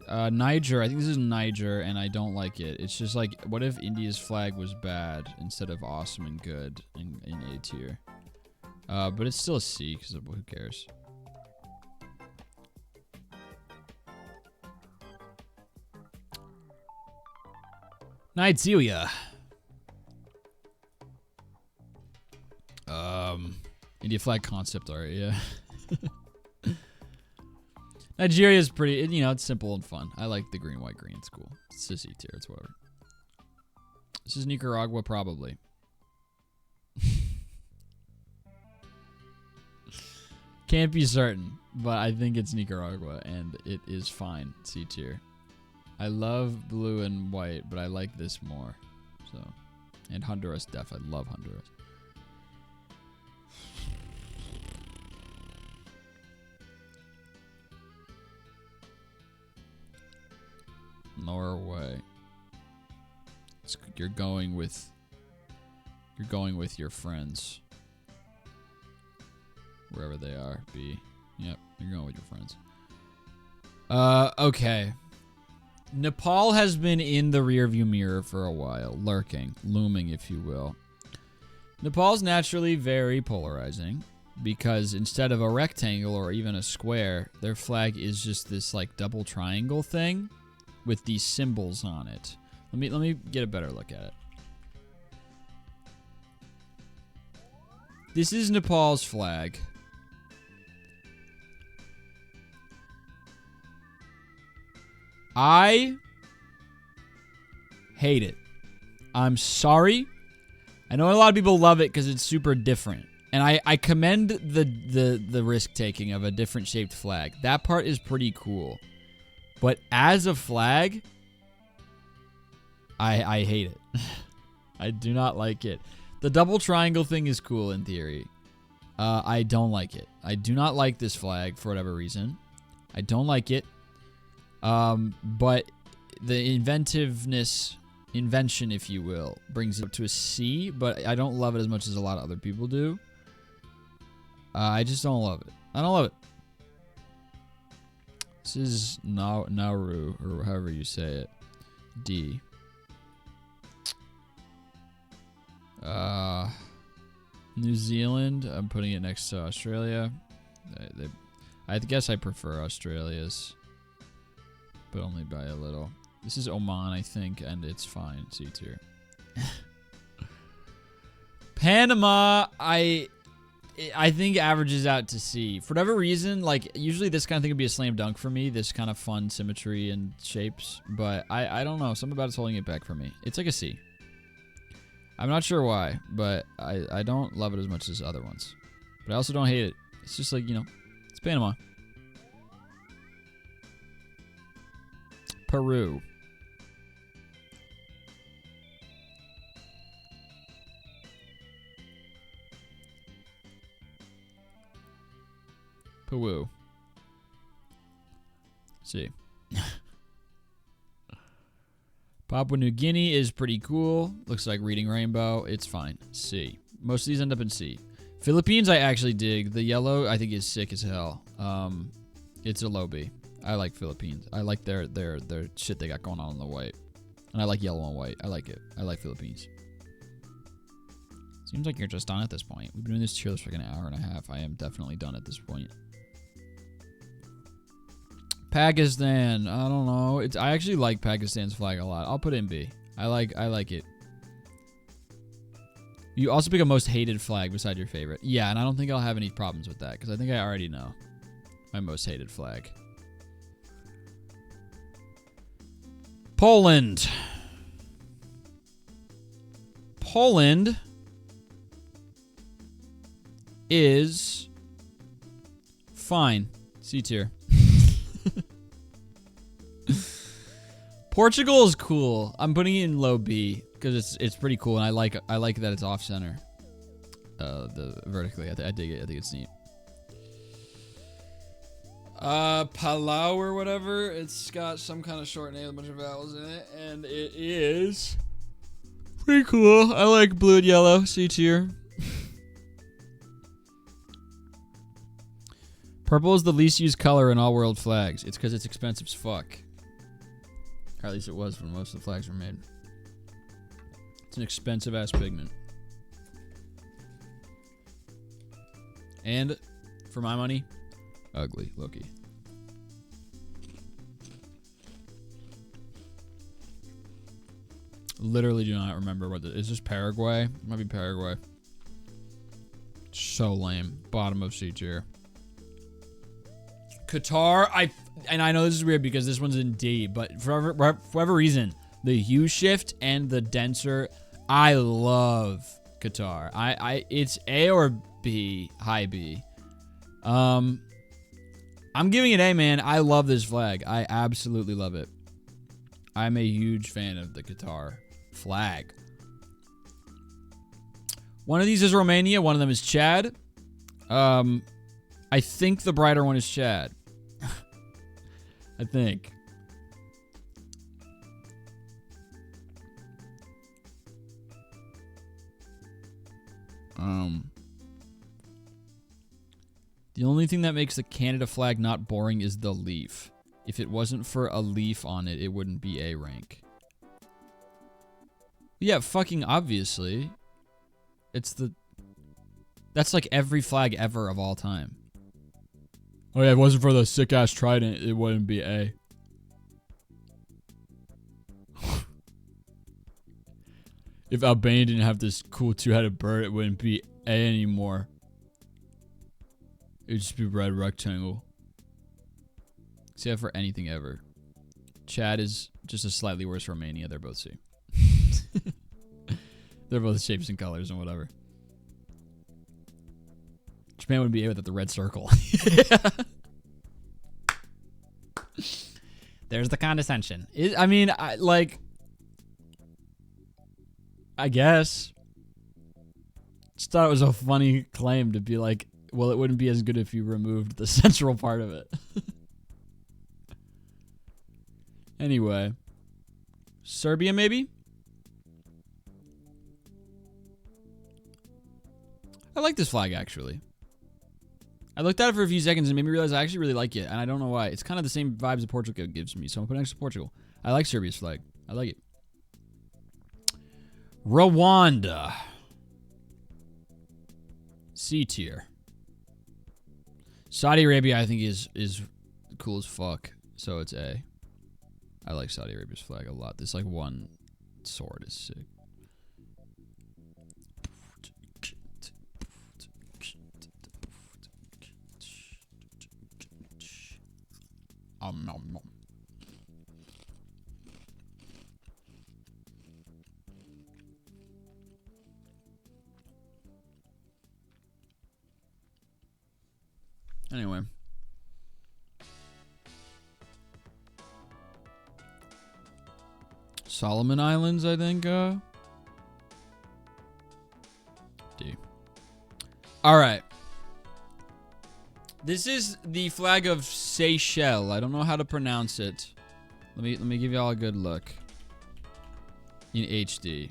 Niger. I think this is Niger, and I don't like it. It's just like, what if India's flag was bad instead of awesome and good in A tier? But it's still a C, because who cares? Nigeria. India flag concept art, yeah. Nigeria is pretty, you know, it's simple and fun. I like the green, white, green. It's cool. It's a C tier. It's whatever. This is Nicaragua, probably. Can't be certain, but I think it's Nicaragua, and it is fine. C tier. I love blue and white, but I like this more. So, and Honduras, def. I love Honduras. Norway. You're going with your friends. Wherever they are. B. Yep, you're going with your friends. Okay. Nepal has been in the rearview mirror for a while, lurking, looming, if you will. Nepal's naturally very polarizing because instead of a rectangle or even a square, their flag is just this like double triangle thing with these symbols on it. Let me get a better look at it. This is Nepal's flag. I hate it. I'm sorry. I know a lot of people love it because it's super different. And I commend the risk-taking of a different shaped flag. That part is pretty cool. But as a flag, I hate it. I do not like it. The double triangle thing is cool in theory. I don't like it. I do not like this flag for whatever reason. I don't like it. But the invention, if you will, brings it up to a C, but I don't love it as much as a lot of other people do. I just don't love it. I don't love it. This is Nauru, or however you say it. D. New Zealand, I'm putting it next to Australia. I guess I prefer Australia's, but only by a little. This is Oman, I think, and it's fine. C tier. Panama, I think averages out to C. For whatever reason, like, usually this kind of thing would be a slam dunk for me, this kind of fun symmetry and shapes, but I don't know. Something about it's holding it back for me. It's like a C. I'm not sure why, but I don't love it as much as other ones. But I also don't hate it. It's just like, you know, it's Panama. Peru. Peru. See. Papua New Guinea is pretty cool. Looks like Reading Rainbow. It's fine. C. Most of these end up in C. Philippines I actually dig. The yellow I think is sick as hell. It's a low B. I like Philippines. I like their shit they got going on the white. And I like yellow and white. I like it. I like Philippines. Seems like you're just done at this point. We've been doing this tier list for like an hour and a half. I am definitely done at this point. Pakistan. I don't know. I actually like Pakistan's flag a lot. I'll put it in B. I like it. You also pick a most hated flag beside your favorite. Yeah, and I don't think I'll have any problems with that because I think I already know my most hated flag. Poland. Poland is fine. C tier. Portugal is cool. I'm putting it in low B because it's pretty cool and I like that it's off center. The vertically, I dig it. I think it's neat. Palau or whatever. It's got some kind of short name with a bunch of vowels in it, and it is pretty cool. I like blue and yellow. C tier. Purple is the least used color in all world flags. It's because it's expensive as fuck. Or at least it was when most of the flags were made. It's an expensive ass pigment. And for my money, ugly, Loki. Literally do not remember what is this Paraguay? It might be Paraguay. So lame. Bottom of C tier. Qatar, I know this is weird because this one's in D, but for whatever reason, the hue shift and the denser, I love Qatar. It's A or B, high B. I'm giving it A, man. I love this flag. I absolutely love it. I'm a huge fan of the Qatar flag. One of these is Romania. One of them is Chad. I think the brighter one is Chad. I think. The only thing that makes the Canada flag not boring is the leaf. If it wasn't for a leaf on it, it wouldn't be A rank. Yeah, fucking obviously. That's like every flag ever of all time. Oh yeah, if it wasn't for the sick ass trident, it wouldn't be A. If Albania didn't have this cool two-headed bird, it wouldn't be A anymore. It would just be red rectangle. Except for anything ever. Chad is just a slightly worse Romania. They're both C. They're both shapes and colors and whatever. Japan wouldn't be A without the red circle. There's the condescension. I guess. Just thought it was a funny claim to be like, well, it wouldn't be as good if you removed the central part of it. Anyway. Serbia, maybe? I like this flag, actually. I looked at it for a few seconds and made me realize I actually really like it, and I don't know why. It's kind of the same vibes that Portugal gives me, so I'm putting next to Portugal. I like Serbia's flag. I like it. Rwanda. C tier. Saudi Arabia, I think, is cool as fuck, so it's A. I like Saudi Arabia's flag a lot. This, like, one sword is sick. nom, nom. Anyway. Solomon Islands, I think. D. All right. This is the flag of Seychelles. I don't know how to pronounce it. Let me give y'all a good look. In HD.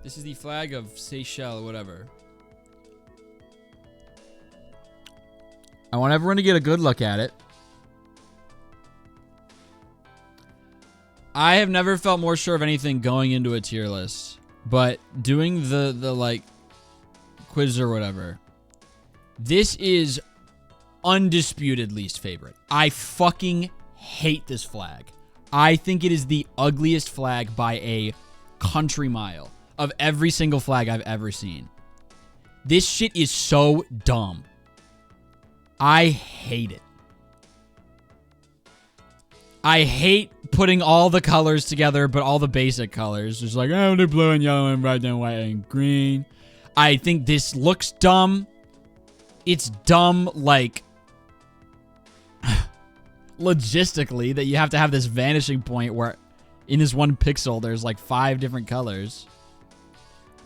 This is the flag of Seychelles, whatever. I want everyone to get a good look at it. I have never felt more sure of anything going into a tier list, but doing the like quiz or whatever, this is undisputed least favorite. I fucking hate this flag. I think it is the ugliest flag by a country mile of every single flag I've ever seen. This shit is so dumb. I hate it. I hate putting all the colors together, but all the basic colors. Just like, oh, they're blue and yellow and red and white and green. I think this looks dumb. It's dumb, like, logistically, that you have to have this vanishing point where in this one pixel, there's like 5 different colors.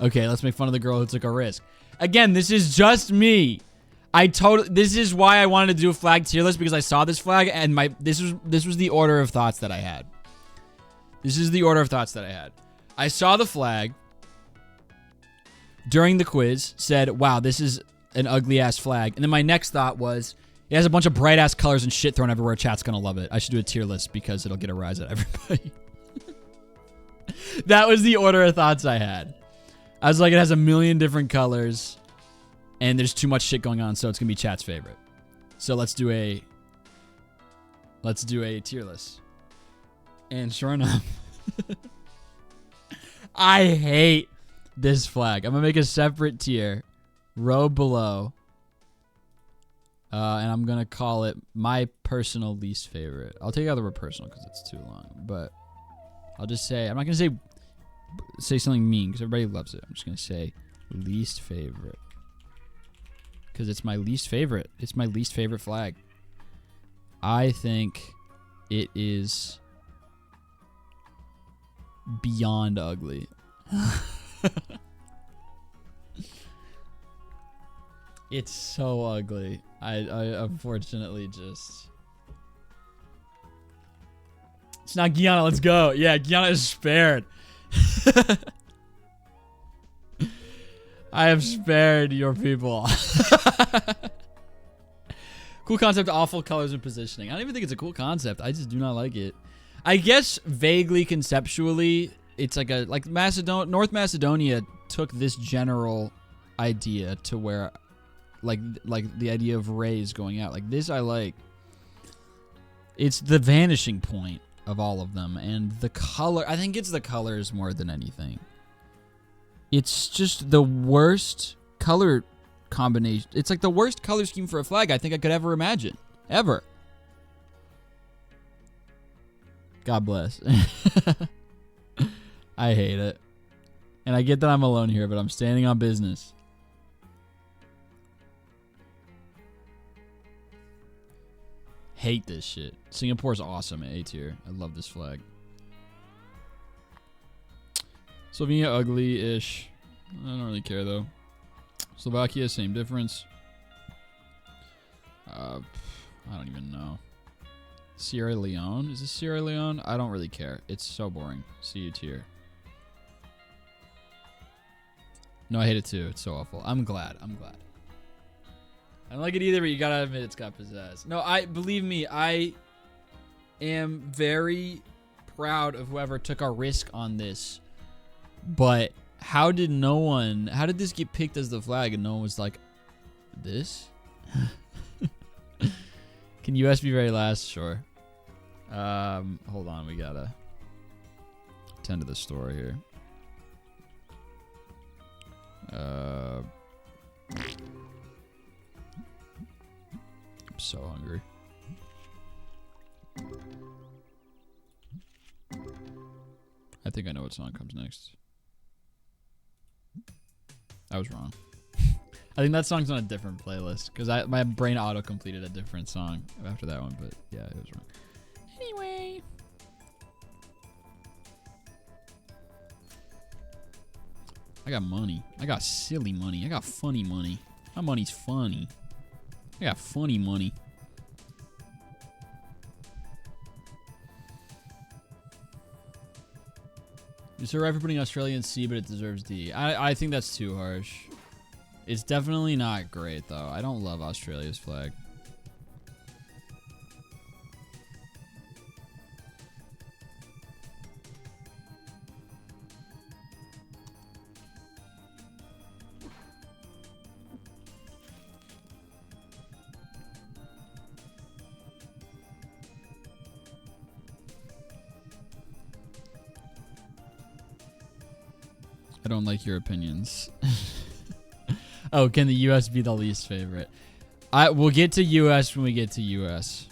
Okay, let's make fun of the girl who took a risk. Again, this is just me. This is why I wanted to do a flag tier list, because I saw this flag and this was the order of thoughts that I had. This is the order of thoughts that I had. I saw the flag during the quiz, said, wow, this is an ugly ass flag. And then my next thought was, it has a bunch of bright ass colors and shit thrown everywhere. Chat's gonna love it. I should do a tier list because it'll get a rise at everybody. That was the order of thoughts I had. I was like, it has a million different colors. And there's too much shit going on, so it's gonna be chat's favorite. So let's do a tier list. And sure enough, I hate this flag. I'm gonna make a separate tier, row below, and I'm gonna call it my personal least favorite. I'll take out the word personal because it's too long, but I'll just say, I'm not gonna say something mean because everybody loves it. I'm just gonna say least favorite. Because it's my least favorite. It's my least favorite flag. I think it is beyond ugly. It's so ugly. I unfortunately just... It's not Guyana, let's go. Yeah, Guyana is spared. I have spared your people. Cool concept, awful colors and positioning. I don't even think it's a cool concept. I just do not like it. I guess vaguely conceptually, it's like North Macedonia took this general idea to where like the idea of rays going out. Like this I like. It's the vanishing point of all of them, and the color, I think it's the colors more than anything. It's just the worst color combination. It's like the worst color scheme for a flag I think I could ever imagine. Ever. God bless. I hate it. And I get that I'm alone here, but I'm standing on business. Hate this shit. Singapore's awesome at A tier. I love this flag. Slovenia, ugly-ish. I don't really care, though. Slovakia, same difference. I don't even know. Sierra Leone? Is this Sierra Leone? I don't really care. It's so boring. See you tier. No, I hate it too. It's so awful. I'm glad. I don't like it either, but you gotta admit it's got pizzazz. No, believe me, I am very proud of whoever took a risk on this. But how did this get picked as the flag and no one was like, this? Can US be very last? Sure. Hold on, we gotta tend to the story here. I'm so hungry. I think I know what song comes next. I was wrong. I think that song's on a different playlist because my brain auto-completed a different song after that one, but yeah, it was wrong. Anyway. I got money. I got silly money. I got funny money. My money's funny. I got funny money. You're so right for putting Australia in C, but it deserves D. I think that's too harsh. It's definitely not great, though. I don't love Australia's flag. I don't like your opinions. Oh, can the U.S. be the least favorite? We'll get to U.S. when we get to U.S.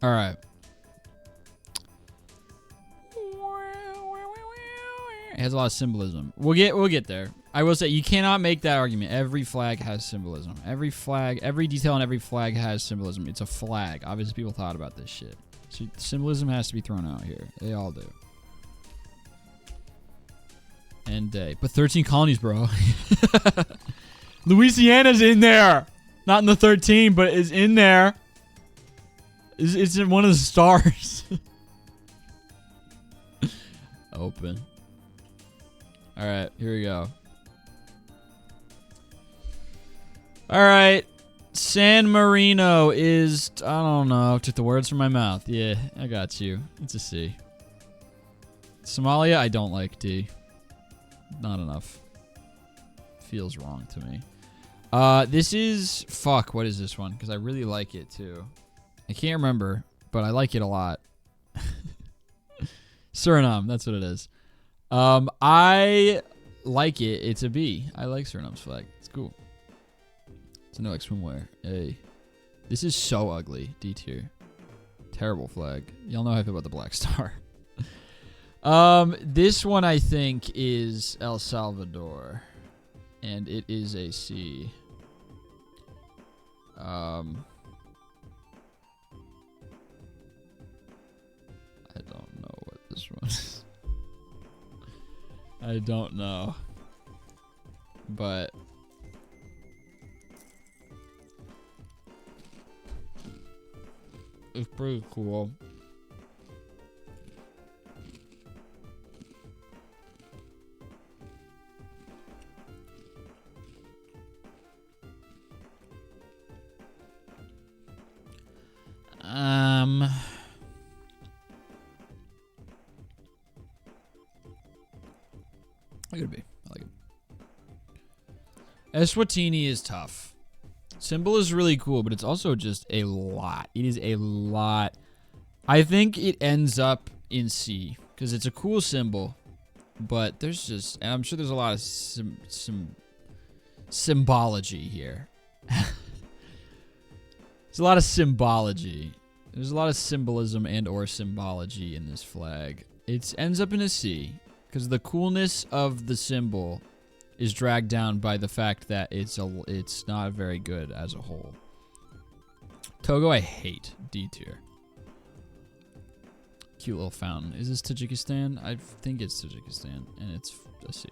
All right. It has a lot of symbolism. We'll get there. I will say you cannot make that argument. Every flag has symbolism. Every flag, every detail on every flag has symbolism. It's a flag. Obviously, people thought about this shit. So symbolism has to be thrown out here. They all do. End day. But 13 colonies, bro. Louisiana's in there. Not in the 13, but is in there. It's in one of the stars. Open. All right, here we go. All right. San Marino is, I don't know, took the words from my mouth. Yeah, I got you. It's a C. Somalia, I don't like D. Not enough. Feels wrong to me. This is, fuck, what is this one? Because I really like it too. I can't remember, but I like it a lot. Suriname, that's what it is. I like it. It's a B. I like Suriname's flag. It's cool. It's no like swimwear. A. This is so ugly. D tier. Terrible flag. Y'all know how I feel about the Black Star. This one I think is El Salvador, and it is a C. I don't know what this one is. I don't know. But it's pretty cool. I could be. I like it. Eswatini is tough. Symbol is really cool, but it's also just a lot. It is a lot. I think it ends up in C because it's a cool symbol, but there's just, and I'm sure there's a lot of symbology here. There's a lot of symbology. There's a lot of symbolism and or symbology in this flag. It ends up in a C because the coolness of the symbol is dragged down by the fact that it's not very good as a whole. Togo, I hate. D tier. Cute little fountain. Is this Tajikistan? I think it's Tajikistan, and it's a C.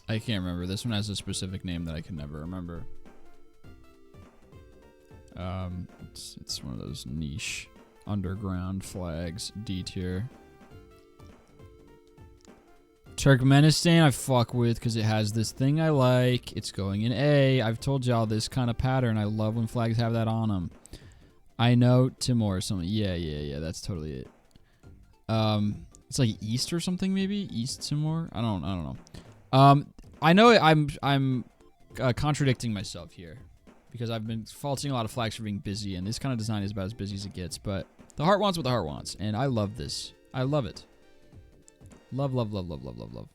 I can't remember. This one has a specific name that I can never remember. It's one of those niche underground flags. D tier. Turkmenistan I fuck with because it has this thing I like. It's going in A. I've told y'all this kind of pattern. I love when flags have that on them. I know Timor or something. Yeah. That's totally it. It's like East or something maybe. East Timor. I don't know. I know I'm contradicting myself here. because I've been faulting a lot of flags for being busy, and this kind of design is about as busy as it gets, but the heart wants what the heart wants, and I love this. I love it. Love, love, love, love, love, love, love.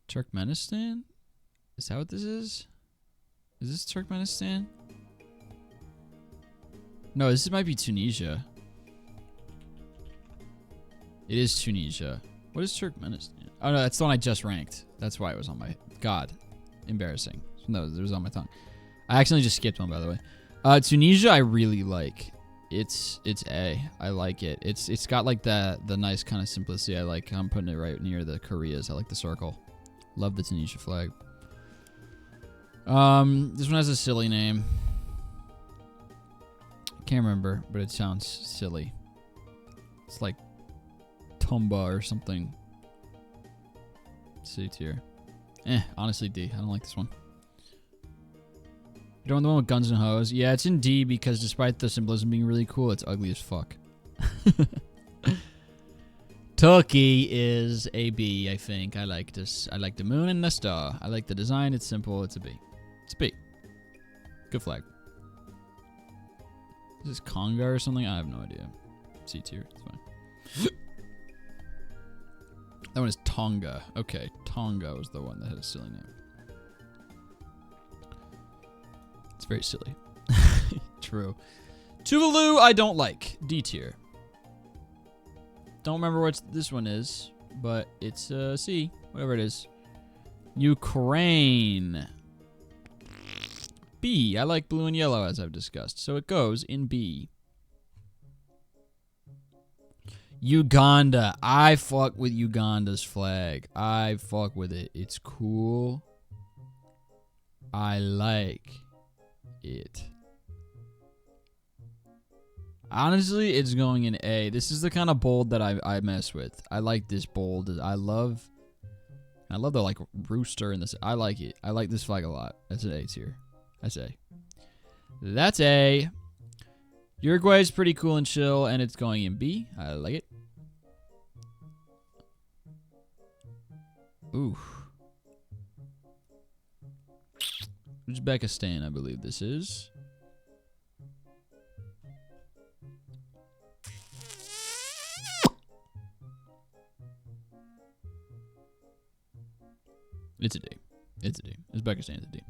Turkmenistan? Is that what this is? Is this Turkmenistan? No, this might be Tunisia. It is Tunisia. What is Turkmenistan? Oh, no, that's the one I just ranked. That's why it was on my... God. Embarrassing. No, it was on my tongue. I accidentally just skipped one, by the way. Tunisia, I really like. It's A. I like it. It's got, like, the nice kind of simplicity. I like. I'm putting it right near the Koreas. I like the circle. Love the Tunisia flag. This one has a silly name. Can't remember, but it sounds silly. It's like Tumba or something. C tier. Honestly D. I don't like this one. You don't want the one with guns and hoes? Yeah, it's in D because despite the symbolism being really cool, it's ugly as fuck. Turkey is a B, I think. I like this. I like the moon and the star. I like the design. It's simple. It's a B. It's a B. Good flag. Is this Conga or something? I have no idea. C tier. It's fine. That one is Tonga. Okay, Tonga was the one that had a silly name. It's very silly. True. Tuvalu, I don't like. D tier. Don't remember what this one is, but it's C, whatever it is. Ukraine. B. I like blue and yellow, as I've discussed, so it goes in B. Uganda. I fuck with Uganda's flag. I fuck with it. It's cool. I like it. Honestly, it's going in A. This is the kind of bold that I mess with. I like this bold. I love the like rooster in this. I like it. I like this flag a lot. That's an A tier. That's A. That's A. Uruguay is pretty cool and chill, and it's going in B. I like it. Ooh. Uzbekistan, I believe this is. It's a D. It's a D. Uzbekistan is a D.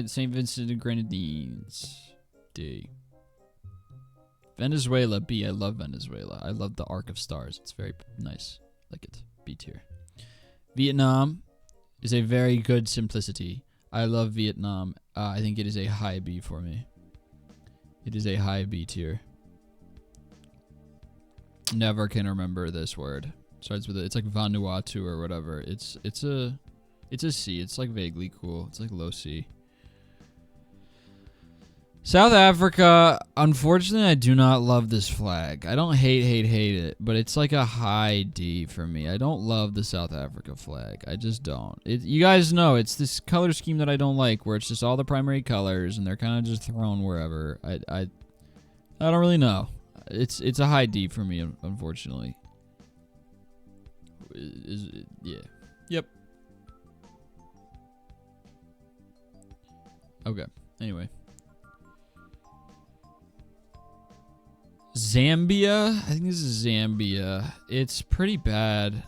St. Vincent and Grenadines. D. Venezuela, B. I love Venezuela. I love the Arc of Stars. It's very nice. Like it. B tier. Vietnam is a very good simplicity. I love Vietnam. I think it is a high B for me. It is a high B tier. Never can remember this word. Starts with it's like Vanuatu or whatever. It's a C. It's like vaguely cool. It's like low C. South Africa, unfortunately, I do not love this flag. I don't hate it, but it's like a high D for me. I don't love the South Africa flag. I just don't. You guys know, it's this color scheme that I don't like, where it's just all the primary colors, and they're kind of just thrown wherever. I don't really know. It's a high D for me, unfortunately. Yeah. Yep. Okay. Anyway. Zambia. I think this is Zambia. It's pretty bad.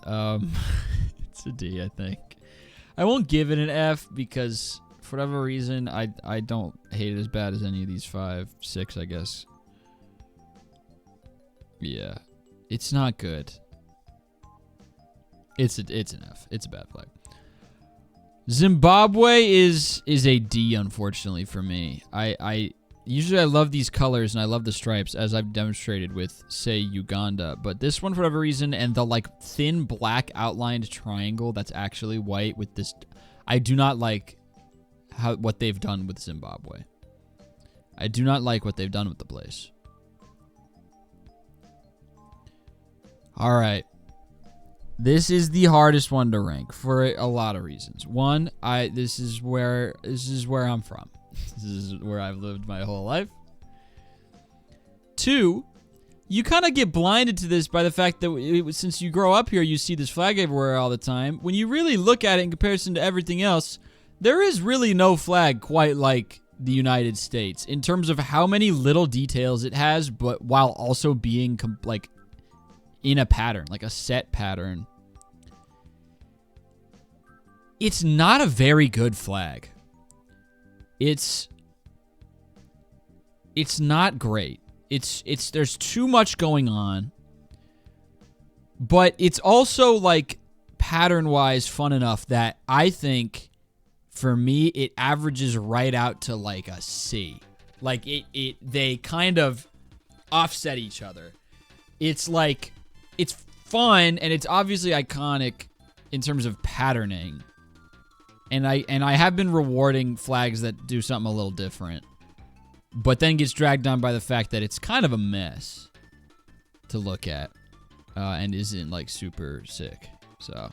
It's a D, I think. I won't give it an F because for whatever reason, I don't hate it as bad as any of these 5, 6, I guess. Yeah. It's not good. It's an F. It's a bad flag. Zimbabwe is a D, unfortunately, for me. Usually I love these colors and I love the stripes, as I've demonstrated with, say, Uganda. But this one, for whatever reason, and the like thin black outlined triangle that's actually white with this, I do not like what they've done with Zimbabwe. I do not like what they've done with the place. All right. This is the hardest one to rank for a lot of reasons. One, this is where I'm from. This is where I've lived my whole life. 2, you kind of get blinded to this by the fact that since you grow up here, you see this flag everywhere all the time. When you really look at it in comparison to everything else, there is really no flag quite like the United States in terms of how many little details it has, but while also being like in a pattern, like a set pattern. It's not a very good flag. It's not great. There's too much going on. But it's also like pattern-wise fun enough that I think for me it averages right out to like a C. Like they kind of offset each other. It's like it's fun and it's obviously iconic in terms of patterning. And I have been rewarding flags that do something a little different. But then gets dragged down by the fact that it's kind of a mess to look at. And isn't, like, super sick. So.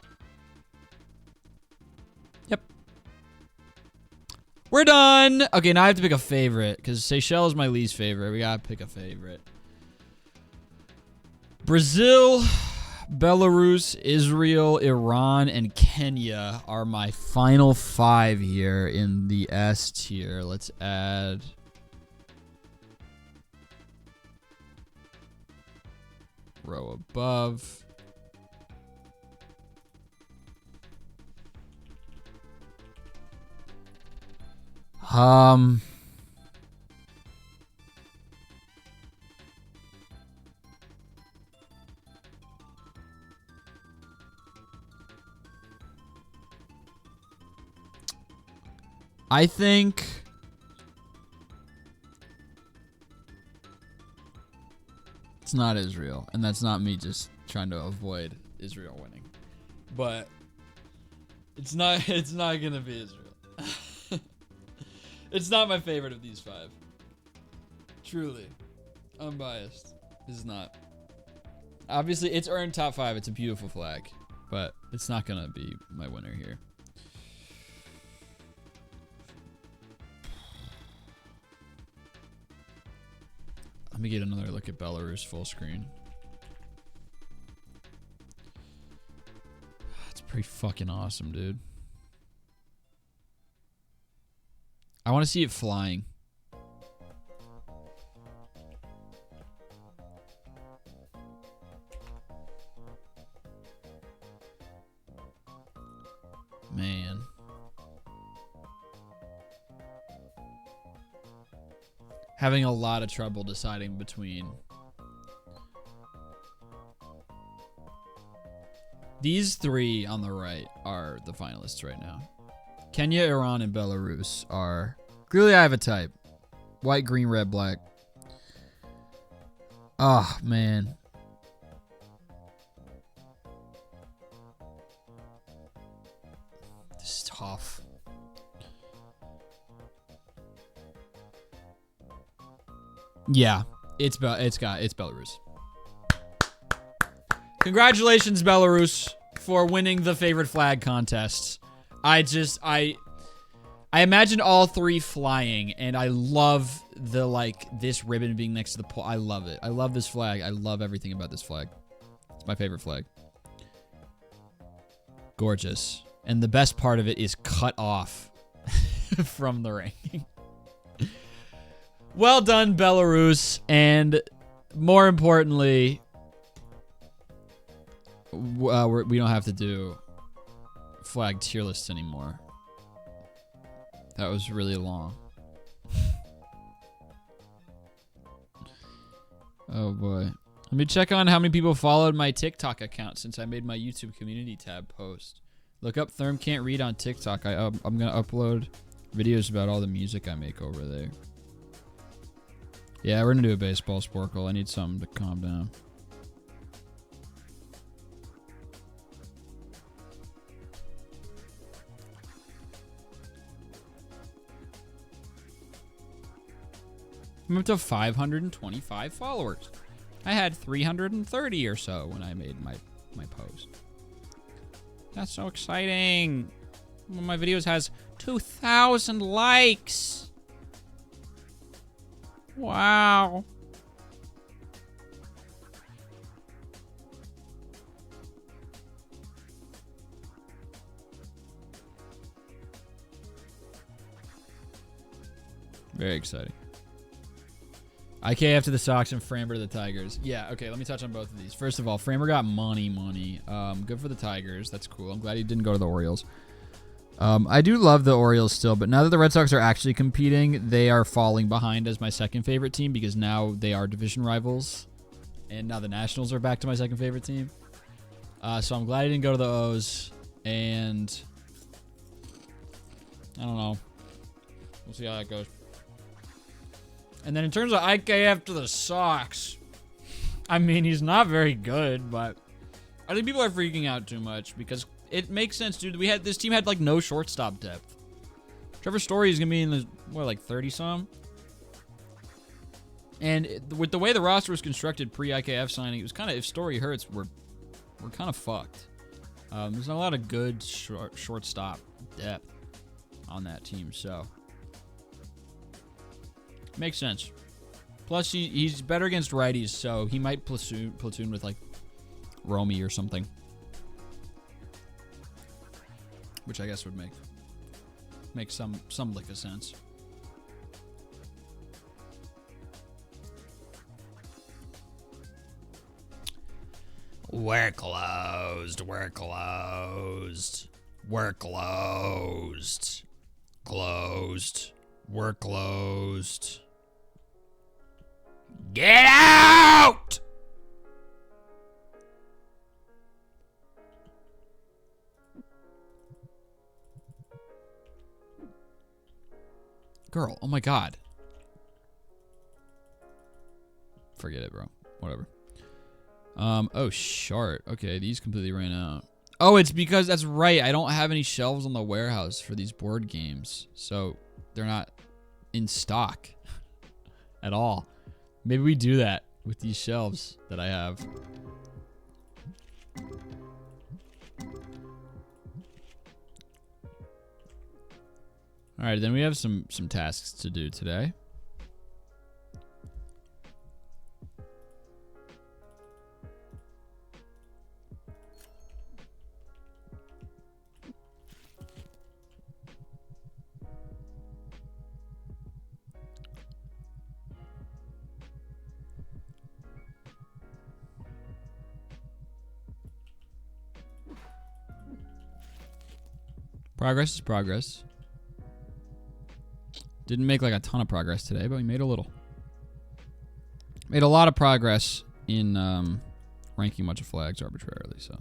Yep. We're done! Okay, now I have to pick a favorite. Because Seychelles is my least favorite. We gotta pick a favorite. Brazil, Belarus, Israel, Iran, and Kenya are my final 5 here in the S tier. Let's add... row above. I think it's not Israel, and that's not me just trying to avoid Israel winning. But it's not gonna be Israel. It's not my favorite of these 5. Truly. Unbiased. This is not. Obviously, it's earned top 5. It's a beautiful flag. But it's not gonna be my winner here. Let me get another look at Belarus full screen. It's pretty fucking awesome, dude. I want to see it flying. Man. Having a lot of trouble deciding between these 3 on the right are the finalists right now. Kenya, Iran, and Belarus are clearly I have a type. White, green, red, black. Oh, man. This is tough. Yeah, it's Belarus. Congratulations, Belarus, for winning the favorite flag contest. I imagined all 3 flying, and I love this ribbon being next to the pole. I love it. I love this flag. I love everything about this flag. It's my favorite flag. Gorgeous. And the best part of it is cut off from the ranking. Well done, Belarus, and more importantly, we don't have to do flag tier lists anymore. That was really long. Oh boy. Let me check on how many people followed my TikTok account since I made my YouTube community tab post. Look up Therm Can't Read on TikTok. I'm going to upload videos about all the music I make over there. Yeah, we're going to do a baseball Sporcle. I need something to calm down. I'm up to 525 followers. I had 330 or so when I made my post. That's so exciting. One of my videos has 2,000 likes. Wow. Very exciting. IKF to the Sox and Framber to the Tigers. Yeah, okay, let me touch on both of these. First of all, Framber got money. Good for the Tigers. That's cool. I'm glad he didn't go to the Orioles. I do love the Orioles still, but now that the Red Sox are actually competing, they are falling behind as my second favorite team because now they are division rivals. And now the Nationals are back to my second favorite team. So I'm glad he didn't go to the O's. And I don't know. We'll see how that goes. And then in terms of IKF to the Sox, I mean, he's not very good, but I think people are freaking out too much because it makes sense, dude. This team had like no shortstop depth. Trevor Story is gonna be in the like 30-some. And with the way the roster was constructed pre-IKF signing, it was kind of, if Story hurts, we're kind of fucked. There's not a lot of good shortstop depth on that team, so makes sense. Plus, he's better against righties, so he might platoon with, like, Romy or something. Which I guess would make some lick of sense. We're closed. We're closed. We're closed. Closed. We're closed. Get out! Girl, oh my god. Forget it, bro. Whatever. Oh, shart. Okay, these completely ran out. Oh, it's because, that's right, I don't have any shelves on the warehouse for these board games. So, they're not in stock at all. Maybe we do that with these shelves that I have. Alright, then we have some tasks to do today. Progress is progress. Didn't make like a ton of progress today, but we made a little. Made a lot of progress in ranking a bunch of flags arbitrarily, so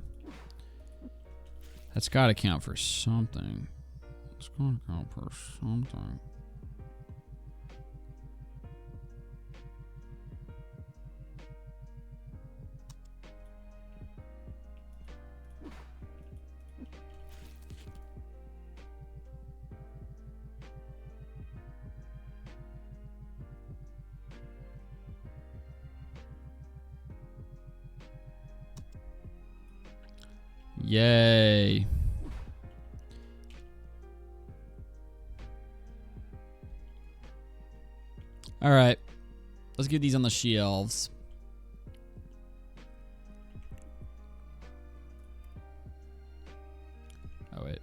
that's got to count for something. It's going to count for something. Yay. All right. Let's get these on the shelves. Oh, wait.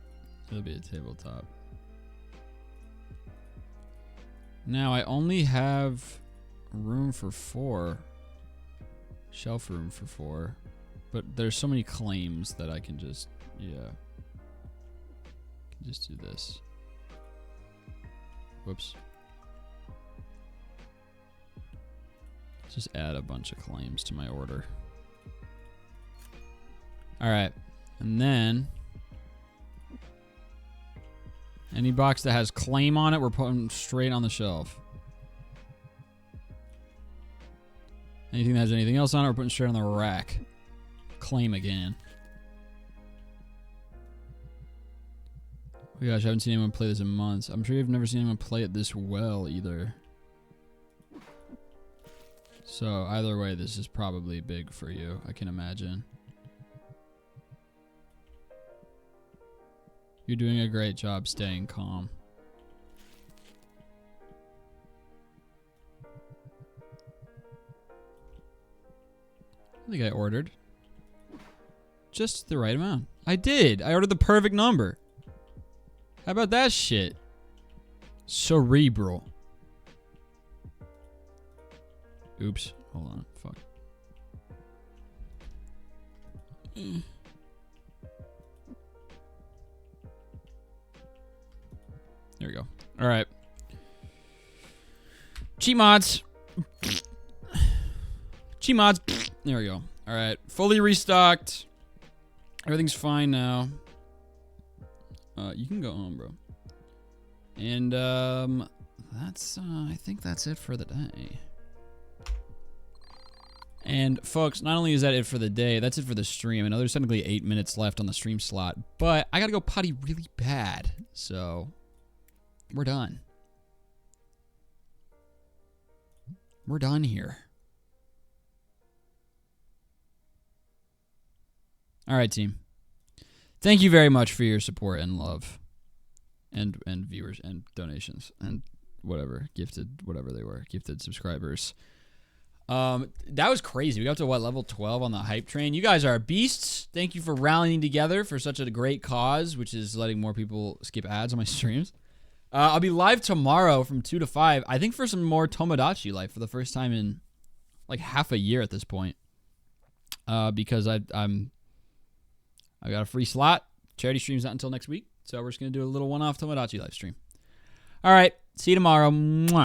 It'll be a tabletop. Now, I only have room for 4. Shelf room for 4. But there's so many claims that I can just, yeah. Can just do this. Whoops. Just add a bunch of claims to my order. Alright. And then any box that has claim on it, we're putting straight on the shelf. Anything that has anything else on it, we're putting straight on the rack. Claim again. Oh gosh, I haven't seen anyone play this in months. I'm sure you've never seen anyone play it this well either. So either way, this is probably big for you, I can imagine. You're doing a great job staying calm. I think I ordered just the right amount. I did. I ordered the perfect number. How about that shit? Cerebral. Oops. Hold on. Fuck. There we go. All right. Cheat mods. Cheat mods. There we go. All right. Fully restocked. Everything's fine now. You can go home, bro. And that's I think that's it for the day. And folks, not only is that it for the day, that's it for the stream. I know there's technically 8 minutes left on the stream slot, but I gotta go potty really bad, so we're done. We're done here. All right, team. Thank you very much for your support and love, and viewers and donations and whatever whatever they were, gifted subscribers. That was crazy. We got to what, level 12 on the hype train. You guys are beasts. Thank you for rallying together for such a great cause, which is letting more people skip ads on my streams. I'll be live tomorrow from 2 to 5. I think for some more Tomodachi Life for the first time in like half a year at this point. Because I've got a free slot. Charity stream's not until next week, so we're just gonna do a little one-off Tomodachi Live stream. All right, see you tomorrow. Mwah.